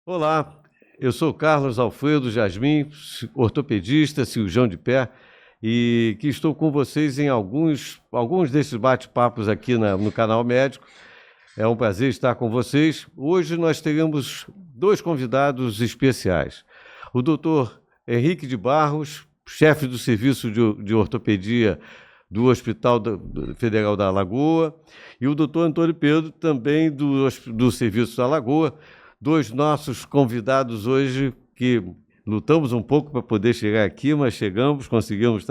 Olá, eu sou Carlos Alfredo Jasmin, ortopedista, cirurgião de pé, e que estou com vocês em alguns desses bate-papos aqui no Canal Médico. É um prazer estar com vocês. Hoje nós teremos dois convidados especiais. O doutor Henrique de Barros, chefe do Serviço de Ortopedia do Hospital Federal da Alagoa, e o doutor Antônio Pedro, também do Serviço da Alagoa, dois nossos convidados hoje que lutamos um pouco para poder chegar aqui, mas chegamos, conseguimos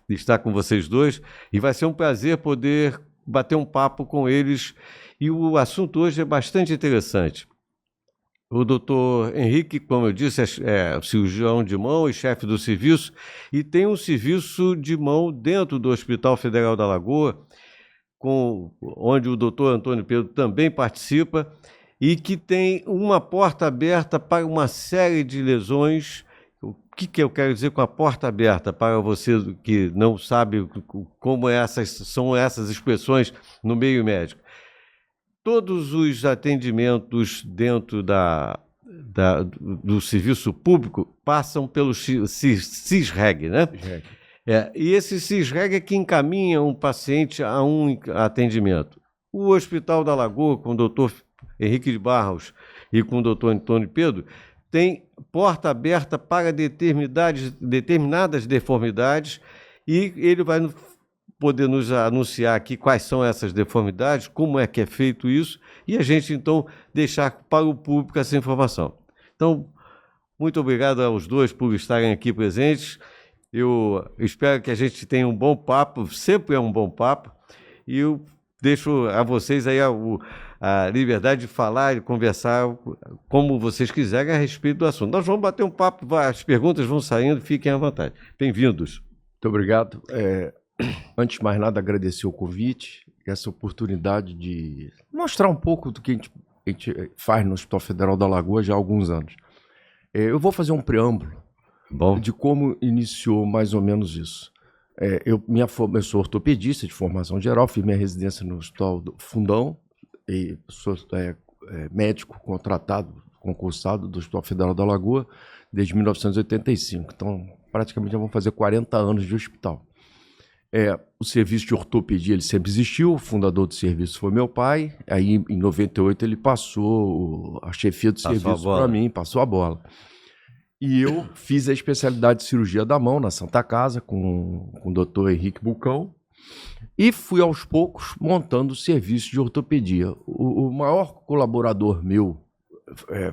estar com vocês dois, e vai ser um prazer poder bater um papo com eles. E o assunto hoje é bastante interessante. O doutor Henrique, como eu disse, é cirurgião de mão e chefe do serviço, e tem um serviço de mão dentro do Hospital Federal da Alagoa, onde o doutor Antônio Pedro também participa, e que tem uma porta aberta para uma série de lesões. O que eu quero dizer com a porta aberta, para você que não sabe como são essas expressões no meio médico? Todos os atendimentos dentro do serviço público passam pelo CISREG, né? E esse CISREG é que encaminha um paciente a um atendimento. O Hospital da Alagoa, com o doutor Henrique de Barros e com o doutor Antônio Pedro, tem porta aberta para determinadas deformidades, e ele vai poder nos anunciar aqui quais são essas deformidades, como é que é feito isso, e a gente, então, deixar para o público essa informação. Então, muito obrigado aos dois por estarem aqui presentes. Eu espero que a gente tenha um bom papo, sempre é um bom papo, e eu deixo a vocês aí a liberdade de falar e conversar como vocês quiserem a respeito do assunto. Nós vamos bater um papo, as perguntas vão saindo, fiquem à vontade. Bem-vindos. Muito obrigado. Antes de mais nada, agradecer o convite, essa oportunidade de mostrar um pouco do que a gente faz no Hospital Federal da Alagoa já há alguns anos. Eu vou fazer um preâmbulo de como iniciou mais ou menos isso. Eu sou ortopedista de formação geral, fiz minha residência no Hospital do Fundão, e sou médico contratado, concursado do Hospital Federal da Alagoa desde 1985. Então, praticamente já vão fazer 40 anos de hospital. O serviço de ortopedia ele sempre existiu, o fundador do serviço foi meu pai, aí em 98 ele passou a chefia do serviço para mim, passou a bola. E eu fiz a especialidade de cirurgia da mão na Santa Casa com o doutor Henrique Bucão, e fui aos poucos montando o serviço de ortopedia. O maior colaborador meu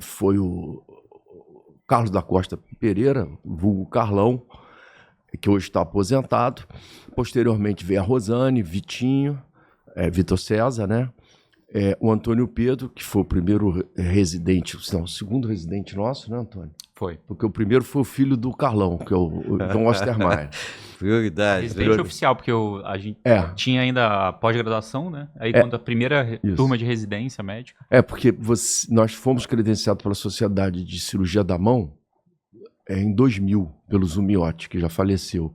foi o Carlos da Costa Pereira, vulgo Carlão, que hoje está aposentado. Posteriormente veio a Rosane, Vitinho, Vitor César, né? O Antônio Pedro, que foi o primeiro residente, não, o segundo residente nosso, né, Antônio? Foi. Porque o primeiro foi o filho do Carlão, que é o João Ostermaier. Prioridade. Residente oficial, porque a gente tinha ainda a pós-graduação, né? Aí quando a primeira turma de residência médica. Porque nós fomos credenciados pela Sociedade de Cirurgia da Mão em 2000, pelo Zumiotti, que já faleceu.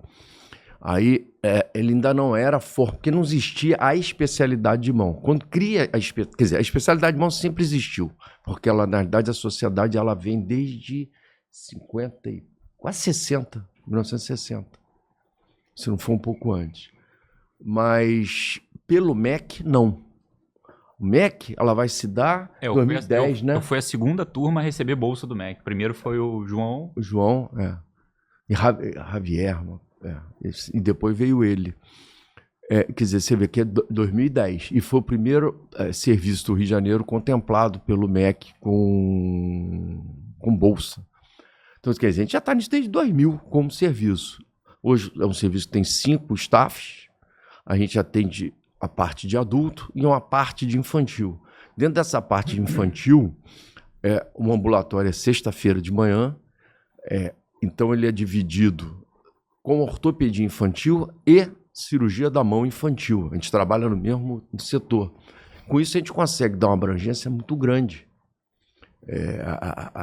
Aí ele ainda não era porque não existia a especialidade de mão. Quando cria a especialidade de mão sempre existiu, porque ela, na verdade, a sociedade ela vem desde 50 e quase 60, 1960. Se não for um pouco antes. Mas pelo MEC, não. O MEC, ela vai se dar em 2010, né? Eu fui a segunda turma a receber bolsa do MEC. Primeiro foi o João. O João, E Javier, e depois veio ele. Quer dizer, você vê que é 2010. E foi o primeiro serviço do Rio de Janeiro contemplado pelo MEC com bolsa. Então, quer dizer, a gente já está nisso desde 2000 como serviço. Hoje é um serviço que tem 5 staffs. A gente atende a parte de adulto e uma parte de infantil. Dentro dessa parte de infantil, o ambulatório é sexta-feira de manhã. Então, ele é dividido com ortopedia infantil e cirurgia da mão infantil. A gente trabalha no mesmo setor. Com isso, a gente consegue dar uma abrangência muito grande.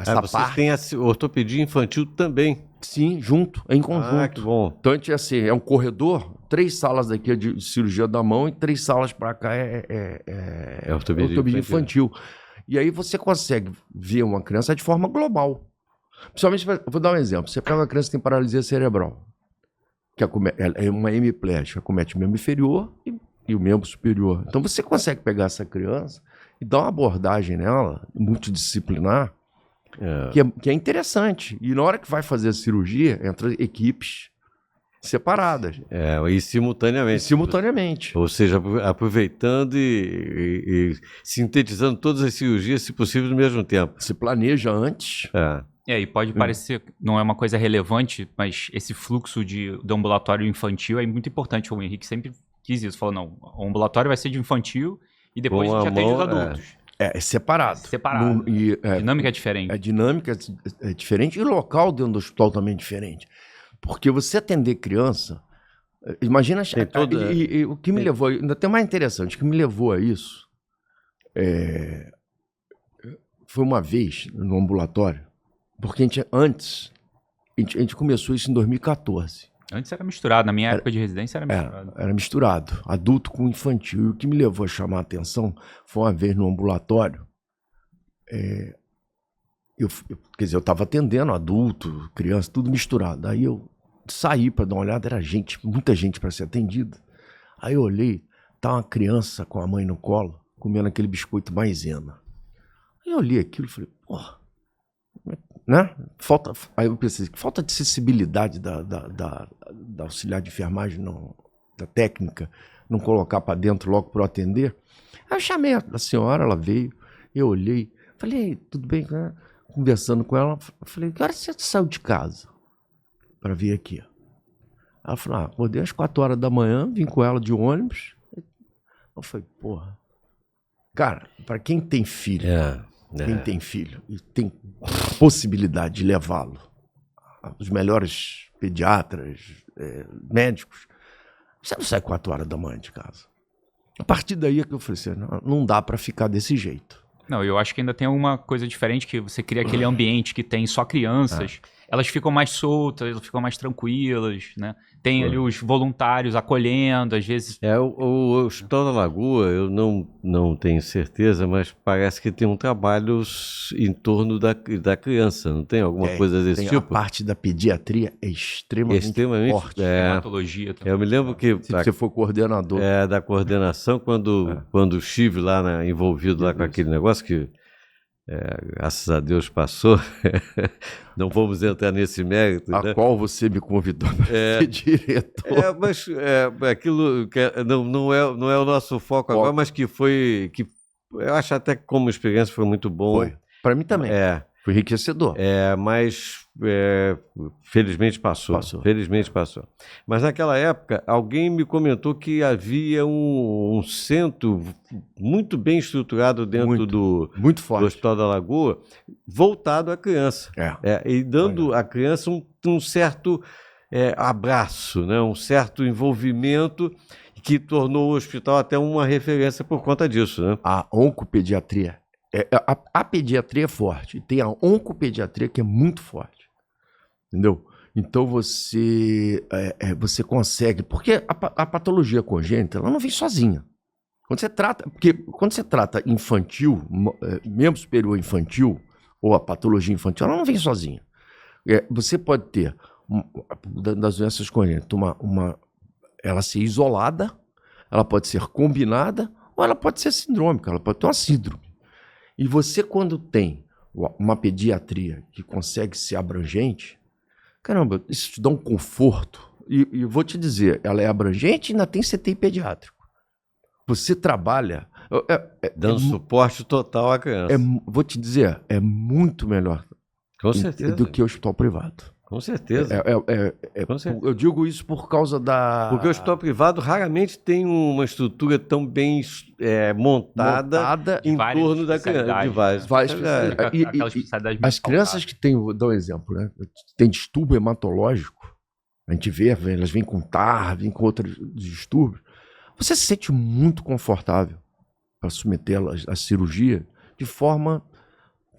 Vocês têm a ortopedia infantil também? Sim, junto, em conjunto. Que bom. Então, assim, é um corredor, 3 salas daqui é de cirurgia da mão e 3 salas para cá é ortopedia infantil. E aí você consegue ver uma criança de forma global. Principalmente, vou dar um exemplo. Você pega uma criança que tem paralisia cerebral, que é uma hemiplégica, acomete o membro inferior e o membro superior. Então você consegue pegar essa criança e dar uma abordagem nela, multidisciplinar, que é interessante. E na hora que vai fazer a cirurgia, entra equipes separadas. E simultaneamente. Ou seja, aproveitando e sintetizando todas as cirurgias, se possível, no mesmo tempo. Se planeja antes. E pode parecer, não é uma coisa relevante, mas esse fluxo do ambulatório infantil é muito importante. O Henrique sempre quis isso. Falou, não, o ambulatório vai ser de infantil e depois a gente atende os adultos. É separado. A dinâmica é diferente. A dinâmica é diferente e o local dentro do hospital também é diferente. Porque você atender criança, imagina... o que me levou... Ainda tem mais interessante, o que me levou a isso foi uma vez no ambulatório, porque a gente começou isso em 2014. Antes era misturado, na minha época de residência era misturado. Era misturado, adulto com infantil. E o que me levou a chamar a atenção foi uma vez no ambulatório, quer dizer, eu estava atendendo adulto, criança, tudo misturado. Aí eu saí para dar uma olhada, era muita gente para ser atendida. Aí eu olhei, tá uma criança com a mãe no colo, comendo aquele biscoito maisena. Aí eu olhei aquilo e falei, porra, né? Aí eu pensei, falta de sensibilidade da auxiliar de enfermagem, da técnica, não colocar para dentro logo para atender. Aí eu chamei a senhora, ela veio, eu olhei, falei, tudo bem, né? Conversando com ela, falei, que hora você saiu de casa para vir aqui? Ela falou, acordei às 4 horas da manhã, vim com ela de ônibus. Eu falei, porra. Cara, para quem tem filho, tem filho e tem possibilidade de levá-lo, os melhores pediatras, médicos, você não sai 4 horas da manhã de casa. A partir daí é que eu falei assim, não dá para ficar desse jeito. Não, eu acho que ainda tem uma coisa diferente, que você cria aquele ambiente que tem só crianças, elas ficam mais soltas, elas ficam mais tranquilas, né? Tem ali os voluntários acolhendo, às vezes... O Hospital da Lagoa, eu não tenho certeza, mas parece que tem um trabalho em torno da criança, não tem alguma coisa desse tipo? A parte da pediatria é extremamente forte. Hematologia também. Eu me lembro que... Se você for coordenador. Da coordenação, quando eu estive lá envolvido lá com aquele negócio que... graças a Deus passou, não vamos entrar nesse mérito. A qual você me convidou para ser diretor. Mas aquilo não é o nosso foco agora, mas que eu acho até que como experiência foi muito bom. Foi, para mim também. Foi enriquecedor. Mas felizmente passou. Felizmente passou. Mas naquela época, alguém me comentou que havia um centro muito bem estruturado dentro do Hospital da Lagoa, voltado à criança. E dando à criança um certo abraço, né? Um certo envolvimento que tornou o hospital até uma referência por conta disso, né? A oncopediatria. A pediatria é forte, e tem a oncopediatria que é muito forte, entendeu? Então você consegue, porque a patologia congênita, ela não vem sozinha. Quando você trata infantil, membro superior infantil, ou a patologia infantil, ela não vem sozinha. Você pode ter, das doenças congênitas, ela ser isolada, ela pode ser combinada, ou ela pode ser sindrômica, ela pode ter uma síndrome. E você, quando tem uma pediatria que consegue ser abrangente, caramba, isso te dá um conforto. E vou te dizer, ela é abrangente e ainda tem CTI pediátrico. Você trabalha... dando suporte total à criança. Vou te dizer, é muito melhor com certeza do que o hospital privado. Com certeza. Com certeza. Eu digo isso por causa Porque o hospital privado raramente tem uma estrutura tão bem montada em torno da criança. De várias especialidades. As crianças que têm, vou dar um exemplo, né? Tem distúrbio hematológico, a gente vê, elas vêm com TAR, vêm com outros distúrbios. Você se sente muito confortável para submetê-las à cirurgia de forma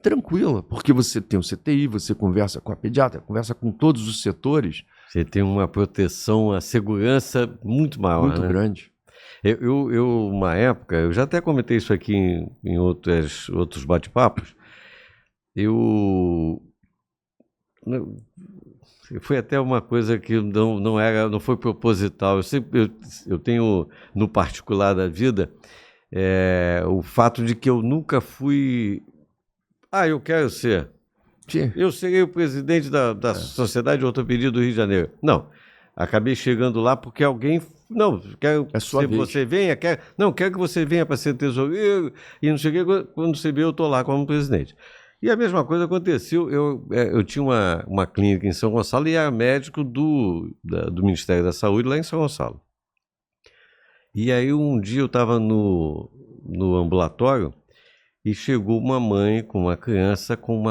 tranquila, porque você tem o CTI, você conversa com a pediatra, conversa com todos os setores. Você tem uma proteção, a segurança muito maior, muito grande. Uma época, eu já até comentei isso aqui em outros bate-papos, foi até uma coisa que não foi proposital. Eu tenho, no particular da vida, o fato de que eu nunca fui... eu quero ser... Eu serei o presidente da Sociedade de Ortopedia do Rio de Janeiro. Não, acabei chegando lá porque alguém... Não, quero que você venha, quero que você venha para ser tesoureiro, e não cheguei, quando você vê, eu estou lá como presidente. E a mesma coisa aconteceu, eu tinha uma clínica em São Gonçalo e era médico do Ministério da Saúde lá em São Gonçalo. E aí um dia eu estava no ambulatório e chegou uma mãe com uma criança com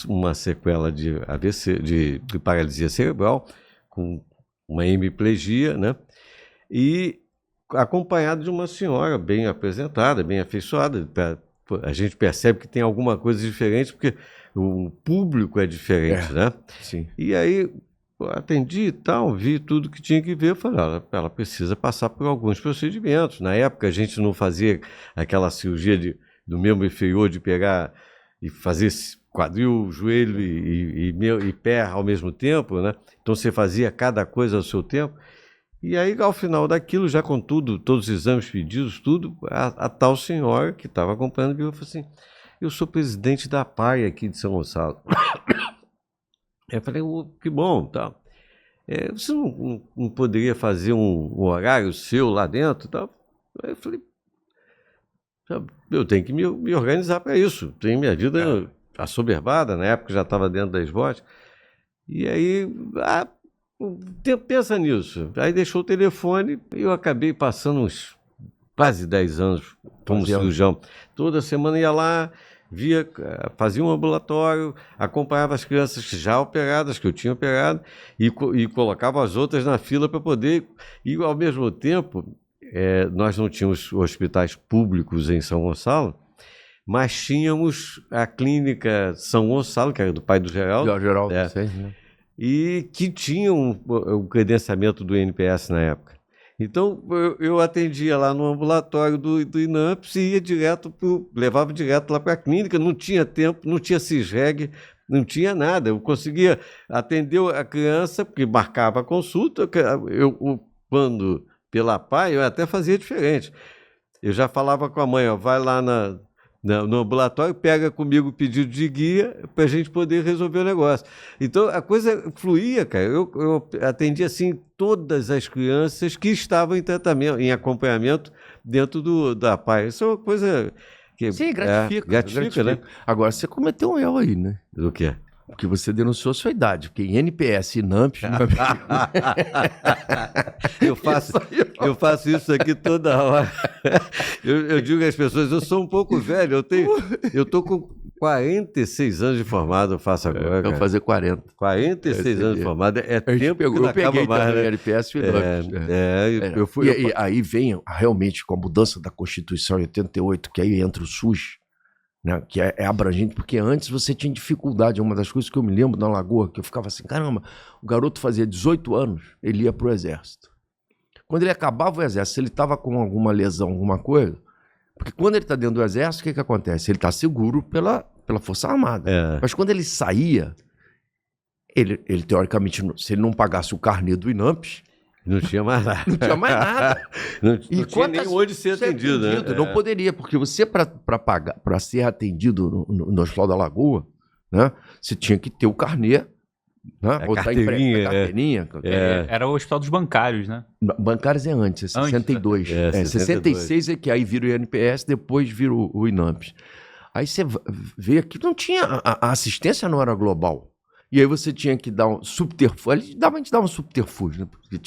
uma sequela de AVC, de paralisia cerebral, com uma hemiplegia, né? E acompanhada de uma senhora bem apresentada, bem afeiçoada. A gente percebe que tem alguma coisa diferente, porque o público é diferente, né? Sim. E aí atendi e tal, vi tudo que tinha que ver, falei, ela precisa passar por alguns procedimentos. Na época a gente não fazia aquela cirurgia do membro inferior de pegar e fazer quadril, joelho e pé ao mesmo tempo, né? Então você fazia cada coisa ao seu tempo. E aí, ao final daquilo, já com tudo, todos os exames pedidos, tudo, a tal senhora que estava acompanhando virou e falou assim: eu sou presidente da PAI aqui de São Gonçalo. Eu falei, que bom, tal. Você não poderia fazer um horário seu lá dentro? Tal? Aí eu falei, eu tenho que me organizar para isso. Tenho minha vida assoberbada, na época já estava dentro da SBOT. E aí, pensa nisso. Aí deixou o telefone e eu acabei passando uns quase 10 anos como cirurgião. Toda semana ia lá, fazia um ambulatório, acompanhava as crianças já operadas, que eu tinha operado, e colocava as outras na fila para poder... E, ao mesmo tempo, nós não tínhamos hospitais públicos em São Gonçalo, mas tínhamos a clínica São Gonçalo, que era do pai do Geraldo. Sei, né? E que tinha o credenciamento do INPS na época. Então, eu atendia lá no ambulatório do INAMPS e levava direto lá para a clínica, não tinha tempo, não tinha CISREG, não tinha nada. Eu conseguia atender a criança, porque marcava a consulta, quando pela PAI, eu até fazia diferente. Eu já falava com a mãe, vai lá no ambulatório, pega comigo o pedido de guia para a gente poder resolver o negócio. Então, a coisa fluía, cara. Eu atendia, assim, todas as crianças que estavam em tratamento, em acompanhamento dentro da PAI. Isso é uma coisa que... Sim, gratifica, né? Agora, você cometeu um erro aí, né? Do quê? Porque você denunciou a sua idade, porque INPS e INAMPS... Eu faço isso aqui toda hora. Eu digo às pessoas, eu sou um pouco velho, eu tô com 46 anos de formado, eu faço agora. Eu vou fazer 40. 46 anos de formado, tempo que não eu acaba peguei mais, também né? INPS e INAMPS. Eu fui... E aí vem, realmente, com a mudança da Constituição em 88, que aí entra o SUS, né, que é abrangente, porque antes você tinha dificuldade. Uma das coisas que eu me lembro na Lagoa, que eu ficava assim, caramba, o garoto fazia 18 anos, ele ia pro Exército. Quando ele acabava o Exército, se ele estava com alguma lesão, alguma coisa, porque quando ele está dentro do Exército, o que acontece? Ele está seguro pela Força Armada. Mas quando ele saía, ele teoricamente, se ele não pagasse o carnê do INAMPS, não tinha mais nada. Não tinha mais nada. Não tinha nem onde ser atendido, né? Não poderia, porque você, para ser atendido no Hospital da Lagoa, né, você tinha que ter o carnê, né? Carteirinha. Era o Hospital dos Bancários, né? Bancários é antes, 62. 66 é que aí vira o INPS, depois vira o INAMPS. Aí você vê que não tinha, a assistência não era global. E aí você tinha que dar um subterfúgio. A gente dava um subterfúgio, né? Porque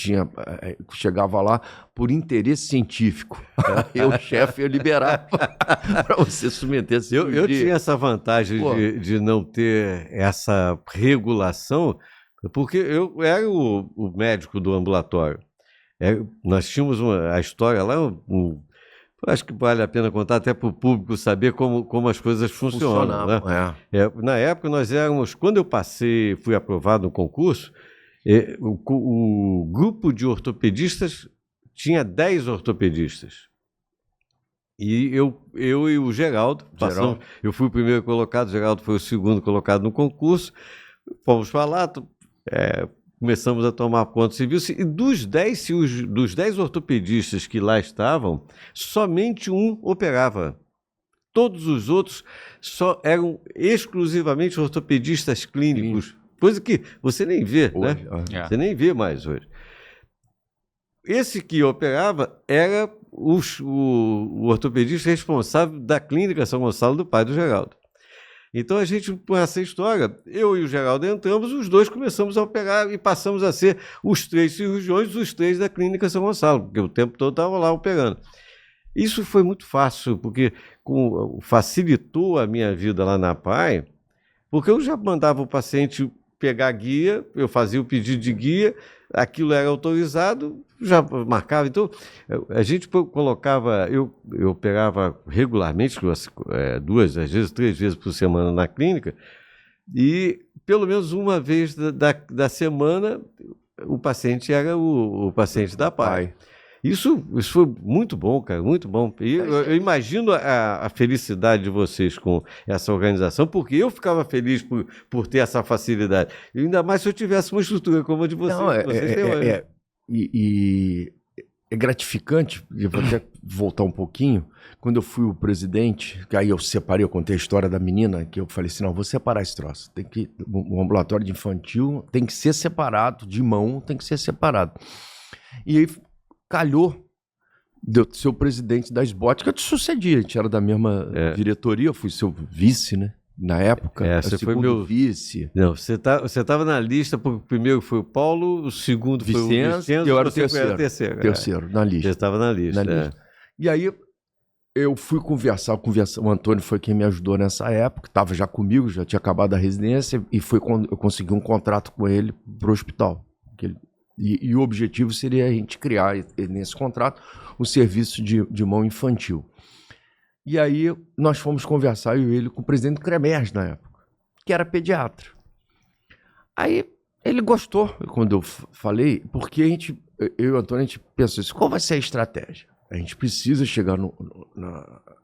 chegava lá por interesse científico. Eu, o chefe, ia liberar para você submeter esse eu tinha essa vantagem de não ter essa regulação, porque eu era o médico do ambulatório. Nós tínhamos a história lá, acho que vale a pena contar até para o público saber como as coisas funcionam. Né? Na época nós éramos, quando eu fui aprovado no concurso, o grupo de ortopedistas tinha 10 ortopedistas. E eu e o Geraldo, eu fui o primeiro colocado, o Geraldo foi o segundo colocado no concurso, fomos para lá, começamos a tomar conta do serviço, e dos 10 ortopedistas que lá estavam, somente um operava. Todos os outros só eram exclusivamente ortopedistas clínicos, coisa que você nem vê, hoje, né? Você nem vê mais hoje. Esse que operava era o ortopedista responsável da Clínica São Gonçalo do pai do Geraldo. Então a gente, com essa história, eu e o Geraldo entramos, os dois começamos a operar e passamos a ser os 3 cirurgiões, os 3 da Clínica São Gonçalo, porque o tempo todo estavam lá operando. Isso foi muito fácil, porque facilitou a minha vida lá na PAI, porque eu já mandava o paciente pegar guia, eu fazia o pedido de guia, aquilo era autorizado, já marcava. Então, a gente colocava, eu operava regularmente, 2, às vezes 3 vezes por semana na clínica, e pelo menos uma vez da semana o paciente era o paciente da PAI. Isso foi muito bom, cara, muito bom. E eu imagino a felicidade de vocês com essa organização, porque eu ficava feliz por ter essa facilidade. E ainda mais se eu tivesse uma estrutura como a de vocês. E é gratificante, eu vou até voltar um pouquinho, quando eu fui o presidente, que aí eu contei a história da menina, que eu falei assim, não, vou separar esse troço. O ambulatório de infantil tem que ser separado, de mão tem que ser separado. E aí calhou de eu ser o presidente da SBOT, que eu te sucedi, a gente era da mesma diretoria, eu fui seu vice, né? Na época, você foi meu vice. Não, você estava na lista, porque o primeiro foi o Paulo, o segundo foi o Vicenzo, e eu era o terceiro. Terceiro, na lista. Você estava na lista. E aí eu fui conversar, o Antônio foi quem me ajudou nessa época, estava já comigo, já tinha acabado a residência, e foi quando eu consegui um contrato com ele para o hospital. E o objetivo seria a gente criar, nesse contrato, um serviço de mão infantil. E aí nós fomos conversar, eu e ele, com o presidente do CREMERS na época, que era pediatra. Aí ele gostou quando eu falei, porque eu e o Antônio, a gente pensou assim, qual vai ser a estratégia? A gente precisa chegar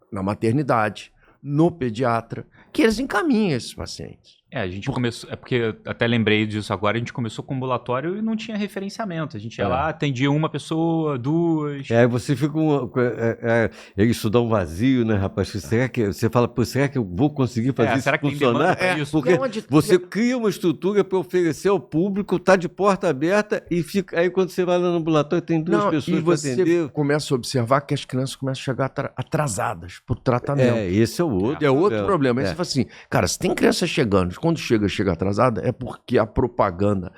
na maternidade, no pediatra, que eles encaminhem esses pacientes. A gente começou, porque até lembrei disso agora, a gente começou com ambulatório e não tinha referenciamento. A gente ia lá, atendia uma pessoa, 2. Aí você fica isso dá um vazio, né, rapaz? Será que você fala, será que eu vou conseguir fazer isso funcionar? Porque você cria uma estrutura para oferecer ao público, está de porta aberta e fica. Aí quando você vai lá no ambulatório, tem 2 pessoas para atender. Você começa a observar que as crianças começam a chegar atrasadas para o tratamento. Esse é o outro. É outro problema. Aí você fala assim, cara, se tem criança chegando, quando chega atrasada, é porque a propaganda...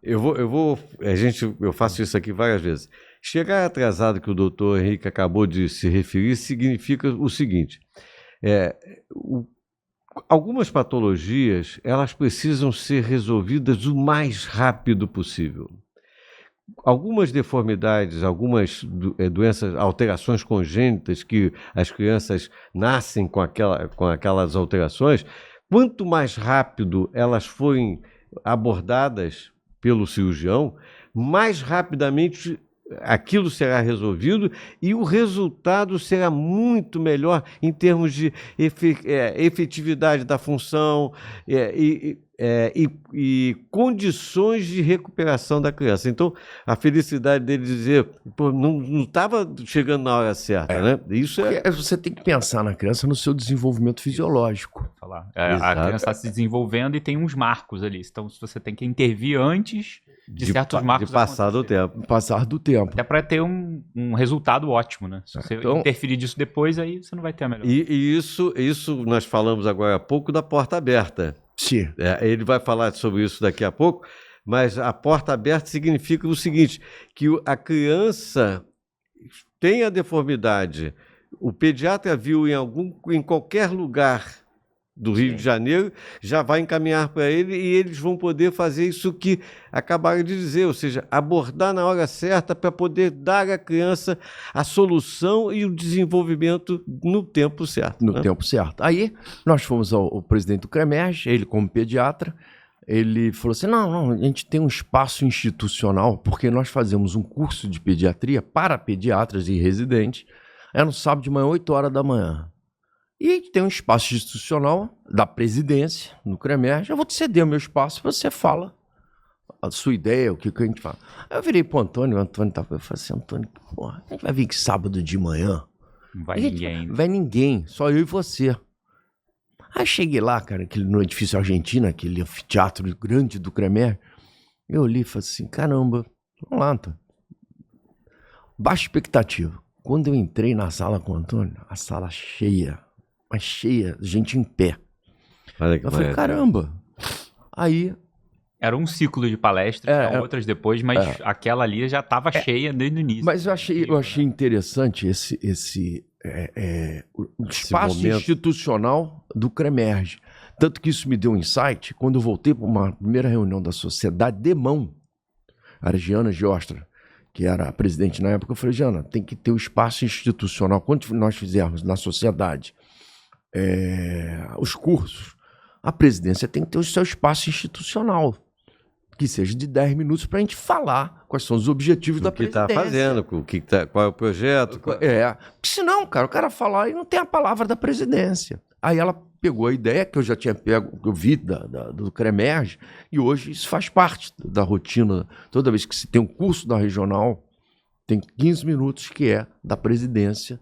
Eu faço isso aqui várias vezes. Chegar atrasado, que o doutor Henrique acabou de se referir, significa o seguinte, algumas patologias, elas precisam ser resolvidas o mais rápido possível. Algumas deformidades, algumas doenças, alterações congênitas que as crianças nascem com aquelas alterações, quanto mais rápido elas forem abordadas pelo cirurgião, mais rapidamente aquilo será resolvido e o resultado será muito melhor em termos de efetividade da função e condições de recuperação da criança. Então, a felicidade dele dizer, não estava chegando na hora certa, né? Isso você tem que pensar na criança no seu desenvolvimento fisiológico. A criança está se desenvolvendo e tem uns marcos ali. Então, você tem que intervir antes de certos marcos passar do tempo. Passar do tempo. Até para ter um resultado ótimo, né? Se você interferir disso depois, aí você não vai ter a melhor. E isso nós falamos agora há pouco da porta aberta. Sim. Ele vai falar sobre isso daqui a pouco, mas a porta aberta significa o seguinte, que a criança tem a deformidade, o pediatra viu em qualquer lugar do Rio de Janeiro, já vai encaminhar para ele e eles vão poder fazer isso que acabaram de dizer, ou seja, abordar na hora certa para poder dar à criança a solução e o desenvolvimento no tempo certo. No tempo certo. Aí nós fomos ao presidente do CREMERS, ele como pediatra, ele falou assim, não, a gente tem um espaço institucional, porque nós fazemos um curso de pediatria para pediatras e residentes, no sábado de manhã, 8 horas da manhã. E a gente tem um espaço institucional da presidência, no CREMERGE, eu vou te ceder o meu espaço, você fala a sua ideia, o que a gente fala. Aí eu virei pro Antônio, o Antônio tava, eu falei assim, Antônio, porra, a gente vai vir aqui sábado de manhã? Não vai ninguém. Vai ninguém, só eu e você. Aí cheguei lá, cara, no edifício Argentina, aquele anfiteatro grande do CREMER, eu olhei e falei assim, caramba, vamos lá, Antônio. Baixa expectativa. Quando eu entrei na sala com o Antônio, a sala cheia, mas cheia, gente em pé. Eu falei, caramba. Aí... Era um ciclo de palestras, outras depois, mas aquela ali já estava cheia desde o início. Mas eu achei interessante o espaço institucional do CREMERGE. Tanto que isso me deu um insight quando eu voltei para uma primeira reunião da sociedade de mão, a Giana Giostra, que era a presidente na época, eu falei, Giana, tem que ter o espaço institucional. Quando nós fizermos na sociedade os cursos, a presidência tem que ter o seu espaço institucional, que seja de 10 minutos para a gente falar quais são os objetivos da presidência. O que está fazendo, qual é o projeto. Porque senão, cara, o cara falar e não tem a palavra da presidência. Aí ela pegou a ideia que eu já tinha pego, que eu vi do CREMERGE, e hoje isso faz parte da rotina. Toda vez que se tem um curso da regional, tem 15 minutos que é da presidência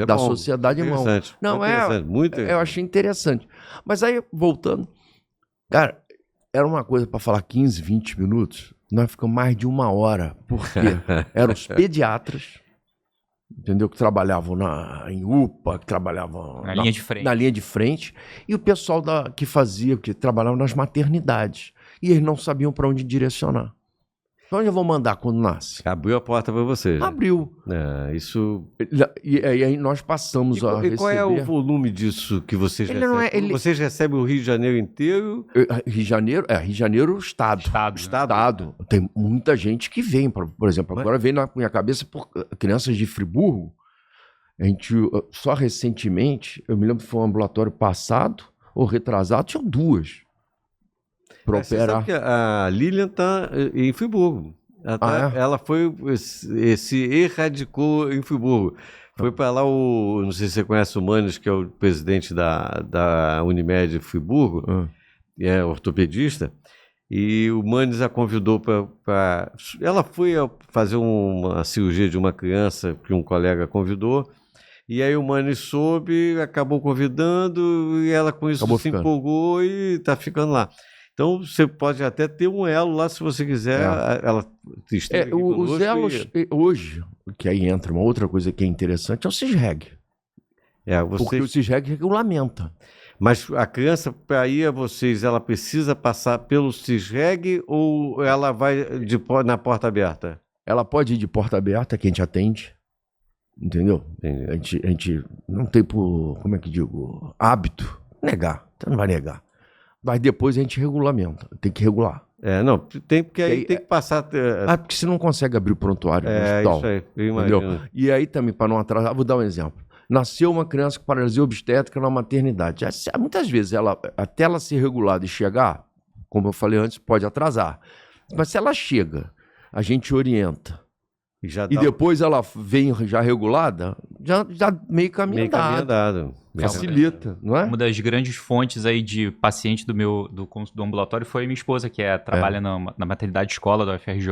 da sociedade em mão. Não, muito eu achei interessante. Mas aí, voltando, cara, era uma coisa para falar 15, 20 minutos, nós ficamos mais de 1 hora, porque eram os pediatras, entendeu? Que trabalhavam em UPA, que trabalhavam na linha de frente. Na linha de frente, e o pessoal que trabalhava nas maternidades. E eles não sabiam para onde direcionar. Pra onde eu vou mandar quando nasce? Abriu a porta para você. Abriu. Isso... E aí nós passamos a receber... E qual é o volume disso que vocês recebem? Vocês recebem o Rio de Janeiro inteiro? Rio de Janeiro, Estado. Estado. Tem muita gente que vem, por exemplo, agora vem na minha cabeça por crianças de Friburgo. A gente, só recentemente, eu me lembro que foi um ambulatório passado ou retrasado, tinham 2. Para operar. Você sabe que a Lilian está em Friburgo. Ela foi, se erradicou em Friburgo. Foi para lá não sei se você conhece o Manes, que é o presidente da Unimed Friburgo, é ortopedista, e o Manes a convidou para... Ela foi fazer uma cirurgia de uma criança que um colega convidou, e aí o Manes soube, acabou convidando, e ela com isso se empolgou e está ficando lá. Então, você pode até ter um elo lá, se você quiser. Ela esteve aqui os elos, hoje, que aí entra uma outra coisa que é interessante, é o CISREG. Porque o CISREG regulamenta. Mas a criança, para ir a vocês, ela precisa passar pelo CISREG ou ela vai na porta aberta? Ela pode ir de porta aberta, que a gente atende. Entendeu? A gente não tem como é que digo, hábito. Negar. Você não vai negar. Mas depois a gente regulamenta, tem que regular. Não, porque aí tem que passar... porque você não consegue abrir o prontuário no hospital. Isso aí, eu imagino. Entendeu? E aí também, para não atrasar, vou dar um exemplo. Nasceu uma criança com paralisia obstétrica na maternidade. Muitas vezes, até ela ser regulada e chegar, como eu falei antes, pode atrasar. Mas se ela chega, a gente orienta, e depois ela vem já regulada, já meio caminho andado. Facilita, não é? Uma das grandes fontes aí de paciente do ambulatório foi a minha esposa, que trabalha na maternidade escola da UFRJ.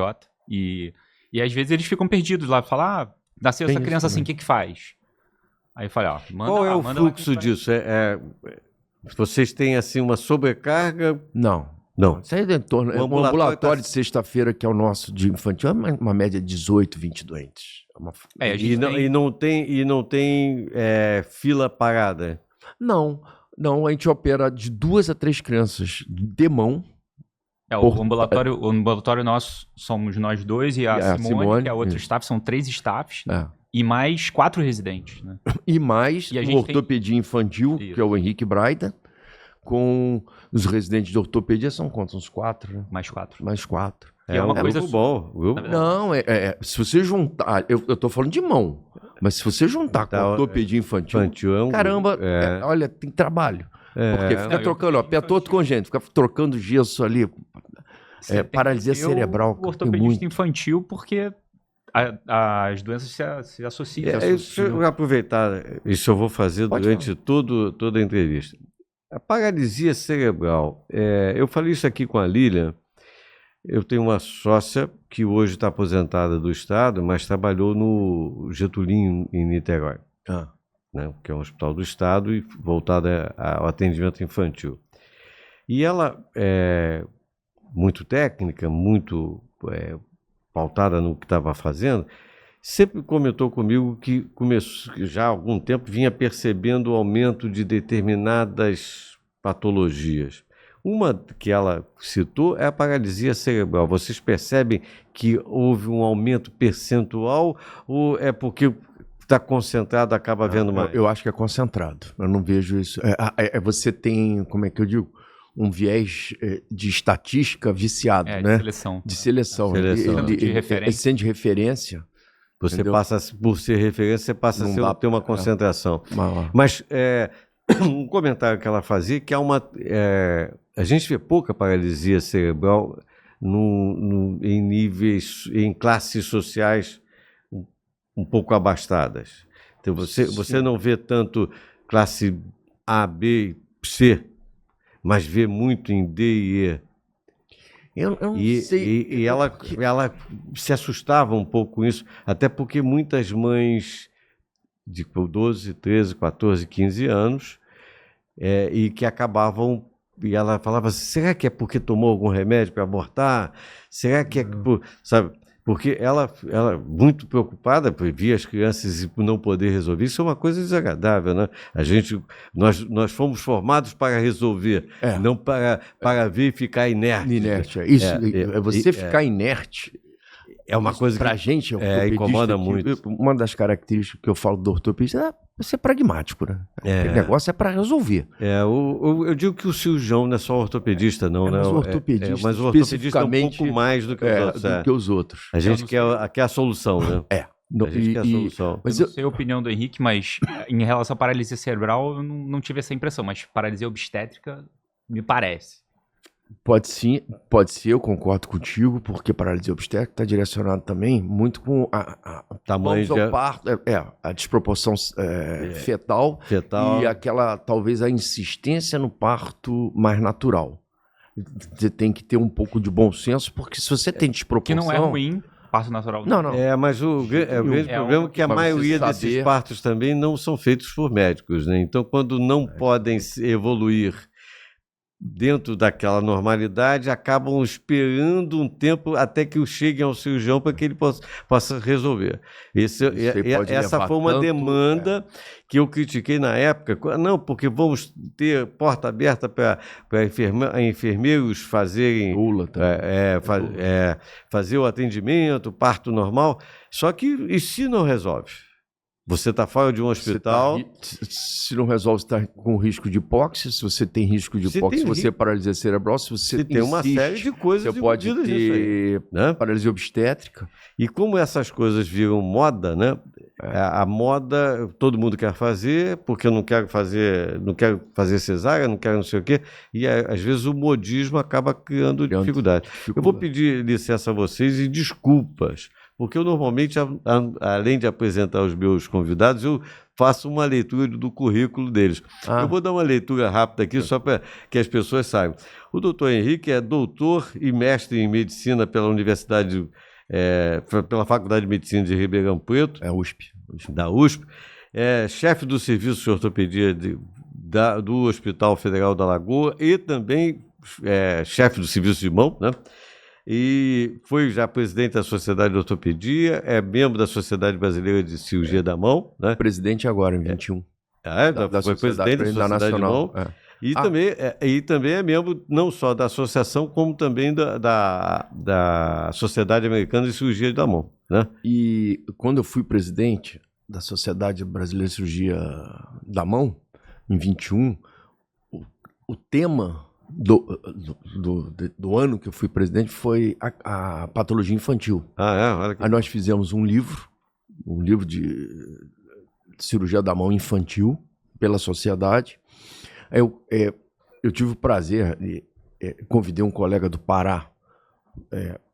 E às vezes eles ficam perdidos lá, falam, nasceu essa criança assim, o que faz? Aí eu falei, manda. Qual é o fluxo disso? Vocês têm assim uma sobrecarga? Não. Isso aí é em torno. O ambulatório de sexta-feira, que é o nosso de infantil, é uma média de 18, 20 doentes. E não tem fila parada? Não, a gente opera de 2 a 3 crianças de mão. O ambulatório nosso somos nós 2 e a Simone, que é outro staff, são 3 staffs. E mais 4 residentes. Né? E mais o ortopedia infantil, que é o Henrique Braida. Com os residentes de ortopedia são quantos? Uns 4, né? Mais 4. Mais 4. É uma coisa muito bom. Viu? Não, se você juntar... Eu tô falando de mão. Mas se você juntar com a ortopedia infantil caramba, olha, tem trabalho. Porque fica trocando, ó, pé torto congênito, fica trocando gesso ali. Paralisia cerebral. O ortopedista infantil, porque as doenças se associam. Deixa eu aproveitar, isso eu vou fazer durante toda a entrevista. A paralisia cerebral, eu falei isso aqui com a Lilian. Eu tenho uma sócia que hoje está aposentada do Estado, mas trabalhou no Getulinho, em Niterói, né, que é um hospital do Estado e voltada ao atendimento infantil. E ela é muito técnica, muito pautada no que estava fazendo, sempre comentou comigo que começou, já há algum tempo vinha percebendo o aumento de determinadas patologias. Uma que ela citou é a paralisia cerebral. Vocês percebem que houve um aumento percentual ou é porque está concentrado, acaba havendo mais? Eu acho que é concentrado. Eu não vejo isso. Você tem, como é que eu digo? Um viés de estatística viciado, né? De seleção. Sendo de referência. Você entendeu? Passa, por ser referência, você passa a ter uma concentração. Mas um comentário que ela fazia, que a gente vê pouca paralisia cerebral em níveis, em classes sociais um pouco abastadas. Então você não vê tanto classe A, B e C, mas vê muito em D e E. Eu não sei. E ela se assustava um pouco com isso, até porque muitas mães de 12, 13, 14, 15 anos, e que acabavam, e ela falava assim, será que é porque tomou algum remédio para abortar? Será que é por, sabe? Porque ela muito preocupada, via as crianças e por não poder resolver, isso é uma coisa desagradável, né? Nós fomos formados para resolver, não para ver e ficar inerte. Isso, você ficar inerte é uma coisa que, pra gente, incomoda muito. Uma das características que eu falo do ortopedista é ser pragmático, né? O negócio é para resolver. Eu digo que o cirurgião não é só ortopedista, não, né? Mas o ortopedista, mas o ortopedista é um pouco mais do que os outros. Do que os outros. A gente quer a solução, né? A gente quer a solução. Mas eu não sei a opinião do Henrique, mas em relação à paralisia cerebral, eu não tive essa impressão, mas paralisia obstétrica me parece. Pode ser, eu concordo contigo, porque paralisia obstétrica está direcionado também muito com tamanho do parto, a desproporção fetal e aquela, talvez, a insistência no parto mais natural. Você tem que ter um pouco de bom senso, porque se você tem desproporção... Que não é ruim, parto natural. Não. Mas o grande problema é que a maioria desses partos também não são feitos por médicos, né? Então, quando não podem evoluir dentro daquela normalidade, acabam esperando um tempo até que cheguem ao cirurgião para que ele possa resolver. Essa foi uma demanda que eu critiquei na época. Não, porque vamos ter porta aberta para enfermeiros fazerem fazer o atendimento, parto normal. Só que e se não resolve? Você está fora de um hospital. Se não resolve, você está com risco de hipóxia. Se você tem risco de hipóxia, você tem paralisia cerebral. Se você tem uma série de coisas, você pode ter paralisia obstétrica. E como essas coisas viram moda, né? A moda, todo mundo quer fazer, porque eu não quero fazer cesárea, não quero não sei o quê. E às vezes o modismo acaba criando dificuldade. Eu vou pedir licença a vocês e desculpas. Porque eu normalmente, além de apresentar os meus convidados, eu faço uma leitura do currículo deles. Eu vou dar uma leitura rápida aqui, só para que as pessoas saibam. O doutor Henrique é doutor e mestre em medicina pela Universidade, pela Faculdade de Medicina de Ribeirão Preto. Da USP. É chefe do Serviço de Ortopedia do Hospital Federal da Lagoa e também chefe do Serviço de Mão, né? E foi já presidente da Sociedade de Ortopedia, é membro da Sociedade Brasileira de Cirurgia da Mão, né? Presidente agora, em 21. Foi presidente da Sociedade de Mão. E também é membro não só da associação, como também da Sociedade Americana de Cirurgia da Mão, né? E quando eu fui presidente da Sociedade Brasileira de Cirurgia da Mão, em 21, o tema do ano que eu fui presidente foi a patologia infantil. Olha que... Aí nós fizemos um livro de cirurgia da mão infantil pela sociedade. Eu tive o prazer, convidei um colega do Pará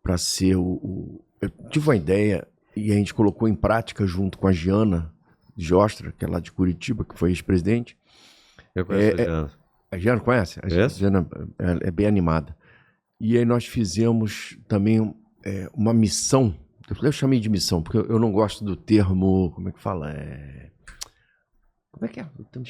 para ser eu tive uma ideia e a gente colocou em prática junto com a Giana Giostra, que é lá de Curitiba, que foi ex-presidente. Eu conheço a Giana. A Giana conhece? A Giana é bem animada. E aí nós fizemos também uma missão. Eu chamei de missão, porque eu não gosto do termo, como é que fala? Como é que é?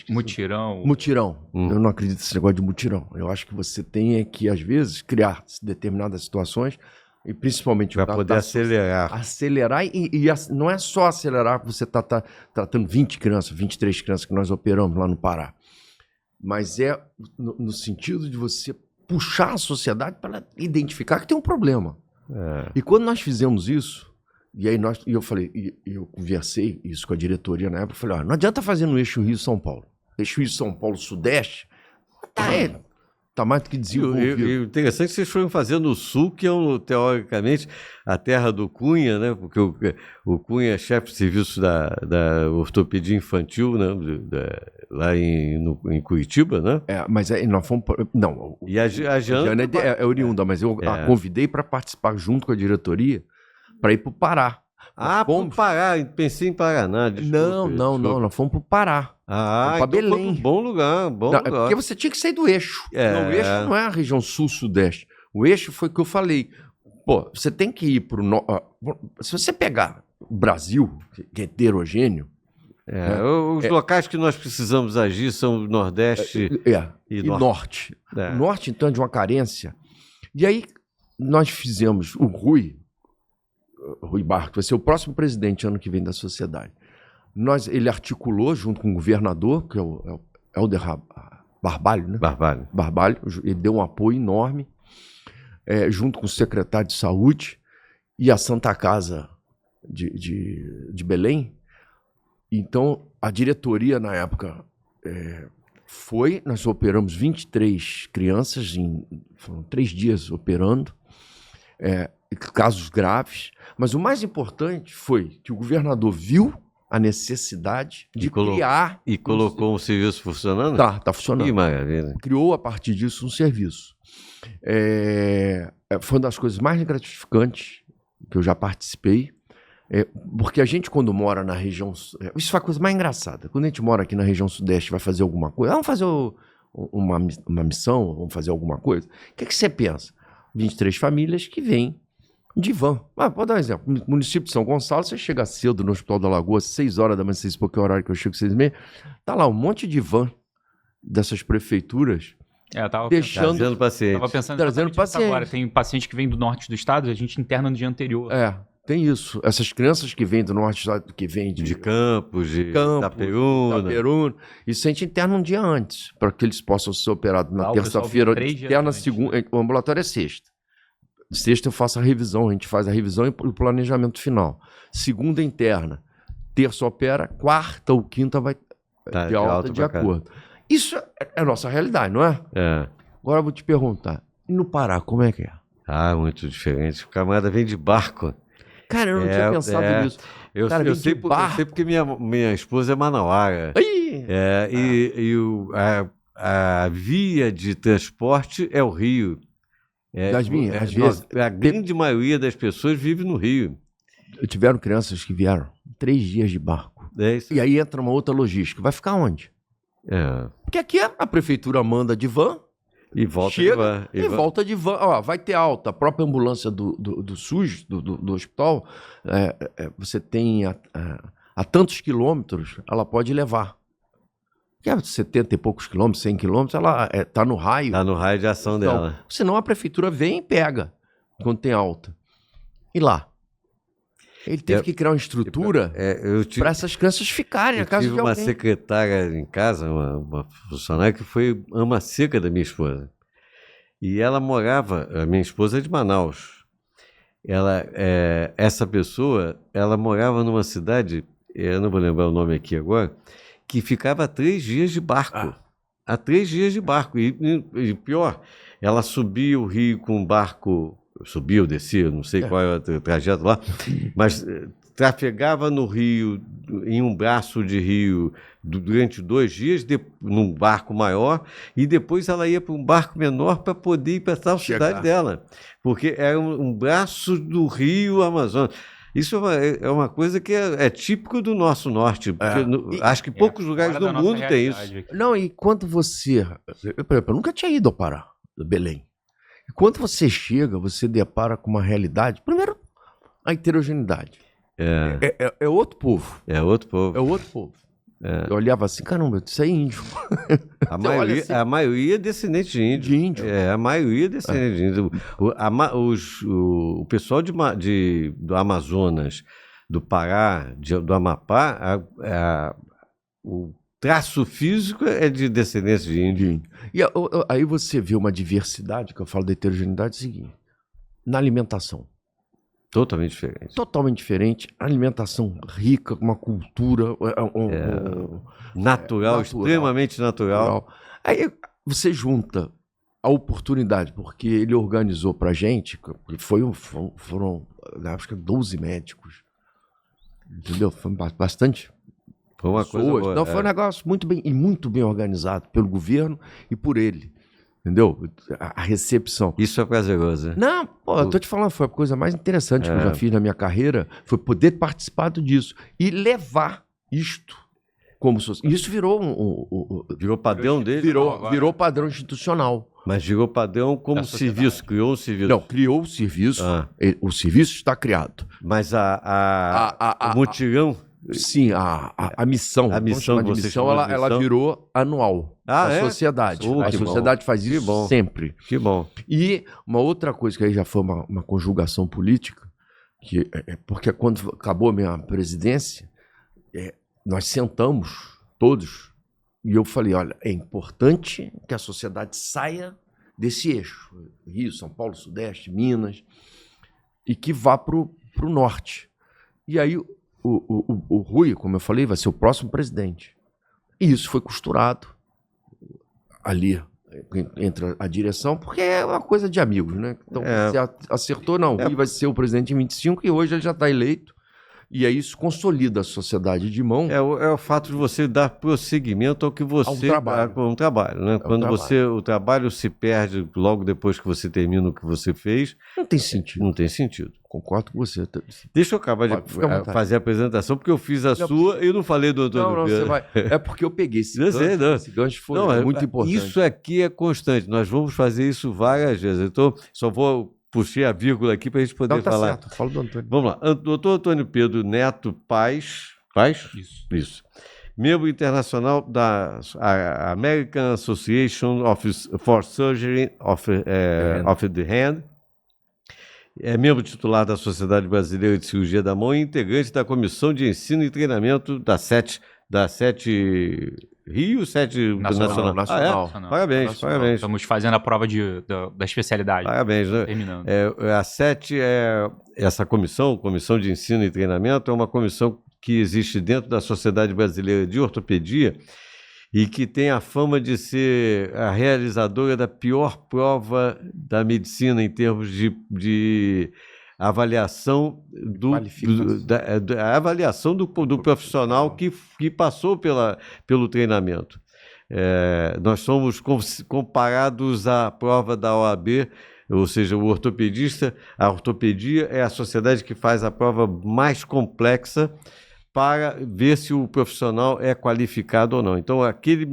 Mutirão. Mutirão. Eu não acredito nesse negócio de mutirão. Eu acho que você tem que, às vezes, criar determinadas situações e principalmente... Para poder acelerar. Acelerar não é só acelerar, você está tratando 20 crianças, 23 crianças que nós operamos lá no Pará. Mas no sentido de você puxar a sociedade para identificar que tem um problema. E quando nós fizemos isso, e aí eu falei, eu conversei isso com a diretoria na época, eu falei, não adianta fazer no eixo Rio-São Paulo. Eixo Rio-São Paulo-Sudeste, tá mais do que desenvolvido. E interessante que vocês foram fazer no Sul, que é, teoricamente, a terra do Cunha, né? Porque o Cunha é chefe de serviço da ortopedia infantil, né? Lá em Curitiba, né? Mas nós fomos... Não. E a Jana é oriunda, mas eu a convidei para participar junto com a diretoria para ir para o Pará. Para o Pará, pensei em Paraná. Não, nós fomos para o Pará. Para Belém. Bom lugar. É porque você tinha que sair do eixo. O eixo não é a região sul-sudeste. O eixo foi o que eu falei. Pô, você tem que ir para o... Se você pegar o Brasil, que é heterogêneo... Os locais que nós precisamos agir são o Nordeste e Norte. O Norte, então, é de uma carência. E aí, nós fizemos o Rui Barco, que vai ser o próximo presidente ano que vem da sociedade. Ele articulou junto com o governador, que é o Helder Barbalho, né? Barbalho. Ele deu um apoio enorme, junto com o secretário de Saúde e a Santa Casa de Belém. Então, a diretoria, na época, nós operamos 23 crianças, foram 3 dias operando, casos graves, mas o mais importante foi que o governador viu a necessidade de criar... E colocou um serviço funcionando? Tá funcionando. Que maravilha. Criou, a partir disso, um serviço. Foi uma das coisas mais gratificantes que eu já participei, porque a gente, quando mora na região... Isso foi a coisa mais engraçada. Quando a gente mora aqui na região sudeste, vai fazer alguma coisa, vamos fazer uma missão, vamos fazer alguma coisa. O que você pensa? 23 famílias que vêm de van. Vou dar um exemplo. No município de São Gonçalo, você chega cedo no Hospital da Lagoa, 6 horas da manhã, 6 e pouco, é o horário que eu chego, 6h30. Tá lá um monte de van dessas prefeituras trazendo paciente. Tava pensando trazendo paciente. Agora. Tem paciente que vem do norte do estado, a gente interna no dia anterior. Tem isso. Essas crianças que vêm do norte do estado, que vêm de Campos, Itaperuna. Isso a gente interna um dia antes, para que eles possam ser operados na terça-feira. Interna segunda. O ambulatório é sexta. Sexta eu faço a revisão, a gente faz a revisão e o planejamento final. Segunda interna. Terça opera, quarta ou quinta vai ter alta de acordo. Isso é a nossa realidade, não é? Agora eu vou te perguntar, e no Pará, como é que é? Muito diferente. O camarada vem de barco. Cara, eu não tinha pensado nisso. Eu sei porque minha esposa é manauara. A via de transporte é o Rio. Às vezes, a grande maioria das pessoas vive no Rio. Tiveram crianças que vieram 3 dias de barco. E aí entra uma outra logística. Vai ficar onde? Porque aqui a prefeitura manda de van. E volta chega, de van. E volta de van. Vai ter alta. A própria ambulância do SUS, do hospital, você tem a tantos quilômetros, ela pode levar. Que 70 e poucos quilômetros, 100 quilômetros, ela está no raio. Está no raio de ação dela. Senão a prefeitura vem e pega quando tem alta. E lá? Ele teve que criar uma estrutura para essas crianças ficarem na casa de alguém. Eu tive uma secretária em casa, uma funcionária que foi ama seca da minha esposa. E ela morava, a minha esposa é de Manaus. Essa pessoa, ela morava numa cidade, eu não vou lembrar o nome aqui agora, que ficava a 3 dias de barco. A 3 dias de barco. E pior, ela subia o rio com um barco... Subia ou descia, não sei qual é o trajeto lá, mas trafegava no rio, em um braço de rio, durante 2 dias, num barco maior, e depois ela ia para um barco menor para poder ir para a tal cidade dela, porque era um braço do rio Amazonas. Isso é uma coisa que é típico do nosso norte, porque acho que poucos lugares do mundo tem isso. Não, e quando você... Por exemplo, eu nunca tinha ido ao Pará, Belém. E quando você chega, você depara com uma realidade... Primeiro, a heterogeneidade. É outro povo. É outro povo. É outro povo. Eu olhava assim, caramba, isso é índio. A maioria é descendente de índio. A maioria é descendente de índio. O pessoal do Amazonas, do Pará, do Amapá, o traço físico é de descendência de índio. E aí você vê uma diversidade, que eu falo da heterogeneidade, é o seguinte, na alimentação. Totalmente diferente. Totalmente diferente. Alimentação rica, uma cultura... natural, extremamente natural. Aí você junta a oportunidade, porque ele organizou pra gente, foram acho que 12 médicos. Entendeu? Foi bastante... Foi uma coisa boa. Então foi um negócio muito bem organizado pelo governo e por ele. Entendeu? A recepção. Isso é prazeroso. Não, pô, eu tô te falando, foi a coisa mais interessante que eu já fiz na minha carreira, foi poder participar disso e levar isto como isso virou virou padrão dele? Virou padrão institucional. Mas virou padrão como serviço, criou um serviço. Não, criou o serviço, o serviço está criado. Mas o mutirão... Sim, a missão. A missão, ela virou anual. A sociedade. A sociedade faz isso sempre. Que bom. E uma outra coisa que aí já foi uma conjugação política, porque quando acabou a minha presidência, nós sentamos todos e eu falei, olha, é importante que a sociedade saia desse eixo, Rio, São Paulo, Sudeste, Minas, e que vá para o norte. E aí o Rui, como eu falei, vai ser o próximo presidente. E isso foi costurado ali entre a direção, porque é uma coisa de amigos, né? Então, você acertou, não. O Rui vai ser o presidente em 25 e hoje ele já está eleito. E aí isso consolida a sociedade de mão. É o fato de você dar prosseguimento ao que você... Ao trabalho, né? Quando o trabalho se perde logo depois que você termina o que você fez... Não tem sentido. Não tem sentido. Concordo com você. Deixa eu acabar de fazer a apresentação, porque eu fiz a sua e não falei do Antônio Pedro. Você vai... É porque eu peguei esse gancho. Esse gancho foi muito importante. Isso aqui é constante. Nós vamos fazer isso várias vezes. Então, só vou... Puxei a vírgula aqui para a gente poder falar. Certo. Fala do Antônio. Vamos lá. Doutor Antônio Pedro Neto Paz? Isso. Membro internacional da American Association for Surgery of the Hand. É membro titular da Sociedade Brasileira de Cirurgia da Mão e integrante da Comissão de Ensino e Treinamento da SET Rio, SET Nacional. Parabéns. Estamos fazendo a prova da especialidade. Parabéns, né? Terminando. A SET essa comissão de ensino e treinamento, é uma comissão que existe dentro da Sociedade Brasileira de Ortopedia e que tem a fama de ser a realizadora da pior prova da medicina em termos de avaliação do profissional que passou pelo treinamento. Nós somos comparados à prova da OAB, ou seja, o ortopedista. A ortopedia é a sociedade que faz a prova mais complexa para ver se o profissional é qualificado ou não. Então, aquele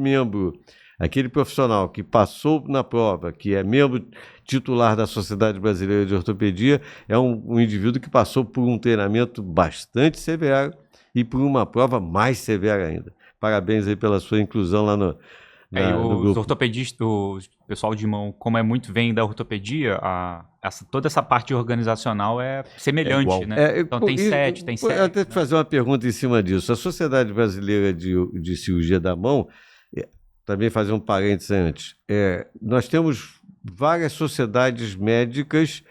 profissional que passou na prova, que é membro titular da Sociedade Brasileira de Ortopedia, é um indivíduo que passou por um treinamento bastante severo e por uma prova mais severa ainda. Parabéns aí pela sua inclusão lá no grupo. Os ortopedistas, o pessoal de mão, como vem da ortopedia, toda essa parte organizacional é semelhante, né? Então tem SET. Eu até fazer uma pergunta em cima disso. A Sociedade Brasileira de Cirurgia da Mão, também fazer um parênteses antes, nós temos várias sociedades médicas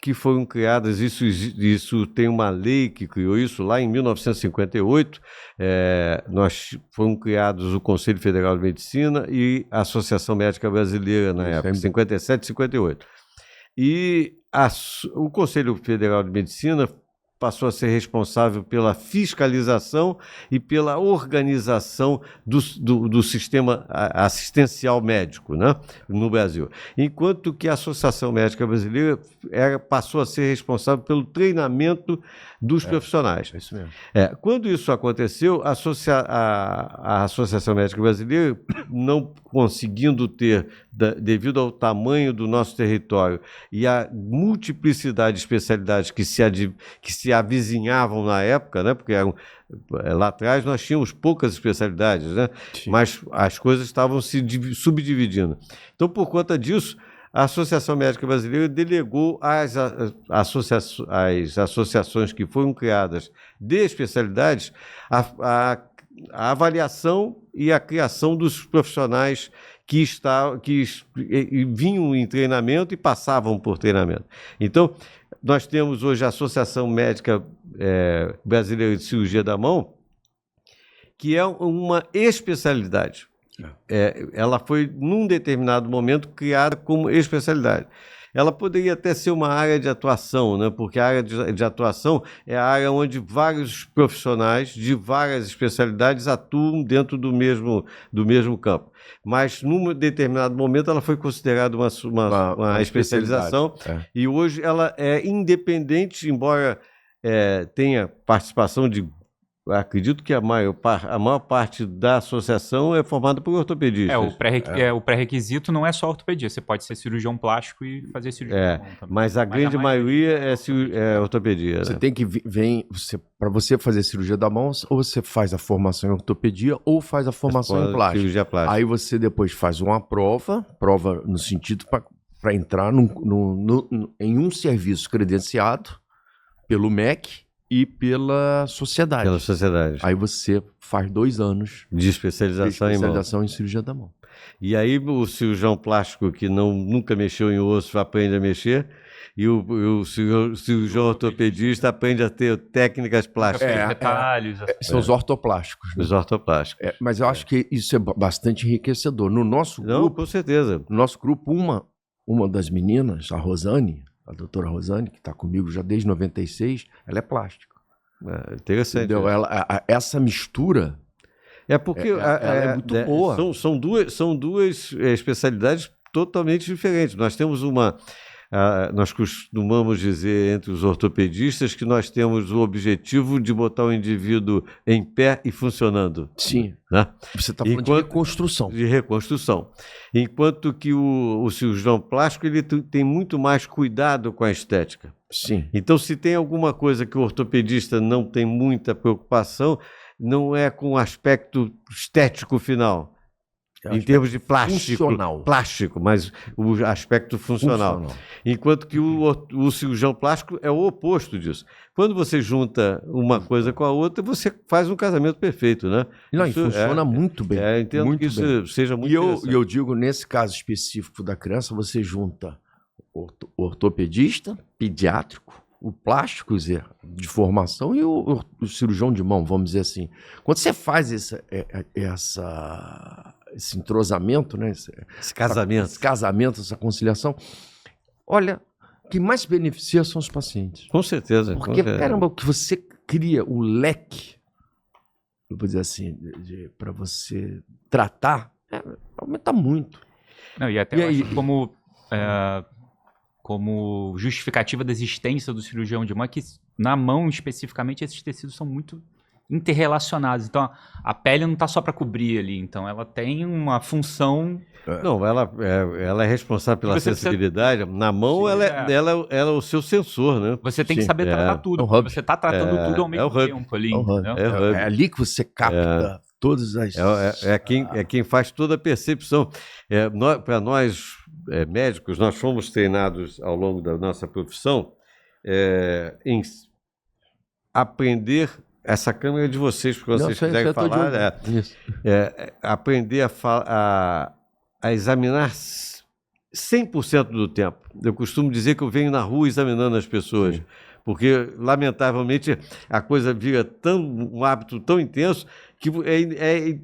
que foram criadas, isso tem uma lei que criou isso lá em 1958, foram criados o Conselho Federal de Medicina e a Associação Médica Brasileira na época, 57 e 58. E o Conselho Federal de Medicina passou a ser responsável pela fiscalização e pela organização do sistema assistencial médico, né, no Brasil. Enquanto que a Associação Médica Brasileira passou a ser responsável pelo treinamento dos profissionais. É isso mesmo. Quando isso aconteceu, a Associação Médica Brasileira, não conseguindo ter, devido ao tamanho do nosso território e à multiplicidade de especialidades que se avizinhavam na época, né, porque lá atrás nós tínhamos poucas especialidades, né, mas as coisas estavam se subdividindo. Então, por conta disso, a Associação Médica Brasileira delegou às associações que foram criadas de especialidades a avaliação e a criação dos profissionais que vinham em treinamento e passavam por treinamento. Então, nós temos hoje a Associação Médica Brasileira de Cirurgia da Mão, que é uma especialidade. Ela foi, num determinado momento, criada como especialidade. Ela poderia até ser uma área de atuação, né? Porque a área de atuação é a área onde vários profissionais de várias especialidades atuam dentro do mesmo campo. Mas, num determinado momento, ela foi considerada uma especialização e hoje ela é independente, embora tenha participação de... Acredito que a maior parte da associação é formada por ortopedistas. O pré-requisito não é só ortopedia. Você pode ser cirurgião plástico e fazer cirurgia. Mas a grande maioria é ortopedia. Você tem que para você fazer cirurgia da mão, ou você faz a formação em ortopedia ou faz a formação em plástica. Cirurgia plástica. Aí você depois faz uma prova no sentido para entrar em um serviço credenciado pelo MEC e pela sociedade. Pela sociedade. Aí você faz 2 anos de especialização em cirurgia da mão. E aí o cirurgião plástico que nunca mexeu em osso aprende a mexer, e o cirurgião ortopedista aprende a ter técnicas plásticas. Detalhes. São os ortoplásticos. Os ortoplásticos. Mas eu acho que isso é bastante enriquecedor. No nosso grupo, com certeza. No nosso grupo, uma das meninas, a Rosane, a doutora Rosane, que está comigo já desde 96, ela é plástica. Interessante. Entendeu? Essa mistura porque ela é muito boa. São duas especialidades totalmente diferentes. Nós temos nós costumamos dizer entre os ortopedistas que nós temos o objetivo de botar o indivíduo em pé e funcionando. Sim. Né? Você está falando de reconstrução. De reconstrução. Enquanto que o cirurgião plástico ele tem muito mais cuidado com a estética. Sim. Então, se tem alguma coisa que o ortopedista não tem muita preocupação, não é com o aspecto estético final. Em termos de plástico, mas o aspecto funcional. Enquanto que o cirurgião plástico é o oposto disso. Quando você junta uma coisa com a outra, você faz um casamento perfeito, né? E funciona muito bem. Entendo muito que isso bem. seja muito interessante. E eu digo, nesse caso específico da criança, você junta o ortopedista, pediátrico, o plástico de formação e o cirurgião de mão, vamos dizer assim. Quando você faz esse entrosamento, né? Esse casamento, essa conciliação, olha, o que mais beneficia são os pacientes. Com certeza. Porque, caramba, que você cria o leque, eu vou dizer assim, para você tratar, aumenta muito. Não, e até eu acho como justificativa da existência do cirurgião de mão, é que na mão especificamente esses tecidos são muito interrelacionados. Então a pele não está só para cobrir ali, então ela tem uma função. Não, ela é responsável pela sensibilidade. Na mão, ela é o seu sensor, né? Você tem que saber tratar tudo. Você está tratando tudo ao mesmo tempo ali. É ali que você capta todas as... quem faz toda a percepção. Para nós, médicos, nós fomos treinados ao longo da nossa profissão em aprender... Essa câmera é de vocês, porque vocês quiserem falar, aprender a examinar 100% do tempo. Eu costumo dizer que eu venho na rua examinando as pessoas, porque, lamentavelmente, a coisa vira um hábito tão intenso que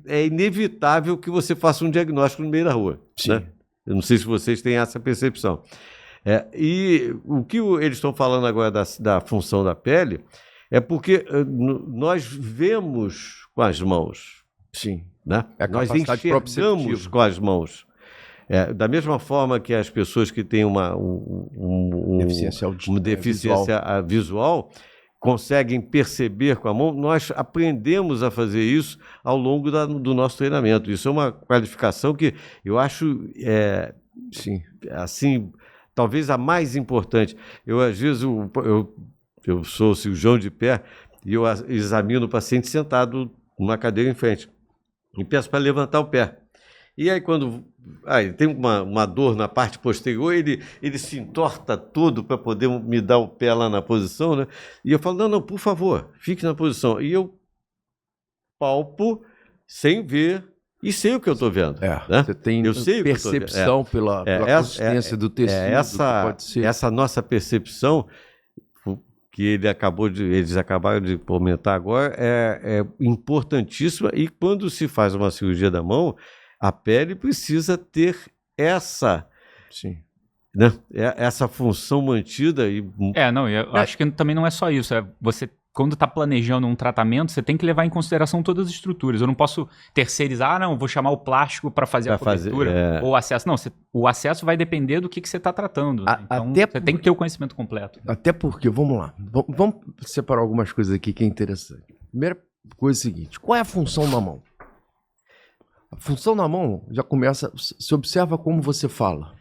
é inevitável que você faça um diagnóstico no meio da rua. Né? Eu não sei se vocês têm essa percepção. E o que eles estão falando agora da função da pele é porque nós vemos com as mãos. Sim. Né? É a Nós capacidade enxergamos proprioceptiva. com as mãos. Da mesma forma que as pessoas que têm uma deficiência visual conseguem perceber com a mão, nós aprendemos a fazer isso ao longo do nosso treinamento. Isso é uma qualificação que eu acho, Sim. assim, talvez a mais importante. Às vezes, eu sou cirurgião de pé e eu examino o paciente sentado numa cadeira em frente e peço para levantar o pé. E aí, quando ele tem uma dor na parte posterior, ele se entorta todo para poder me dar o pé lá na posição, né? E eu falo, não, por favor, fique na posição. E eu palpo sem ver e sei o que eu estou vendo. Né? Você tem eu sei percepção pela consistência do tecido. Pode ser. Essa nossa percepção que eles acabaram de comentar agora é importantíssima. E quando se faz uma cirurgia da mão, a pele precisa ter essa, né, essa função mantida. Eu acho que também não é só isso. Você, quando está planejando um tratamento, você tem que levar em consideração todas as estruturas. Eu não posso terceirizar, vou chamar o plástico para fazer a cobertura ou o acesso. Não, o acesso vai depender do que você está tratando. Então, você tem que ter o conhecimento completo. Até porque, vamos lá, vamos separar algumas coisas aqui que é interessante. Primeira coisa é a seguinte, qual é a função da mão? A função da mão já começa, se observa como você fala.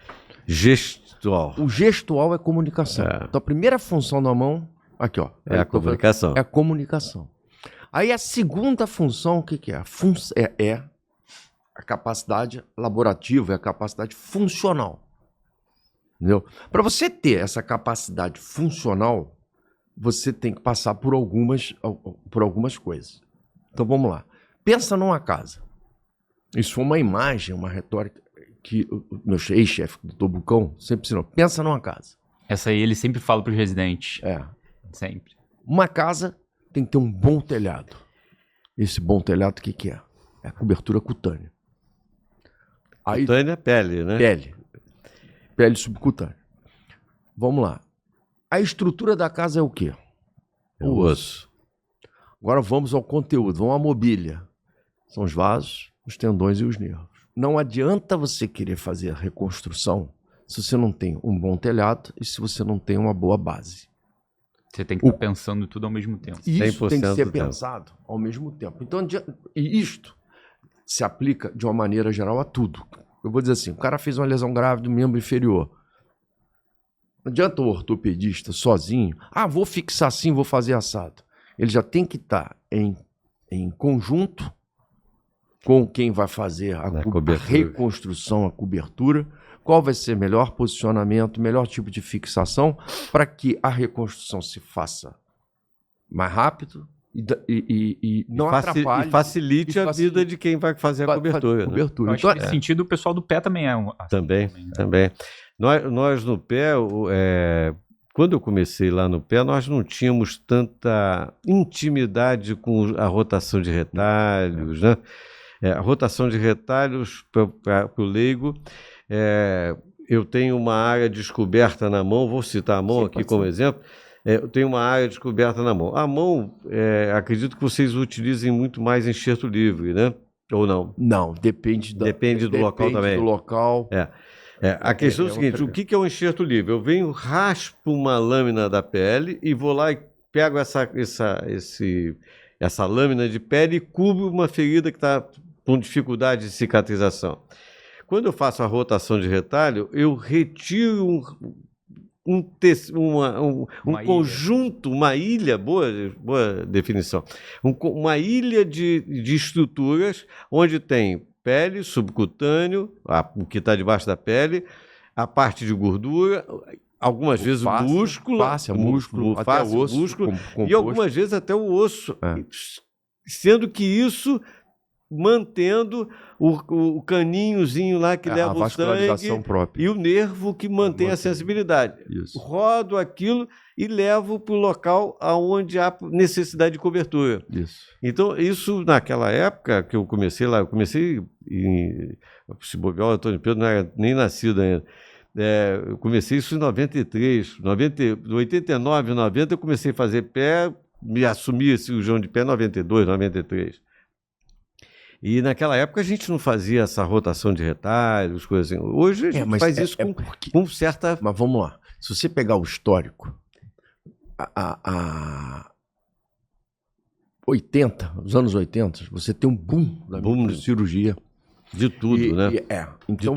Gestual. O gestual é comunicação. Então a primeira função da mão, aqui ó. É a comunicação. É a comunicação. Aí a segunda função, o que é? É a capacidade laborativa, é a capacidade funcional. Entendeu? Para você ter essa capacidade funcional, você tem que passar por algumas coisas. Então vamos lá. Pensa numa casa. Isso foi uma imagem, uma retórica que o meu ex-chefe, o Dr. Bucão, sempre ensinou. Pensa numa casa. Essa aí ele sempre fala para os residentes. Sempre. Uma casa tem que ter um bom telhado. Esse bom telhado, o que é? É a cobertura cutânea. Cutânea é pele, né? Pele subcutânea. Vamos lá. A estrutura da casa é o quê? O osso. Agora vamos ao conteúdo, vamos à mobília. São os vasos, os tendões e os nervos. Não adianta você querer fazer a reconstrução se você não tem um bom telhado e se você não tem uma boa base. Você tem que estar pensando tudo ao mesmo tempo. Isso tem que ser pensado ao mesmo tempo. Então, e isto se aplica de uma maneira geral a tudo. Eu vou dizer assim, o cara fez uma lesão grave do membro inferior. Não adianta o ortopedista sozinho, vou fixar assim, vou fazer assado. Ele já tem que estar em conjunto com quem vai fazer a reconstrução, a cobertura, qual vai ser melhor posicionamento, melhor tipo de fixação, para que a reconstrução se faça mais rápido e não atrapalhe. E facilite a vida de quem vai fazer a cobertura. Né? Então, nesse sentido, o pessoal do pé também é Também. Nós no pé, quando eu comecei lá no pé, nós não tínhamos tanta intimidade com a rotação de retalhos, né? A rotação de retalhos para o leigo, eu tenho uma área descoberta na mão, vou citar a mão aqui como exemplo, eu tenho uma área descoberta na mão. A mão, acredito que vocês utilizem muito mais enxerto livre, né? Ou não? Não, depende do local também. Depende do local. A questão é o seguinte, o que é um enxerto livre? Eu venho, raspo uma lâmina da pele e vou lá e pego essa lâmina de pele e cubro uma ferida que está com dificuldade de cicatrização. Quando eu faço a rotação de retalho, eu retiro um conjunto, uma ilha, boa definição, uma ilha de estruturas onde tem pele, subcutâneo, o que está debaixo da pele, a parte de gordura, algumas vezes o músculo, até o osso, músculo e algumas vezes até o osso, sendo que isso mantendo o caninhozinho lá que leva o sangue própria. E o nervo que mantém a sensibilidade. Isso. Rodo aquilo e levo para o local onde há necessidade de cobertura. Isso. Então, isso naquela época que eu comecei lá, se bobear, o Antônio Pedro não era nem nascido ainda. eu comecei isso em 93, 89, 90 eu comecei a fazer pé, me assumi esse cirurgião de pé em 92, 93. E naquela época a gente não fazia essa rotação de retalhos, coisas assim. Hoje a gente faz isso com certa... Mas vamos lá, se você pegar o histórico, 80, os anos 80, você tem um boom da cirurgia. De tudo, né? Então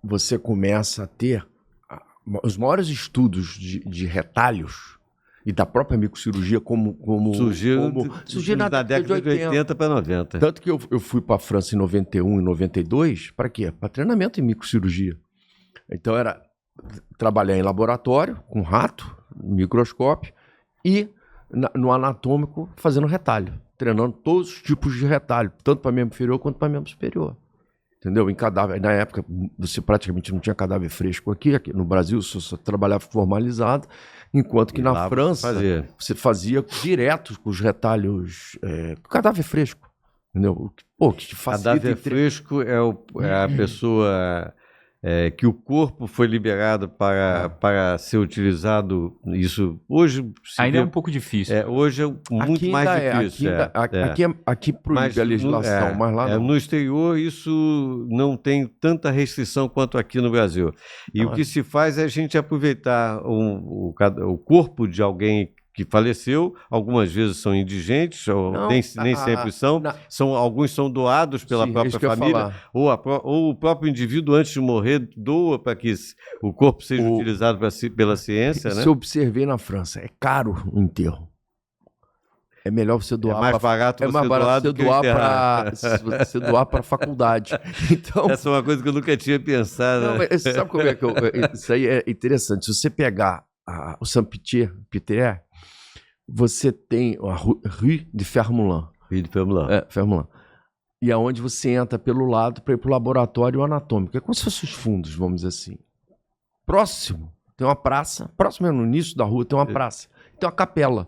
você começa a ter os maiores estudos de retalhos e da própria microcirurgia surgiu na década de 80 para 90. Tanto que eu fui para a França em 91 e 92, para quê? Para treinamento em microcirurgia. Então era trabalhar em laboratório, com rato, microscópio, e no anatômico fazendo retalho, treinando todos os tipos de retalho, tanto para membro inferior quanto para membro superior. Entendeu? Em cadáver, na época, você praticamente não tinha cadáver fresco aqui no Brasil, você só trabalhava formalizado, enquanto que na França você fazia direto com os retalhos, cadáver fresco. Entendeu? Pô, que te facilita. Cadáver fresco é a pessoa que o corpo foi liberado para ser utilizado. Isso hoje ainda é um pouco difícil. Hoje é muito mais difícil. Aqui proíbe a legislação, mas lá não. No exterior isso não tem tanta restrição quanto aqui no Brasil. E o que se faz é a gente aproveitar o corpo de alguém que faleceu, algumas vezes são indigentes, nem sempre são. Alguns são doados pela própria família, ou o próprio indivíduo, antes de morrer, doa para que o corpo seja utilizado pela ciência. Isso eu observei na França, é caro o enterro. É melhor você doar. É mais barato você doar para a faculdade. Então, essa é uma coisa que eu nunca tinha pensado. Não, mas sabe como é que isso aí é interessante? Se você pegar o Saint-Pierre, você tem a Rue de Fermoulin. Fermoulin. E é onde você entra pelo lado para ir para o laboratório anatômico. É como se fossem os fundos, vamos dizer assim. Próximo, tem uma praça. Próximo, no início da rua, tem uma praça. Tem uma capela.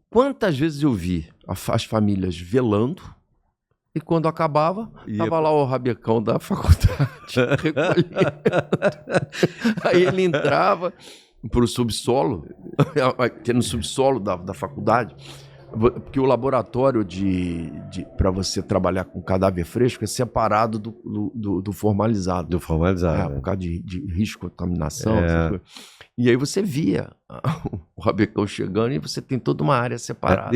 Quantas vezes eu vi as famílias velando e quando acabava, estava lá o rabecão da faculdade recolhendo. Aí ele entrava para o subsolo, no subsolo da faculdade, porque o laboratório para você trabalhar com cadáver fresco é separado do formalizado. Do formalizado. Por causa de risco de contaminação. E aí você via o rabecão chegando e você tem toda uma área separada.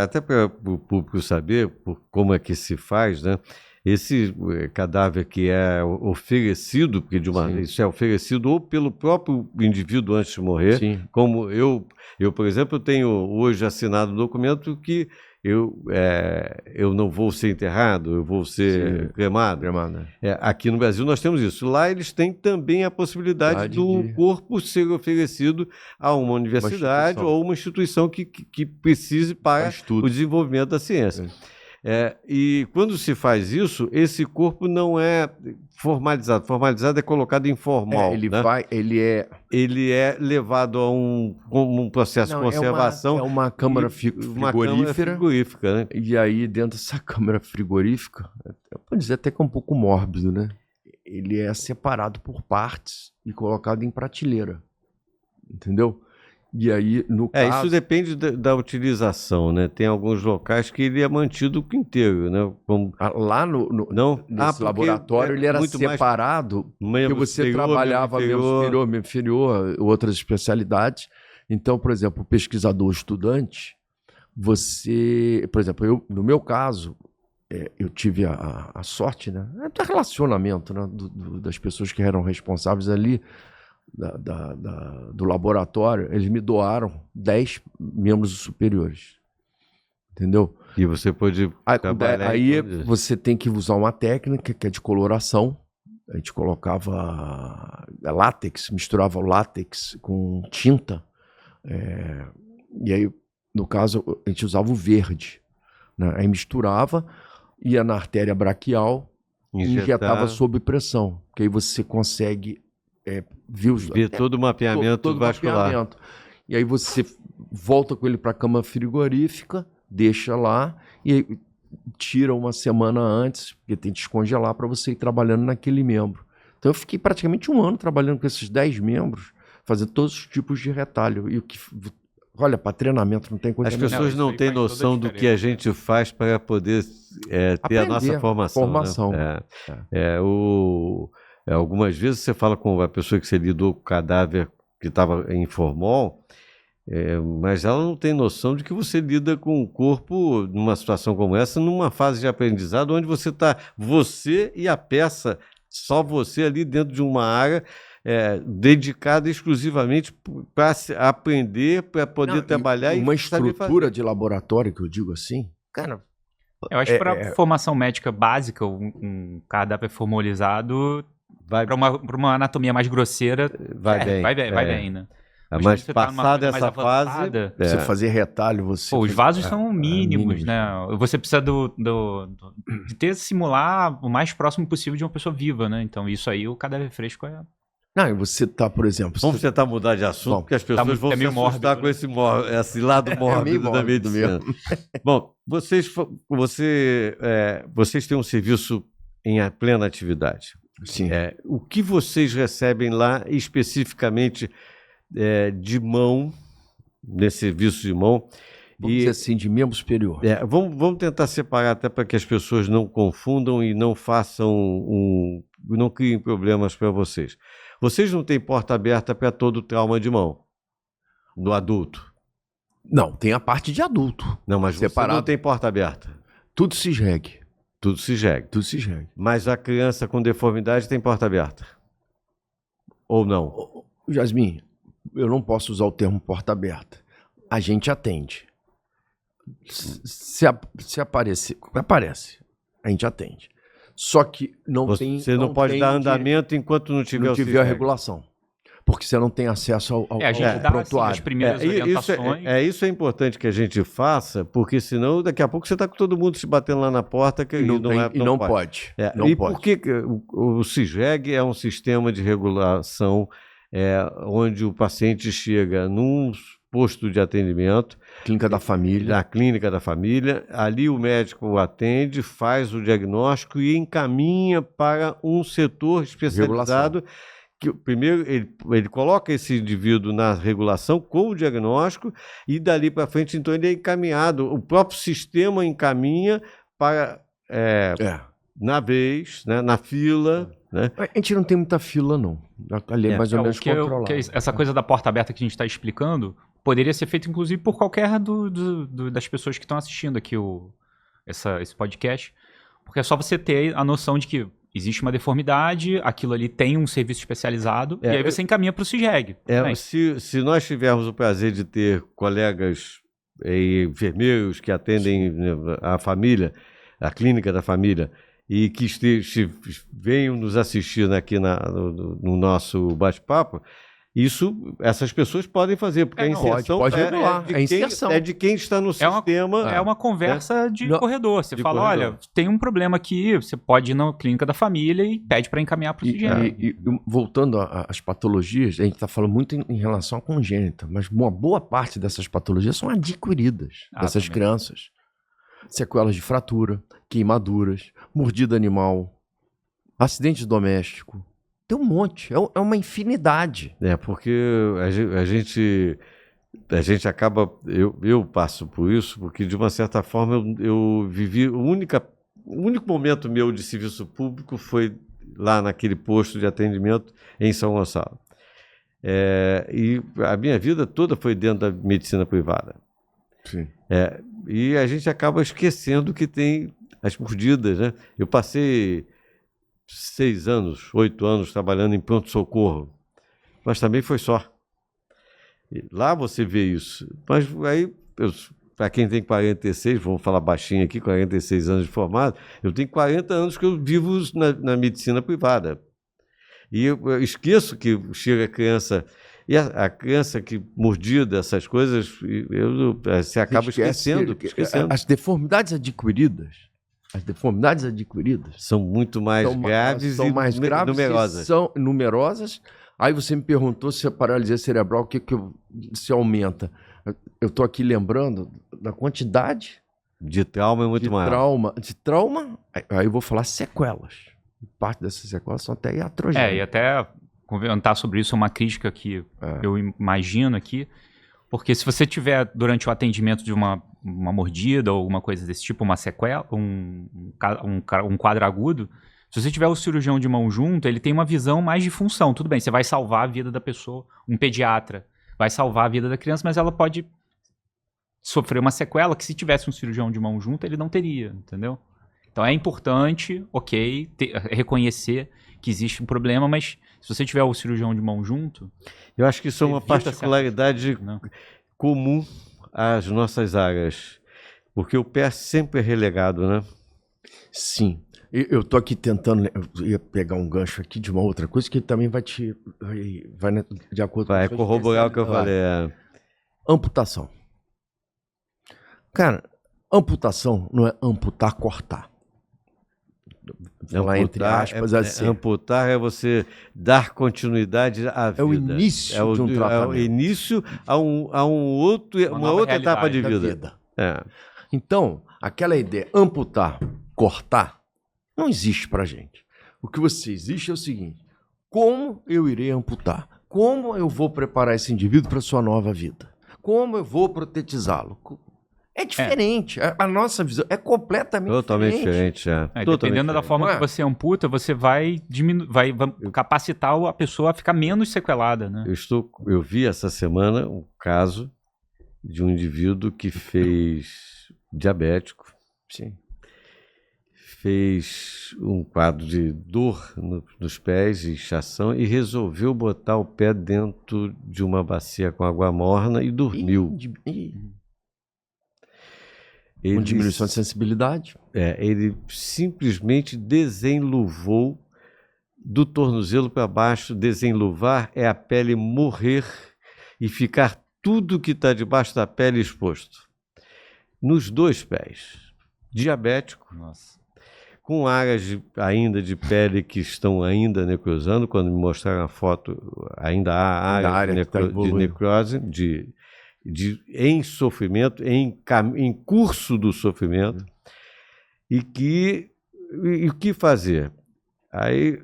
Até para o público saber como é que se faz, né? Esse cadáver que é oferecido, porque isso é oferecido ou pelo próprio indivíduo antes de morrer, como eu, por exemplo, tenho hoje assinado um documento que eu não vou ser enterrado, eu vou ser cremado. Aqui no Brasil nós temos isso. Lá eles têm também a possibilidade do corpo ser oferecido a uma universidade ou uma instituição que precise para o desenvolvimento da ciência. E quando se faz isso, esse corpo não é formalizado. Formalizado é colocado informal. Ele é levado a um processo de conservação. É uma câmara frigorífica. Né? E aí, dentro dessa câmara frigorífica, pode dizer até que é um pouco mórbido, né? Ele é separado por partes e colocado em prateleira. Entendeu? E aí, no caso... Isso depende da utilização, né? Tem alguns locais que ele é mantido inteiro, né? Lá nesse laboratório ele era muito separado, porque você trabalhava membro inferior, outras especialidades. Então, por exemplo, o pesquisador estudante, por exemplo, no meu caso, eu tive a sorte, né? Do relacionamento, né? Das pessoas que eram responsáveis ali, do laboratório, eles me doaram 10 membros superiores. Entendeu? E você pode trabalhar... Aí você tem que usar uma técnica que é de coloração. A gente colocava látex, misturava o látex com tinta. E aí, no caso, a gente usava o verde. Né? Aí misturava, ia na artéria braquial e injetava sob pressão. Que aí você consegue... ver todo o mapeamento vascular. E aí você volta com ele para a cama frigorífica, deixa lá e aí tira uma semana antes, porque tem que descongelar para você ir trabalhando naquele membro. Então eu fiquei praticamente 1 ano trabalhando com esses 10 membros, fazendo todos os tipos de retalho. E o que... Olha, para treinamento não tem coisa As pessoas não têm noção do que a gente faz para poder ter a nossa formação. Né? Algumas vezes você fala com a pessoa que você lidou com o cadáver que estava em formol, mas ela não tem noção de que você lida com o corpo numa situação como essa, numa fase de aprendizado, onde você está, você e a peça, só você ali dentro de uma área dedicada exclusivamente para aprender, para poder trabalhar. Uma estrutura de laboratório, que eu digo assim, cara... Eu acho que para formação médica básica, um cadáver formalizado, para uma anatomia mais grosseira, vai bem, né? Mas passada essa fase, você fazer retalho, os vasos são mínimos, né? Você precisa de simular o mais próximo possível de uma pessoa viva, né? Então isso aí, o cadáver fresco é... Não, você tá, por exemplo... Vamos tentar mudar de assunto, porque as pessoas vão se assustar com esse lado mórbido da medicina. Bom, vocês têm um serviço em plena atividade. Sim. O que vocês recebem lá especificamente de mão, nesse serviço de mão? Vamos dizer assim, de membro superior. Vamos tentar separar até para que as pessoas não confundam e não não criem problemas para vocês. Vocês não têm porta aberta para todo trauma de mão, do adulto? Não, tem a parte de adulto. Não, mas separado. Você não tem porta aberta? Tudo se jegue. Tudo se jegue. Tudo se jegue. Mas a criança com deformidade tem porta aberta? Ou não? Jasmin, eu não posso usar o termo porta aberta. A gente atende. Se aparecer, aparece. A gente atende. Só que você não pode dar andamento enquanto não tiver a regulação. Porque você não tem acesso ao a gente dá as primeiras orientações. Isso é importante que a gente faça, porque senão daqui a pouco você está com todo mundo se batendo lá na porta que não pode. Porque o CISREG é um sistema de regulação onde o paciente chega num posto de atendimento, clínica da família. Da clínica da família. Ali o médico o atende, faz o diagnóstico e encaminha para um setor especializado. Que primeiro ele coloca esse indivíduo na regulação com o diagnóstico e dali para frente, então, ele é encaminhado. O próprio sistema encaminha para, na vez, né, na fila. Né? A gente não tem muita fila, não. Ali é mais ou menos controlado. Essa coisa da porta aberta que a gente está explicando poderia ser feito, inclusive, por qualquer das pessoas que estão assistindo aqui esse podcast. Porque é só você ter a noção de que existe uma deformidade, aquilo ali tem um serviço especializado, e aí você encaminha para o CISREG. Se nós tivermos o prazer de ter colegas enfermeiros que atendem a família, a clínica da família, e que venham nos assistir aqui no nosso bate-papo, essas pessoas podem fazer, porque a inserção é de quem está no sistema. É uma conversa de corredor. Você fala, olha, tem um problema aqui, você pode ir na clínica da família e pede para encaminhar para o CISREG. E voltando às patologias, a gente está falando muito em relação à congênita, mas uma boa parte dessas patologias são adquiridas dessas crianças. Sequelas de fratura, queimaduras, mordida animal, acidente doméstico. Tem um monte, é uma infinidade. Porque a gente acaba... Eu passo por isso, porque de uma certa forma eu vivi... O único momento meu de serviço público foi lá naquele posto de atendimento em São Gonçalo. E a minha vida toda foi dentro da medicina privada. Sim. E a gente acaba esquecendo que tem as mordidas, né? Eu passei 6 anos, 8 anos trabalhando em pronto-socorro, mas também foi só. E lá você vê isso. Mas aí, para quem tem 46, vamos falar baixinho aqui, 46 anos de formado, eu tenho 40 anos que eu vivo na medicina privada. E eu esqueço que chega a criança... E a criança que mordida, essas coisas, você acaba esquecendo. As deformidades adquiridas são muito mais graves e numerosas. São numerosas. Aí você me perguntou se a paralisia cerebral, se aumenta. Eu estou aqui lembrando da quantidade de trauma é muito maior. De trauma, aí eu vou falar sequelas. Parte dessas sequelas são até iatrogênicas. E até comentar sobre isso é uma crítica que eu imagino aqui, porque se você tiver, durante o atendimento de uma mordida ou alguma coisa desse tipo, uma sequela, um quadro agudo, se você tiver o cirurgião de mão junto, ele tem uma visão mais de função. Tudo bem, você vai salvar a vida da pessoa, um pediatra vai salvar a vida da criança, mas ela pode sofrer uma sequela que se tivesse um cirurgião de mão junto, ele não teria, entendeu? Então é importante, reconhecer que existe um problema, mas se você tiver o cirurgião de mão junto... Eu acho que isso é uma particularidade comum às nossas áreas, porque o pé sempre é relegado, né? Sim. Eu estou aqui tentando, eu ia pegar um gancho aqui de uma outra coisa que também vai de acordo com... Vai corroborar o que eu falei. Amputação. Cara, amputação não é amputar, cortar. Amputar, entre aspas, assim. Amputar é você dar continuidade à vida. É o início de um tratamento. É o início a uma outra etapa de vida. Então, aquela ideia, amputar, cortar, não existe pra gente. O que existe é o seguinte: como eu irei amputar? Como eu vou preparar esse indivíduo para sua nova vida? Como eu vou protetizá-lo? É diferente. A nossa visão é completamente diferente. Dependendo da forma que você amputa, você vai capacitar a pessoa a ficar menos sequelada, né? Eu vi essa semana um caso de um indivíduo que fez diabético. Sim. Fez um quadro de dor nos pés, inchação, e resolveu botar o pé dentro de uma bacia com água morna e dormiu. Com diminuição de sensibilidade? Ele simplesmente desenluvou do tornozelo para baixo. Desenluvar é a pele morrer e ficar tudo que está debaixo da pele exposto. Nos dois pés. Diabético. Nossa. Com áreas ainda de pele que estão ainda necrosando. Quando me mostraram a foto, ainda há área de necrose, em sofrimento, em curso do sofrimento. E o que fazer? Aí,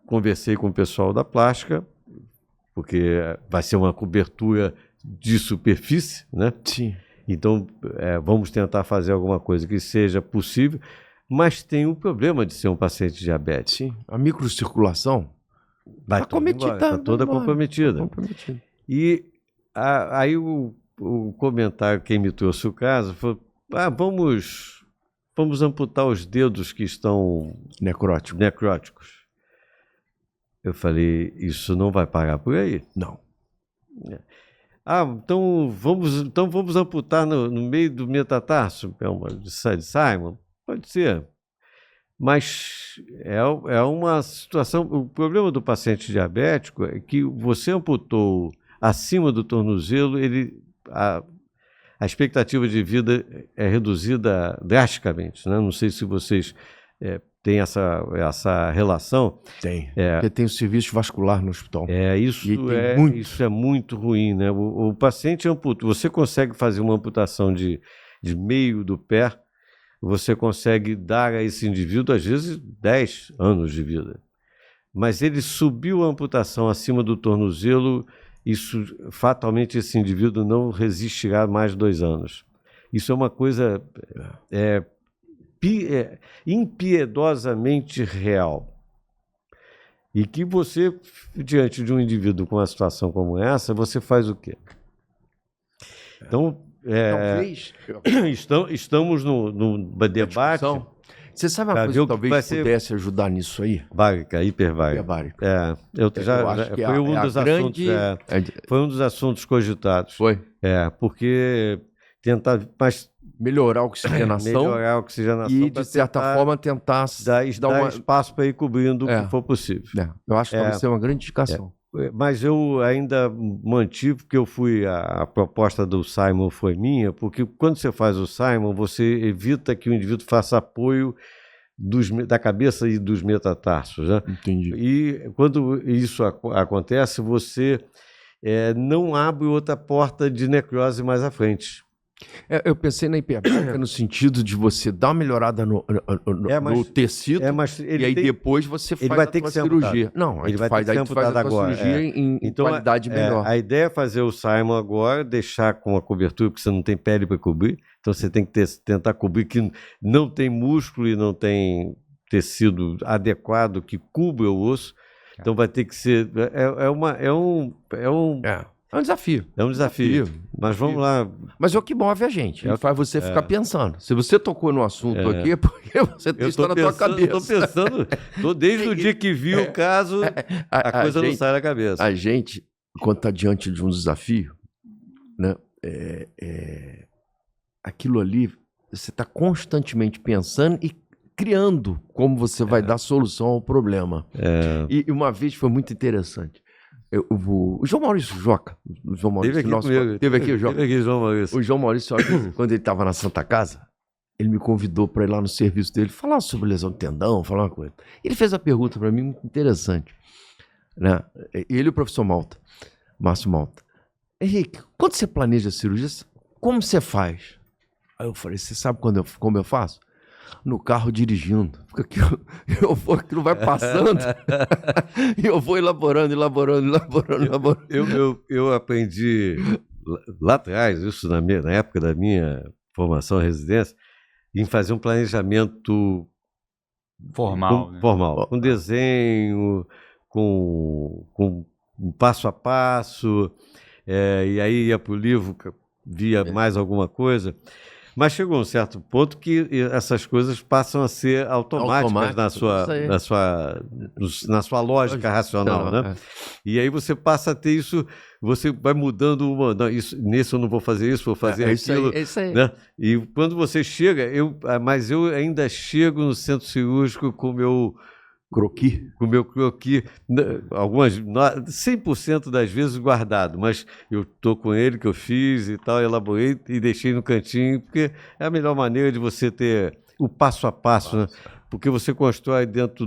conversei com o pessoal da plástica, porque vai ser uma cobertura de superfície, né? Sim. Então, vamos tentar fazer alguma coisa que seja possível, mas tem um problema de ser um paciente diabético. Sim, a microcirculação está toda comprometida. E aí o comentário, quem me trouxe o caso, foi: vamos amputar os dedos que estão necróticos. Eu falei: isso não vai parar por aí? Não. Então vamos amputar no meio do metatarso de Simon? Pode ser. Mas é uma situação... O problema do paciente diabético é que você amputou acima do tornozelo, a expectativa de vida é reduzida drasticamente, né? Não sei se vocês têm essa relação. Tem, porque tem o serviço vascular no hospital. Isso é muito ruim, né? O paciente amputa, você consegue fazer uma amputação de meio do pé, você consegue dar a esse indivíduo, às vezes, 10 anos de vida. Mas ele subiu a amputação acima do tornozelo, fatalmente esse indivíduo não resistirá mais 2 anos. Isso é uma coisa impiedosamente real. E que você, diante de um indivíduo com uma situação como essa, você faz o quê? Então, talvez estamos no debate. Você sabe uma coisa que talvez pudesse ajudar nisso aí? Bárica, hiperbárica. Foi um dos assuntos cogitados. Foi? Porque tentar melhorar a oxigenação. E, de certa forma, tentar dar espaço para ir cobrindo o que for possível. Eu acho que vai ser uma grande indicação. Mas eu ainda mantive, porque a proposta do Simon foi minha, porque quando você faz o Simon, você evita que o indivíduo faça apoio da cabeça e dos metatarsos, né? Entendi. E quando isso acontece, você não abre outra porta de necrose mais à frente. Eu pensei na hiperbárica no sentido de você dar uma melhorada no tecido e aí depois você faz a tua cirurgia. Não, ele vai ter que ser amputado agora. Cirurgia em qualidade melhor. A ideia é fazer o Simon agora, deixar com a cobertura, porque você não tem pele para cobrir, então você tem que tentar cobrir que não tem músculo e não tem tecido adequado que cubra o osso. Então vai ter que ser... É um desafio. É um desafio. Mas vamos lá. Mas é o que move a gente. Faz você ficar pensando. Se você tocou no assunto aqui, é porque você tem isso na tua cabeça. Eu estou pensando. Desde o dia que vi o caso, a coisa não sai da cabeça. A gente, quando está diante de um desafio, né, aquilo ali, você está constantemente pensando e criando como você vai dar solução ao problema. E uma vez foi muito interessante. O João Maurício Joca, teve aqui o Joca. João Maurício. O João Maurício, quando ele estava na Santa Casa, ele me convidou para ir lá no serviço dele falar sobre lesão de tendão, falar uma coisa. Ele fez a pergunta para mim muito interessante, né? Ele e o professor Márcio Malta. Henrique, quando você planeja a cirurgia, como você faz? Aí eu falei, você sabe como eu faço? No carro dirigindo. Porque aquilo vai passando e eu vou elaborando. Eu aprendi lá atrás, isso na época da minha formação em residência, em fazer um planejamento formal, com desenho, com um passo a passo, e aí ia para o livro, via mais alguma coisa. Mas chegou um certo ponto que essas coisas passam a ser automáticas na sua lógica racional, né? E aí você passa a ter isso, você vai mudando nesse eu não vou fazer isso, vou fazer aquilo. É isso aí. Né? E quando você chega, mas eu ainda chego no centro cirúrgico com o meu croquis, 100% das vezes guardado, mas eu estou com ele, que eu fiz e tal, elaborei e deixei no cantinho, porque é a melhor maneira de você ter o passo a passo, né? Porque você constrói dentro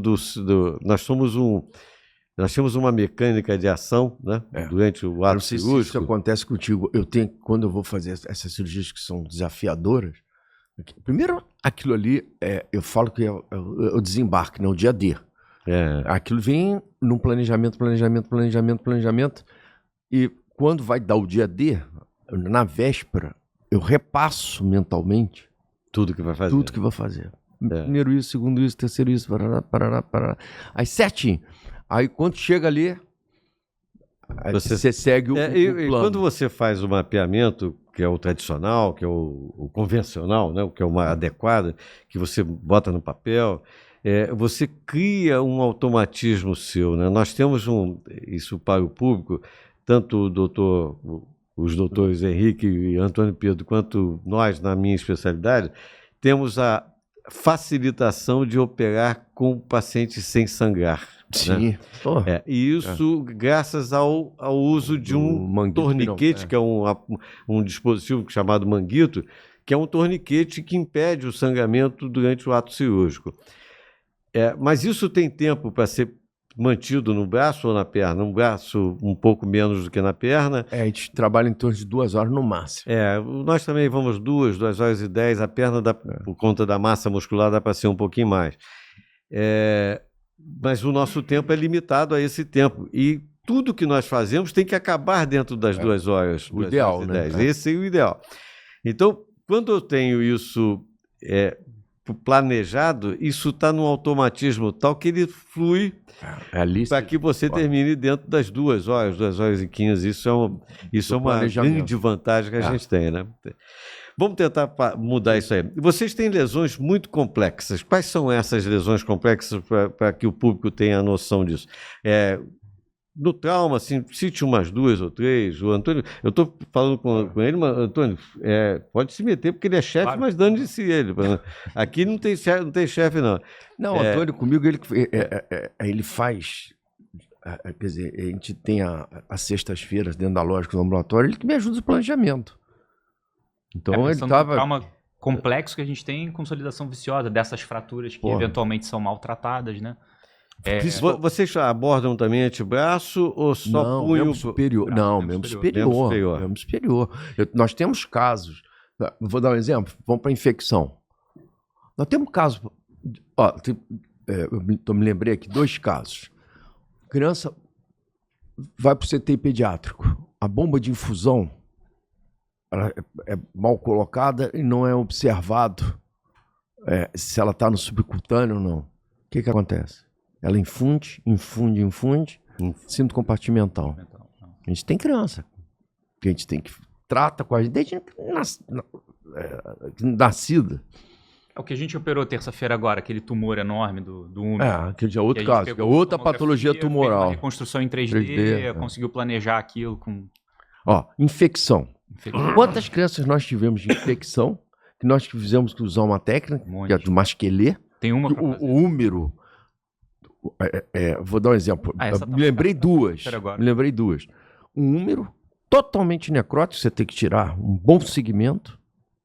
nós temos uma mecânica de ação, né? Durante o ato cirúrgico. Se isso acontece contigo, quando eu vou fazer essas cirurgias que são desafiadoras, primeiro, aquilo ali, eu falo que é o desembarque, né? O dia D. Aquilo vem num planejamento, e quando vai dar o dia D, na véspera, eu repasso mentalmente tudo que vai fazer. Primeiro isso, segundo isso, terceiro isso, parará. Aí certinho. Aí quando chega ali, você segue o plano. E quando você faz o mapeamento, que é o tradicional, que é o convencional, né, o que é uma adequada, que você bota no papel, você cria um automatismo seu, né? Nós temos isso para o público, tanto os doutores Henrique e Antônio Pedro, quanto nós, na minha especialidade, temos a facilitação de operar com pacientes sem sangrar. Sim. Né? E isso graças ao uso de um torniquete, que é um dispositivo chamado manguito, que é um torniquete que impede o sangramento durante o ato cirúrgico. Mas isso tem tempo para ser mantido no braço ou na perna? Um braço um pouco menos do que na perna. A gente trabalha em torno de 2 horas no máximo. Nós também vamos 2 horas e 10. A perna, por conta da massa muscular, dá para ser um pouquinho mais. Mas o nosso tempo é limitado a esse tempo. E tudo que nós fazemos tem que acabar dentro das 2 horas. O ideal, né? Esse é o ideal. Então, quando eu tenho isso planejado, isso está num automatismo tal que ele flui para que você termine dentro das 2 horas, 2 horas e 15. Isso é uma grande vantagem que a gente tem, né? Vamos tentar mudar isso aí. Vocês têm lesões muito complexas. Quais são essas lesões complexas para que o público tenha a noção disso? No trauma, assim, cite umas 2 ou 3. O Antônio, eu estou falando com ele, mas Antônio, pode se meter porque ele é chefe, claro. Mas dane-se ele. Aqui não tem chefe, não. Não, o Antônio comigo, ele faz... Quer dizer, a gente tem as sextas-feiras dentro da lógica do ambulatório, ele que me ajuda no planejamento. Então ele estava... trauma complexo que a gente tem em consolidação viciosa, dessas fraturas que eventualmente são maltratadas, né? Vocês abordam também antebraço ou só punho superior? Não, membro superior. Membro superior. Nós temos casos Vou dar um exemplo. Vamos para infecção. Nós temos um caso... Ó, eu me lembrei aqui, 2 casos. Criança vai para o CTI pediátrico. A bomba de infusão ela é mal colocada e não é observado se ela está no subcutâneo ou não. O que acontece? Ela infunde, cinto compartimental. A gente tem criança, que a gente tem que trata com a gente desde nascida. É o que a gente operou terça-feira agora, aquele tumor enorme do úmero. Aquele é outro caso, que é outra patologia tumoral. Fez uma reconstrução em 3D, conseguiu planejar aquilo com... Ó, infecção. Quantas crianças nós tivemos de infecção que nós fizemos que usar uma técnica, que é do masquelê? Tem uma pra fazer. O úmero... vou dar um exemplo. Me lembrei duas. Um úmero totalmente necrótico, você tem que tirar um bom segmento.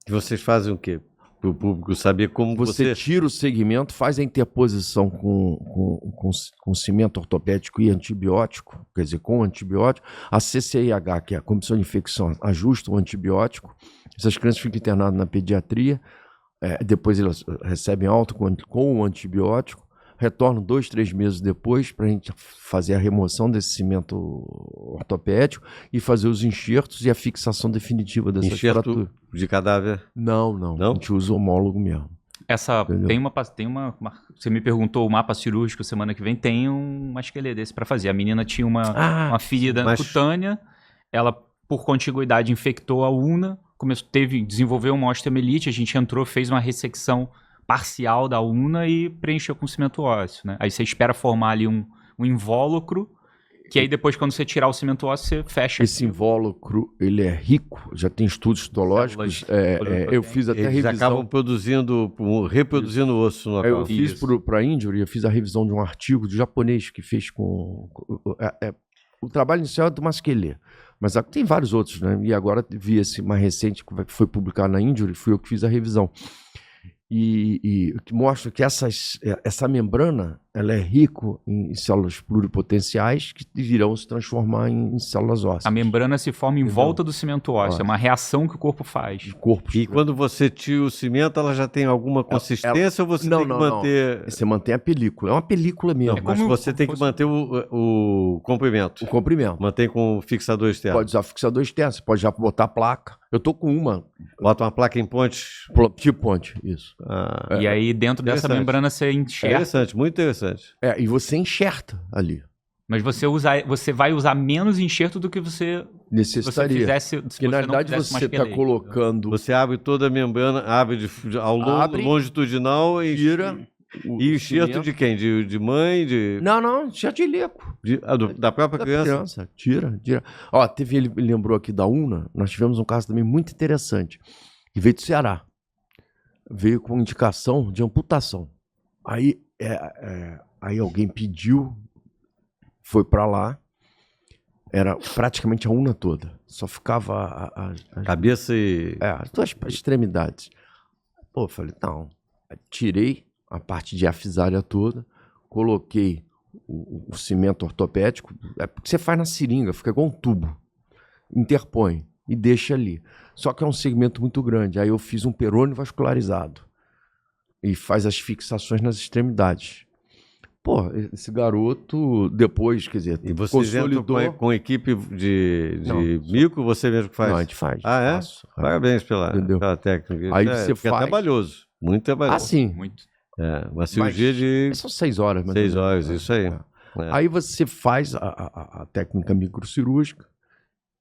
E vocês fazem o quê? Para o público saber como você tira o segmento, faz a interposição com cimento ortopédico e antibiótico, quer dizer, com antibiótico. A CCIH, que é a Comissão de Infecção, ajusta o antibiótico. Essas crianças ficam internadas na pediatria, depois elas recebem alta com o antibiótico, retornam 2, 3 meses depois para a gente fazer a remoção desse cimento ortopédico e fazer os enxertos e a fixação definitiva dessas fraturas. De cadáver? Não. A gente usa homólogo mesmo. Tem uma. Você me perguntou o mapa cirúrgico semana que vem, tem um masquelê desse para fazer. A menina tinha uma ferida cutânea, ela, por contiguidade, infectou a una, desenvolveu uma osteomielite, a gente entrou, fez uma ressecção parcial da una e preencheu com cimento ósseo, né? Aí você espera formar ali um invólucro, que aí depois, quando você tirar o cimento ósseo, você fecha. Esse invólucro, ele é rico, já tem estudos histológicos. Eu fiz até Eles revisão. Acabam reproduzindo o osso no local. Eu fiz para a Injury, eu fiz a revisão de um artigo do japonês que fez com... o trabalho inicial é do masquelê, mas tem vários outros, né? E agora vi esse mais recente que foi publicado na Injury, fui eu que fiz a revisão. E que mostra que essa membrana ela é rica em células pluripotenciais que irão se transformar em células ósseas. A membrana se forma em volta do cimento ósseo, é uma reação que o corpo faz. E quando você tira o cimento, ela já tem alguma consistência ou você tem que manter... Não. Você mantém a película, é uma película mesmo. Mas você tem que manter o comprimento. O comprimento. Mantém com o fixador externo. Pode usar fixador externo, você pode já botar a placa. Eu tô com uma. Bota uma placa em ponte? Tipo ponte, isso. E aí dentro dessa membrana você enxerta. Interessante, muito interessante. E você enxerta ali. Mas você vai usar menos enxerto do que você necessitaria. Fizesse, porque na realidade você está colocando... Você abre toda a membrana, abre ao longo, longitudinal e tira... E o enxerto de quem? De mãe? Não, enxerto de ilíaco. Da própria criança? Tira. Ó, ele lembrou aqui da UNA, nós tivemos um caso também muito interessante, que veio do Ceará. Veio com indicação de amputação. Aí alguém pediu, foi para lá, era praticamente a UNA toda. Só ficava a cabeça e... as duas extremidades. Pô, eu falei, não. Tirei a parte diafisária toda, coloquei o cimento ortopédico, porque você faz na seringa, fica igual um tubo, interpõe e deixa ali. Só que é um segmento muito grande, aí eu fiz um perônio vascularizado e faz as fixações nas extremidades. Pô, esse garoto depois, quer dizer, e vocês entram com equipe de micro, você mesmo que faz? Não, a gente faz. Faço. Parabéns pela técnica. Aí você faz... É trabalhoso, muito trabalhoso. Sim. Muito. Uma cirurgia de... São 6 horas. 6 horas, isso aí. Aí você faz a técnica microcirúrgica